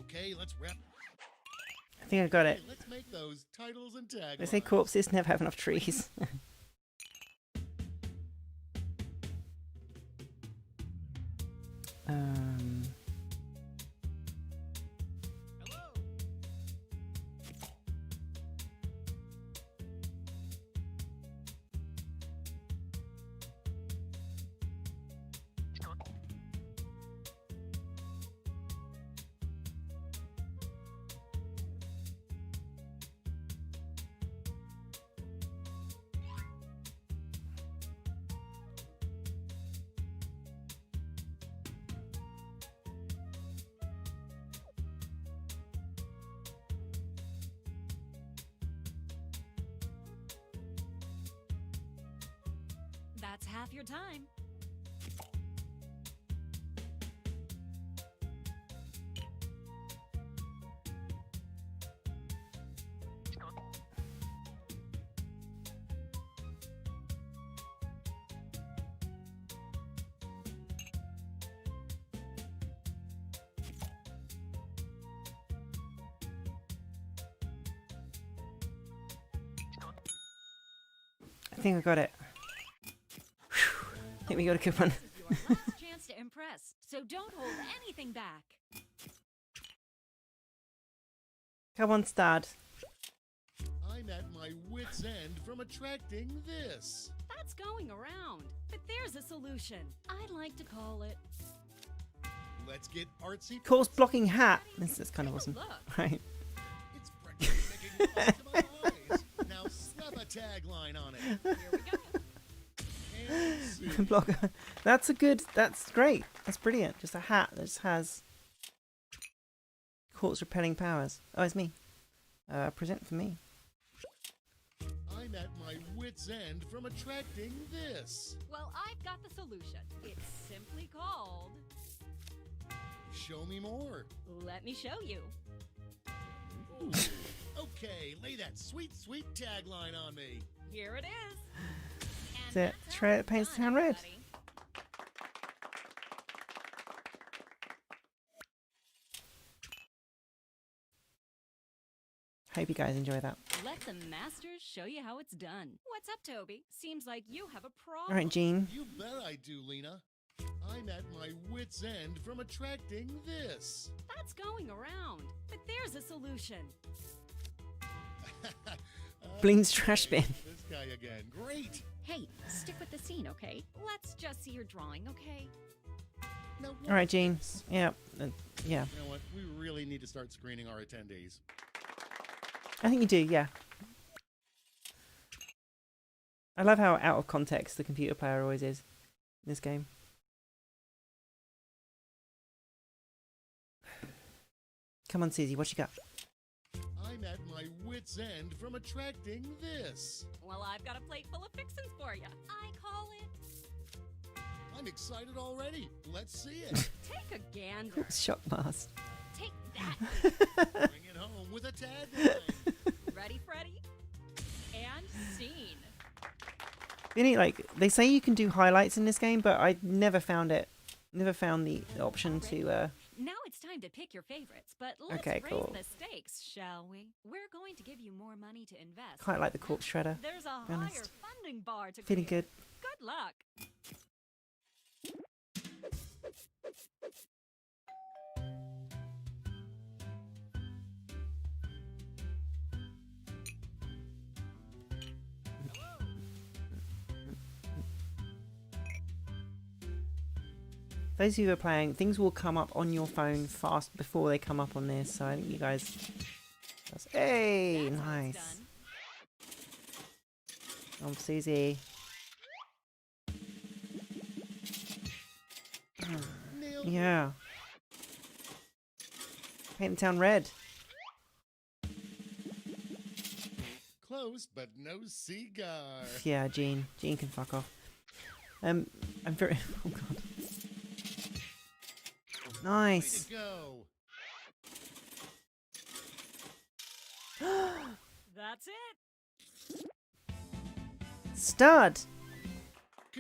Okay, let's wrap. I think I got it. Hey, let's make those titles and taglines. They say corpses never have enough trees. um. Hello. That's half your time. I think I got it. Whew. I think we got a good one. This is your last chance to impress, so don't hold anything back. Come on, Stad. I'm at my wit's end from attracting this. That's going around, but there's a solution. I'd like to call it. Let's get artsy. Course blocking hat. This is kind of Take a awesome. look. Right. It's practically making love to my eyes. Now slap a tagline on it. Here we go. And see. Blocker. That's a good. That's great. That's brilliant. Just a hat that just has corpse repelling powers. Oh, it's me. present for me. I'm at my wit's end from attracting this. Well, I've got the solution. It's simply called... Show me more. Let me show you. Ooh. Okay, lay that sweet, sweet tagline on me. Here it is. And That's it. that's Try how it, it's paints the done, town red. everybody. Hope you guys enjoy that. Let the masters show you how it's done. What's up, Toby? Seems like you have a problem. All right, Gene. You bet I do, Lena. I'm at my wit's end from attracting this. That's going around. But there's a solution. Bling's trash bin. This guy again. Great. Hey, stick with the scene, okay? Let's just see your drawing, okay? Now, All right, Gene. Yeah. Yeah. You know what? We really need to start screening our attendees. I think you do, yeah. I love how out of context the computer player always is in this game. Come on, Susie, what you got? I'm at my wit's end from attracting this. Well, I've got a plate full of fixins for you. I call it... I'm excited already. Let's see it. Take a gander. Shock mask. Take that. Bring it home with a tagline. Ready, Freddy? And scene. Really, like, they say you can do highlights in this game, but I never found it. Never found the option to, Now it's time to pick your favorites, but let's Okay, raise cool. the stakes, shall we? We're going to give you more money to invest. quite like the corpse shredder. There's a be higher honest. funding bar to Feeling clear. good. Good luck. Those of you who are playing, things will come up on your phone fast before they come up on this, so I think you guys... Hey, That's how it's nice. Susie. Nailed it. Yeah. Paint the town red. Close, but no cigar. Yeah, Gene. Gene can fuck off. I'm very... Oh, God. Way Nice. to go. That's it. Stud.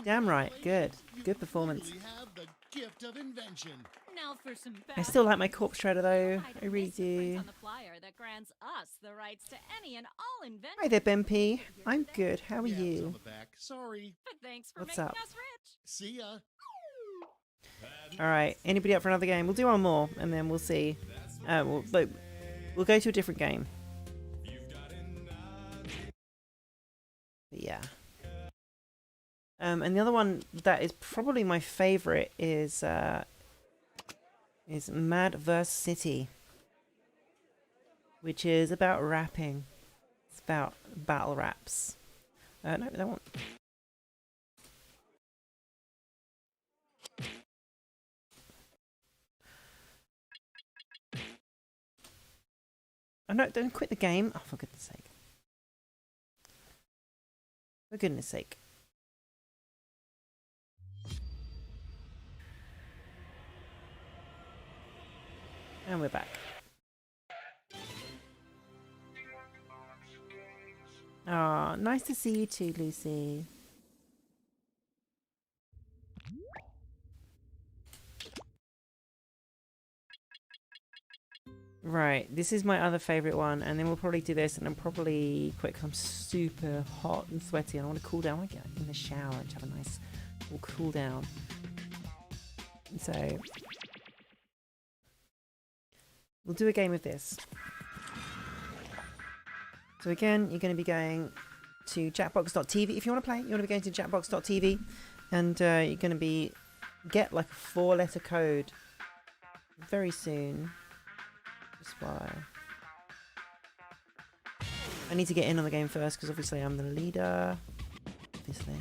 Damn right. Good. You Good performance. really have the gift of invention. Now for some I still like my corpse shredder though. Right, I really this is do. on the flyer that grants us the rights to any and all inventions. Hi there, Ben P. I'm good. How are Yabs on you? the back. Sorry. But thanks for What's making up? us rich. See ya. All right. Anybody up for another game? We'll do one more, and then we'll see. We'll go to a different game. But yeah. And the other one that is probably my favorite is Mad vs. City, which is about rapping. It's about battle raps. No, that one. Oh no, don't quit the game. Oh, for goodness sake. For goodness sake. And we're back. Ah, nice to see you too, Lucy. Right, this is my other favourite one, and then we'll probably do this, and then probably quit 'cause I'm super hot and sweaty, and I want to cool down. I want to get in the shower and have a nice little cool down. And so we'll do a game of this. So again, you're going to be going to Jackbox.tv. If you want to play, you want to be going to Jackbox.tv, and you're going to be get like a 4-letter code very soon. Just while I need to get in on the game first, because obviously I'm the leader. Obviously.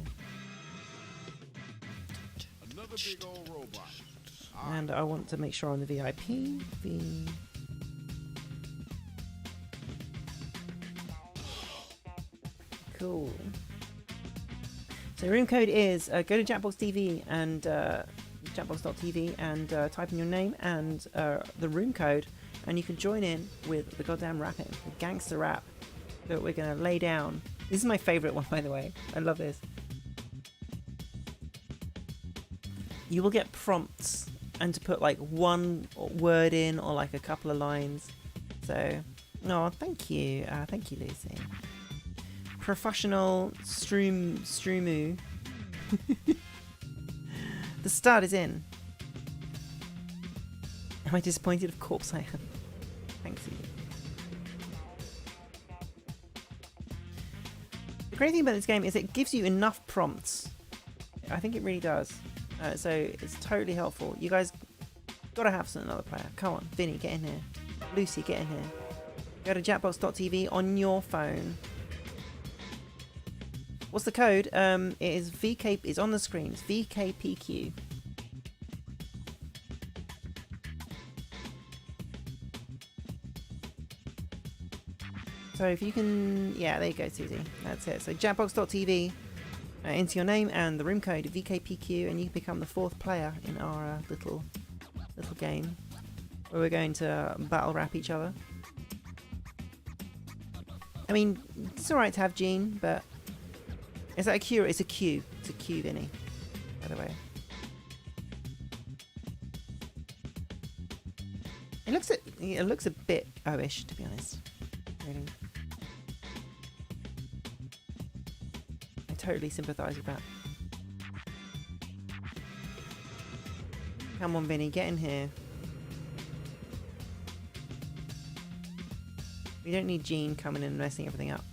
Another big old robot. And I want to make sure I'm the VIP. Cool. So room code is go to Jackbox TV and jackbox.tv and type in your name and the room code, and you can join in with the goddamn rapping, the gangster rap that we're gonna lay down. This is my favorite one, by the way. I love this. You will get prompts and to put like one word in or like a couple of lines. So, oh, thank you, Lucy. Professional Stroomu. The stud is in. Am I disappointed? Of course I am. Thanks you. The great thing about this game is it gives you enough prompts. I think it really does. So it's totally helpful. You guys gotta have another player. Come on, Vinny, get in here. Lucy, get in here. Go to jackbox.tv on your phone. What's the code? It is VK. It's on the screen. It's VKPQ. So if you can, yeah, there you go, Susie. That's it. So jackbox.tv, enter your name and the room code VKPQ, and you can become the 4th player in our little game where we're going to battle rap each other. I mean, it's alright to have Gene, but is that a Q? It's a Q. It's a Q, Vinny. By the way. It looks a bit O-ish, to be honest. Really. I totally sympathise with that. Come on, Vinny, get in here. We don't need Gene coming in and messing everything up.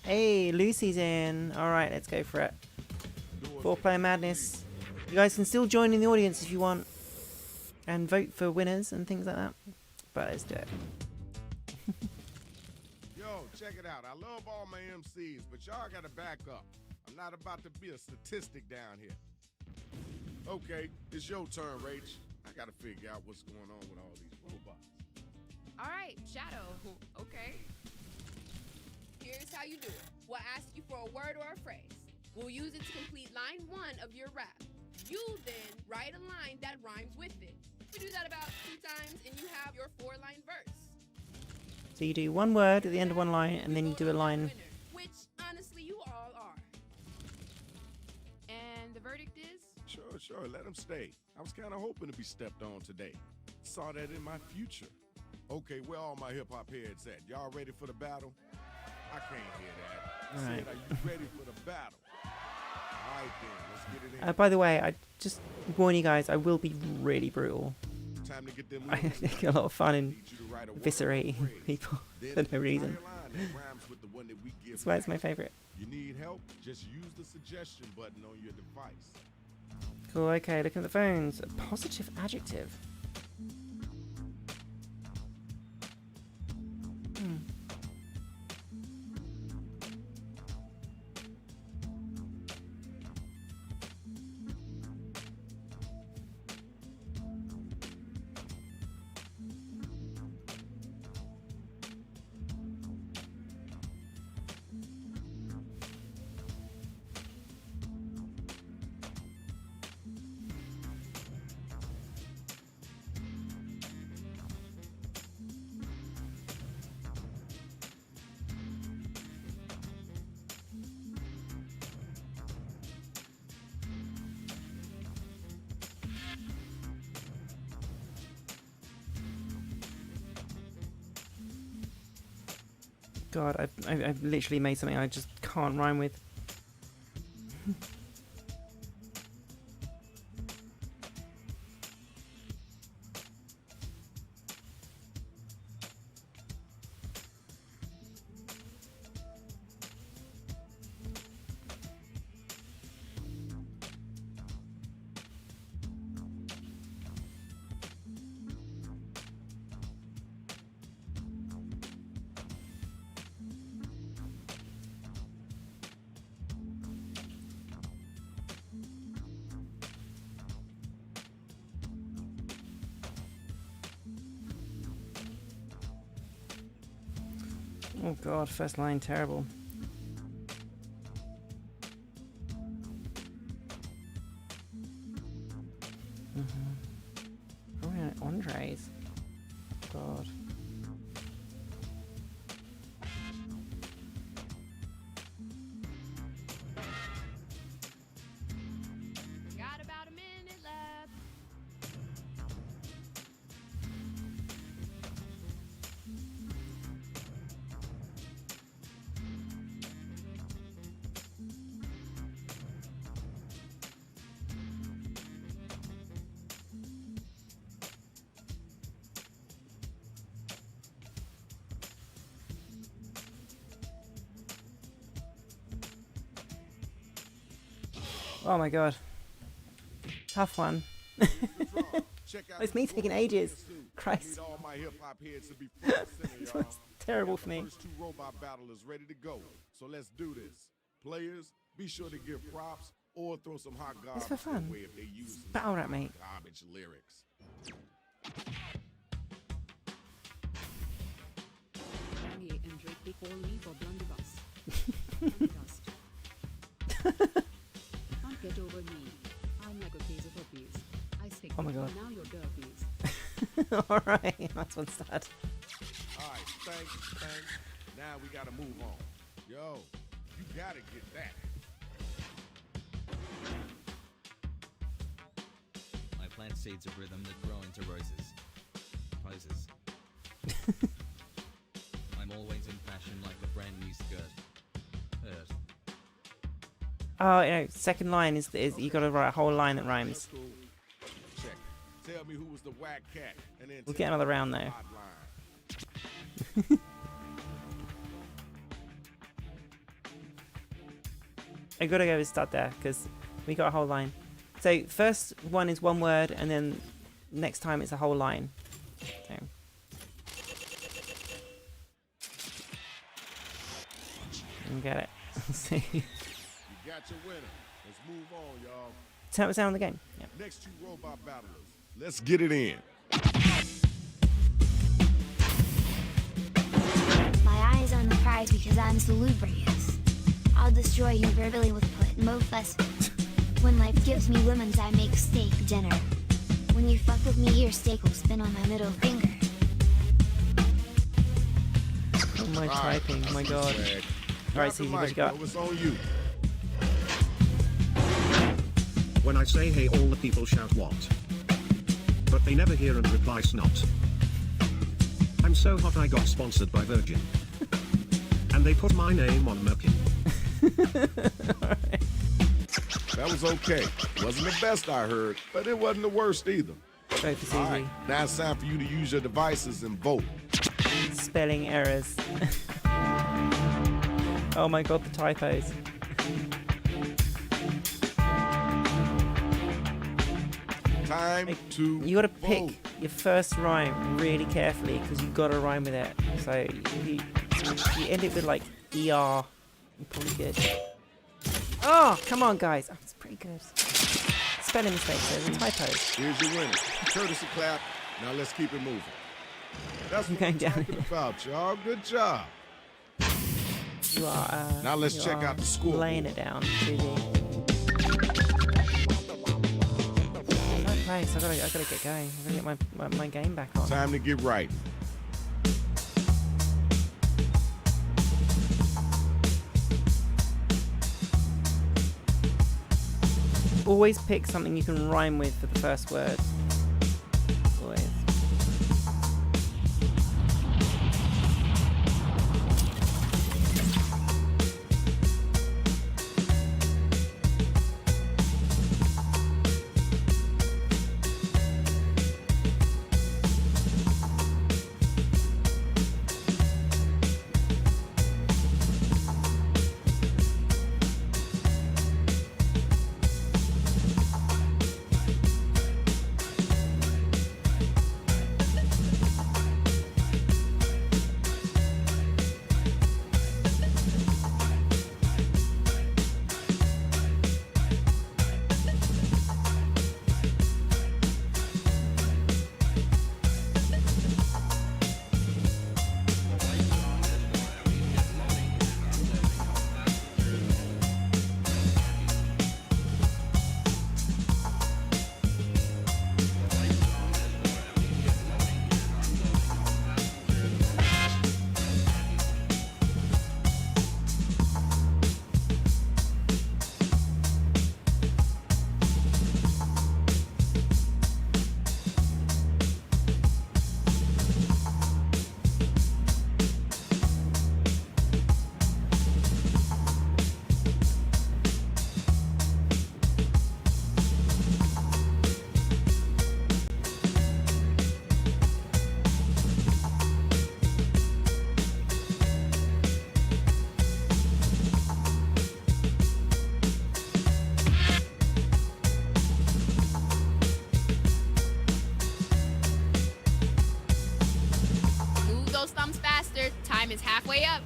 Hey, Lucy's in. Alright, let's go for it. 4-player madness. You guys can still join in the audience if you want. And vote for winners and things like that. But let's do it. Yo, check it out. I love all my MCs, but y'all gotta back up. I'm not about to be a statistic down here. Okay, it's your turn, Rach. I gotta figure out what's going on with all these robots. All right, Shadow. Okay. Here's how you do it. We'll ask you for a word or a phrase. We'll use it to complete line 1 of your rap. You then write a line that rhymes with it. We do that about 2 times and you have your 4-line verse. So you do one word at the end of one line and then you do a line. Winner, which honestly you all are. And the verdict is? Sure, let him stay. I was kind of hoping to be stepped on today. Saw that in my future. Okay, where all my hip-hop heads at? Y'all ready for the battle? I can't hear that. I said, are you ready for the battle? All right, then, let's get it in. By the way, I just warn you guys, I will be really brutal. Time to get them I take a lot of fun in eviscerating people for no reason. That's why it's my favorite. You need help? Just use the suggestion button on your device. Cool, okay, look at the phones. A positive adjective. God, I've literally made something I just can't rhyme with. Oh god, first line terrible. Probably on Andres. God. Got about a minute left. Oh my god. Tough one. It's me taking ages. Christ. All my hip hop heads to be front and center, This y'all. one's terrible for The me. first two robot battlers ready to go. So let's do this. Players, be sure to give props or throw some hot garbage It's for fun. their way if they use some Battle rap, mate. garbage lyrics. Kanye and Drake, they call me for blunderbuss. Blunderbuss. Can't get over me. I'm like a case of herpes. I stick. Oh my God. Now you're derpies. Alright, that's one start. All right, thanks. Now we gotta move on. Yo, you gotta get that. I plant seeds of rhythm that grow into roses. Poses. I'm always in fashion like a brand new skirt. Hurt. Oh, you know, second line is you gotta write a whole line that rhymes. Cool. Check. Tell me who was the whack cat, and then We'll tell get me another the round, though. odd line. I gotta go with start there because we got a whole line. So first one is one word, and then next time it's a whole line. So. You get it. See. You got your winner. Let's move on, y'all. Tell me sound of the game. Yeah. Next two robot battlers. Let's get it in. My eyes on the prize because I'm salubrious. I'll destroy you verbally with put mo fuss. When life gives me lemons, I make steak dinner. When you fuck with me, your steak will spin on my middle finger. Oh my typing. Oh my god. Alright, Cece, what you got? It's on you. When I say hey, all the people shout what? But they never hear and reply snot. I'm so hot I got sponsored by Virgin. And they put my name on Merkin. That was okay. Wasn't the best I heard, but it wasn't the worst either. Go for All Cece. right, now it's time for you to use your devices and vote. Spelling errors. Oh my god, the typos. Time to You gotta pick vote. your first rhyme really carefully because you gotta rhyme with it. So you end it with like ER. You're probably good. Oh, come on, guys. Oh, it's pretty good. Spelling mistakes, there's a typos. Here's your winner. Courtesy clap. Now let's keep it moving. That's I'm what going I'm down. talking about, y'all. Good job. You are. Now let's you check are out the scoreboard. Laying it down, Susie. Place. I gotta get going. I gotta get my game back on. Time to get right. Always pick something you can rhyme with for the first word. Always. way up.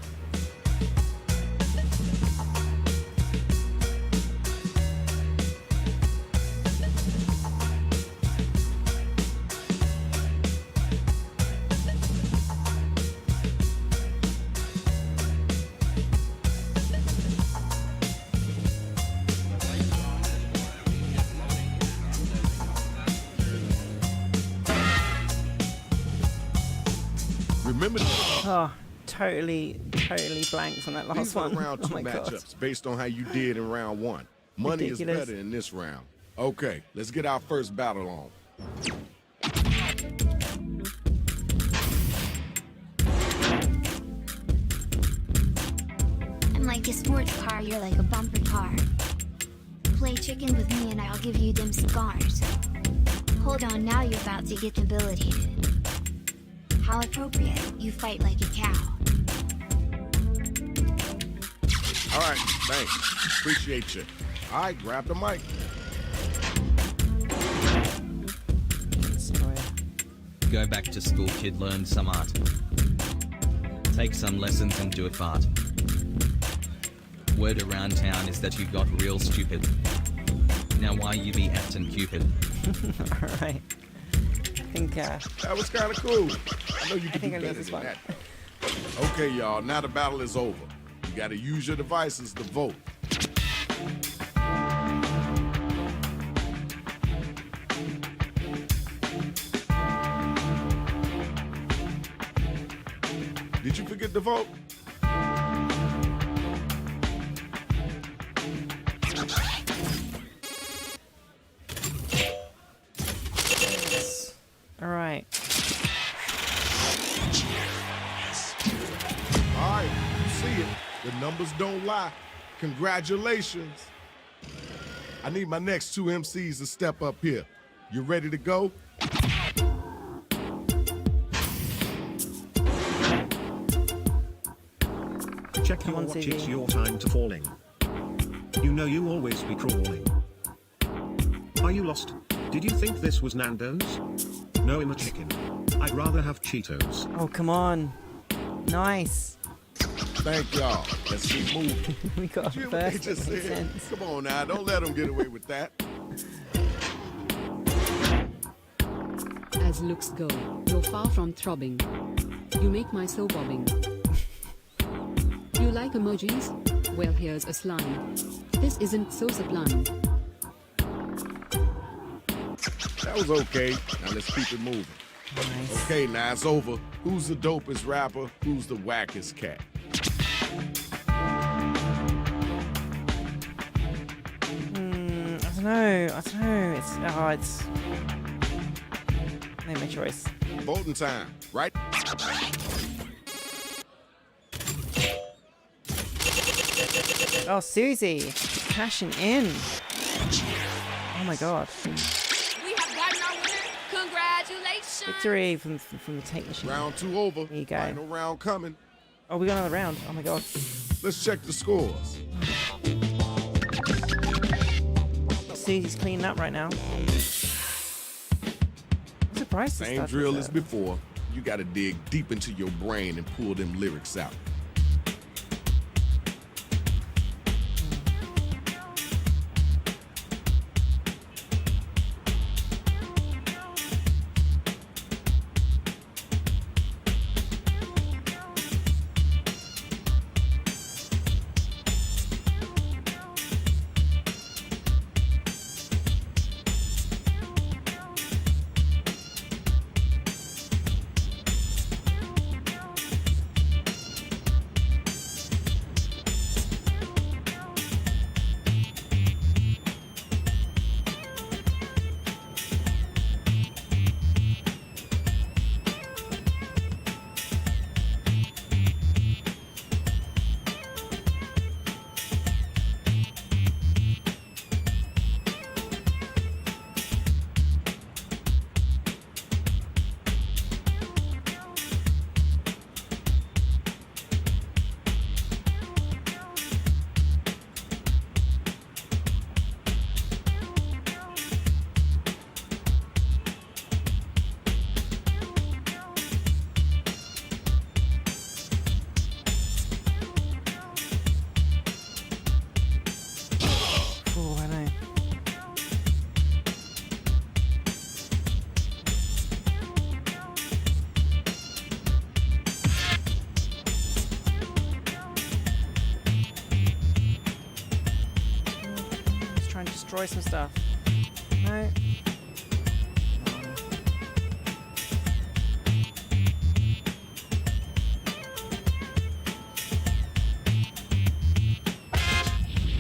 Remember, Oh, totally blanked on that last these are one. round Oh two my god. matchups based on how you did in round one. Money Ridiculous. is better in this round. Okay, let's get our first battle on. I'm like a sports car, you're like a bumper car. Play chicken with me and I'll give you them cigars. Hold on, now you're about to get debilitated. How appropriate, you fight like a cow. All right, thanks. Appreciate you. All right, grab the mic. Destroyer. Go back to school, kid, learn some art. Take some lessons and do it fart. Word around town is that you got real stupid. Now why you be acting Cupid? Alright. I think, That was kind of cool. I know you can think do I better lose this than one. that. Okay, y'all, now the battle is over. You got to use your devices to vote. Did you forget to vote? alright. All right, you see it. The numbers don't lie. Congratulations. I need my next two MCs to step up here. You ready to go? Check Come your on, watch, Susie. it's your time to falling. You know you always be crawling. Are you lost? Did you think this was Nando's? No, I'm a chicken. I'd rather have Cheetos. Oh, come on. Nice. Thank y'all. Let's keep moving. We got Did you a hear what they first. just That makes said? sense. Come on now, don't let them get away with that. As looks go, you're far from throbbing. You make my soul bobbing. You like emojis? Well, here's a slime. This isn't so sublime. That was okay. Now let's keep it moving. Nice. Okay, now it's over. Who's the dopest rapper? Who's the wackest cat? I don't know. It's made my choice. Voting time, right? Oh, Susie, cashing in. Oh my god. We have gotten our winner. Congratulations. Victory from the tape machine. Round two over. There you go. Final round coming. Oh, we got another round. Oh my god. Let's check the scores. Susie's cleaning up right now. I'm surprised this Same stuff drill is as before. You gotta dig deep into your brain and pull them lyrics out. try and destroy some stuff. No.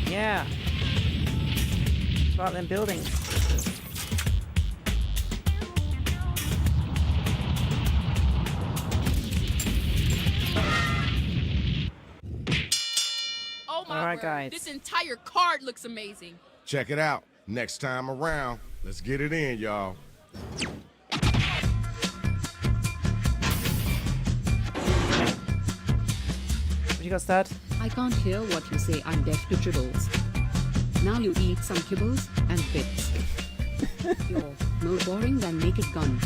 Yeah. About them buildings. Oh my Alright, word. guys. This entire card looks amazing. Check it out. Next time around, let's get it in, y'all. What you got, Stud? I can't hear what you say. I'm deaf to tribbles. Now you eat some kibbles and bits. You're more boring than Naked Gun.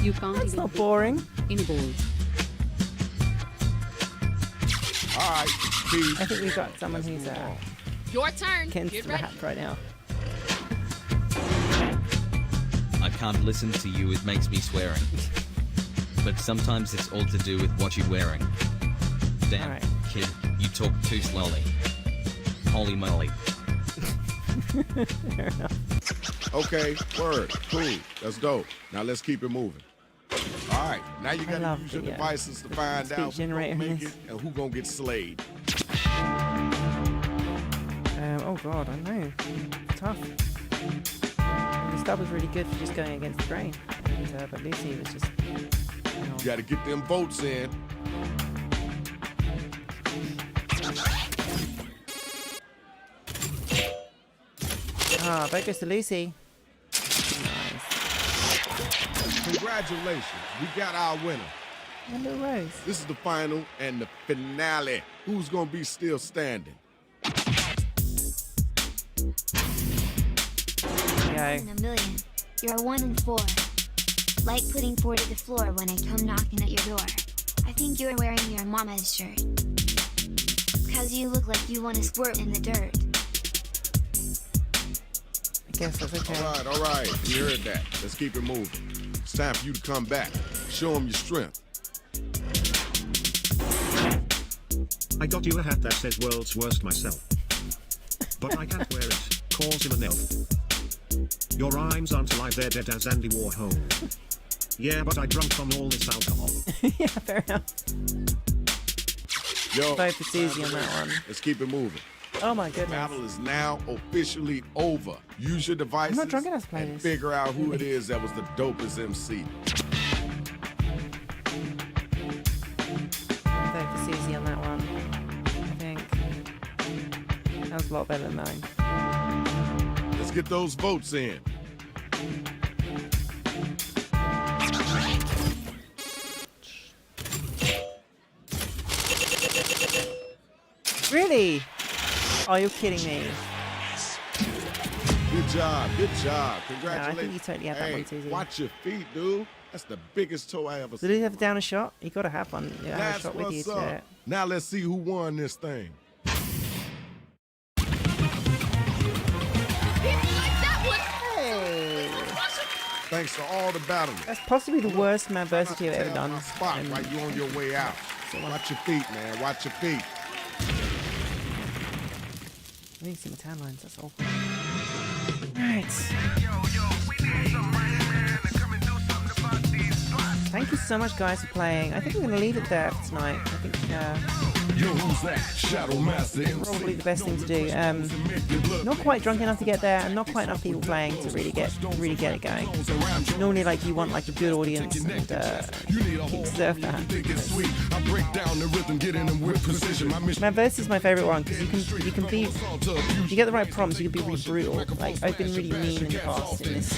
You can't That's even not put boring. in a bowl. All right, peace. I think we've got someone who's Your turn. getting Get ready. slapped right now. I can't listen to you, it makes me swearing. But sometimes it's all to do with what you're wearing. Damn, Alright. kid, you talk too slowly. Holy moly. Fair enough. Okay, word, cool, that's dope. Now let's keep it moving. All right, now you gotta love use your the, devices to the find speech out who generator gonna in make this. it and who gonna get slayed. Oh god, I know. It's tough. The stuff was really good for just going against the grain. And, but Lucy was just... You gotta get them votes in. Ah, vote goes to Lucy. Nice. Congratulations, we got our winner. And a rose. This is the final and the finale. Who's gonna be still standing? Go. 1 in a million. You're a 1 in 4. Like putting 4 to the floor when I come knocking at your door. I think you're wearing your mama's shirt. Cause you look like you wanna squirt in the dirt. I guess that's okay. All right, we heard that. Let's keep it moving. It's time for you to come back. Show them your strength. I got you a hat that says world's worst myself. But I can't wear it, calls him an elf. Your rhymes aren't alive, they're dead as Andy Warhol. Yeah, but I drunk from all this alcohol. Yeah, fair enough. Yo, Vote for Susie on that one. let's keep it moving. Oh my The goodness. battle is now officially over. Use your devices I'm not drunk enough to play and this. figure out who it is that was the dopest MC. Vote for Susie on that one. I think. That was a lot better than mine. Let's get those votes in. Really? Oh, you're kidding me. Good job, good job. Yeah, I Congratulations. think you totally had that Hey, one, Susie. watch your feet, dude. That's the biggest toe I ever Did seen. he have down a shot? You gotta have one. Yeah, have a That's shot with you what's to do up. it. Now let's see who won this thing. Hey! Thanks to all the battlers. That's possibly the worst Madversity I've ever done. My spot And right, you on your way out. Watch your feet, man. Watch your feet. I need to see my tan lines, that's awful. Alright. Thank you so much, guys, for playing. I think we're going to leave it there for tonight. I think Yo, who's that? Shadow Master probably the best thing to do. Not quite drunk enough to get there, and not quite enough people playing to really get it going. Normally, like you want like a good audience, and you deserve that. Madverse is my favorite one because you can be, if you get the right prompts, you can be really brutal. Like I've been really mean in the past in this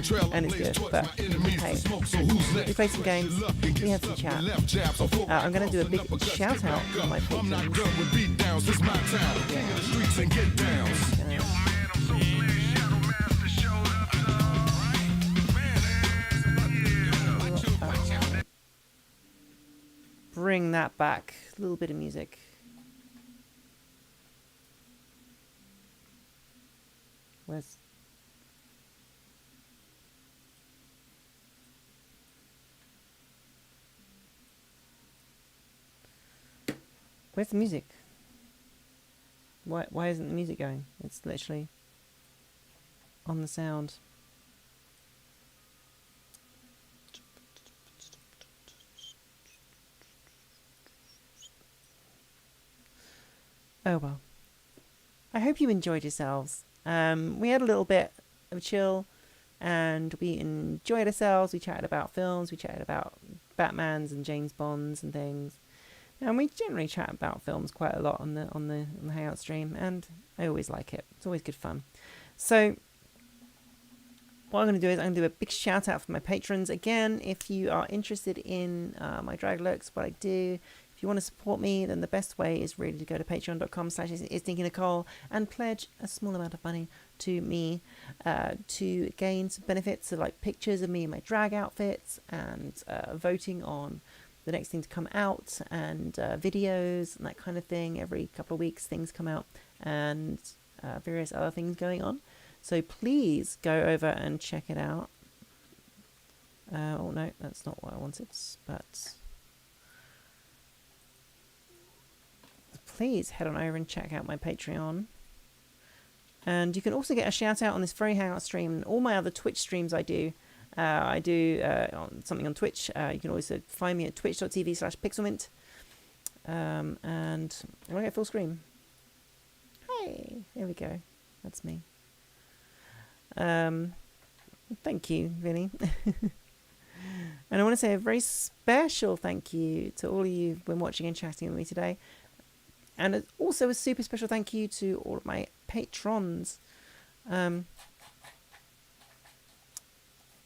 game, and it's good. But hey, we play some games, we have some chat. I'm gonna do a big shout out to my patrons. Bring that back. A little bit of music. Where's... Where's the music? Why isn't the music going? It's literally on the sound. Oh well. I hope you enjoyed yourselves. We had a little bit of a chill and we enjoyed ourselves. We chatted about films, we chatted about Batmans and James Bonds and things. And we generally chat about films quite a lot on the Hangout stream, and I always like it. It's always good fun. So what I'm going to do is I'm going to do a big shout out for my patrons. Again, if you are interested in my drag looks, what I do, if you want to support me, then the best way is really to go to patreon.com/Nikki Nicole and pledge a small amount of money to me to gain some benefits, so like pictures of me in my drag outfits and voting on the next thing to come out and videos and that kind of thing. Every couple of weeks things come out and various other things going on. So please go over and check it out. Oh no, that's not what I wanted, but please head on over and check out my Patreon. And you can also get a shout out on this very Hangout stream and all my other Twitch streams I do. I do something on Twitch. You can also find me at twitch.tv/pixelmint. And I'm going to get full screen. Hey, there we go. That's me. Thank you, Vinny. And I want to say a very special thank you to all of you who've been watching and chatting with me today. And also a super special thank you to all of my patrons.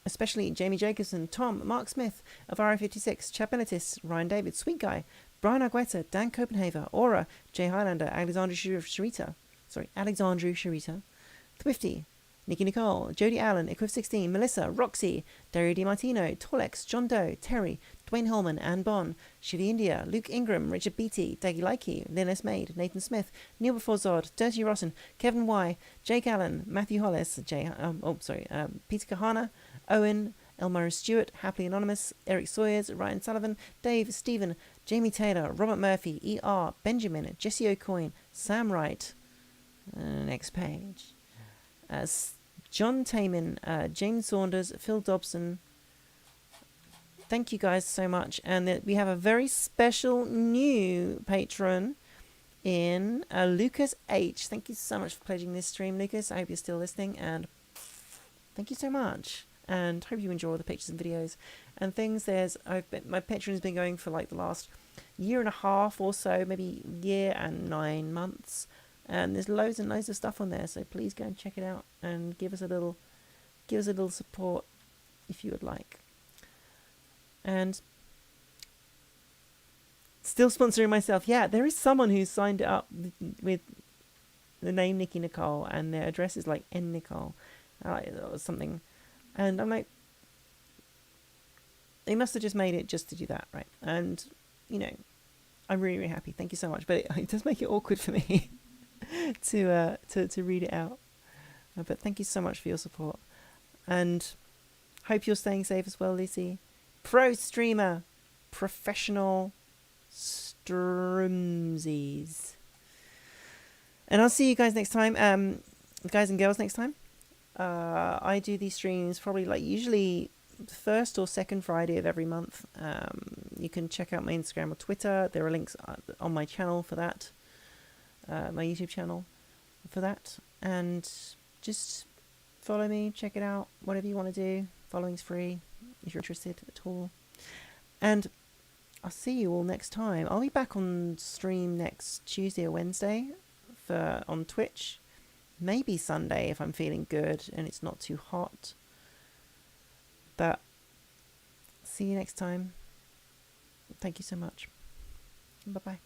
Especially Jamie Jacobson, Tom, Mark Smith, Avara56, Chap Bennetis, Ryan David, Sweet Guy, Brian Argueta, Dan Copenhaver, Aura, Jay Highlander, Alexandru Sharita, Thrifty, Nikki Nicole, Jodie Allen, Equif16, Melissa, Roxy, Dario DiMartino, Torlex, John Doe, Terry, Dwayne Holman, Anne Bon, Shivy India, Luke Ingram, Richard Beatty, Daggy Likey, Linus Maid, Nathan Smith, Neil Before Zod, Dirty Rossen, Kevin Y, Jake Allen, Matthew Hollis, Peter Kahana, Owen, Elmira Stewart, Happily Anonymous, Eric Sawyers, Ryan Sullivan, Dave, Stephen, Jamie Taylor, Robert Murphy, ER, Benjamin, Jesse O'Coin, Sam Wright. Next page. John Taman, James Saunders, Phil Dobson. Thank you guys so much. And we have a very special new patron in Lucas H. Thank you so much for pledging this stream, Lucas. I hope you're still listening, and thank you so much. And hope you enjoy all the pictures and videos and things. My Patreon has been going for like the last year and a half or so, maybe year and 9 months. And there's loads and loads of stuff on there, so please go and check it out and give us a little support if you would like. And still sponsoring myself. Yeah, there is someone who's signed it up with the name Nikki Nicole, and their address is like N Nicole or something. And I'm like, they must have just made it just to do that, right? And you know, I'm really, really happy. Thank you so much. But it does make it awkward for me to read it out. But thank you so much for your support, and hope you're staying safe as well, Lucy. Pro streamer, professional streamsies. And I'll see you guys next time, guys and girls next time. I do these streams probably like usually the first or second Friday of every month. You can check out my Instagram or Twitter. There are links on my channel for that, my YouTube channel for that. And just follow me, check it out, whatever you want to do. Following's free if you're interested at all. And I'll see you all next time. I'll be back on stream next Tuesday or Wednesday on Twitch. Maybe Sunday if I'm feeling good and it's not too hot. But see you next time. Thank you so much. Bye-bye.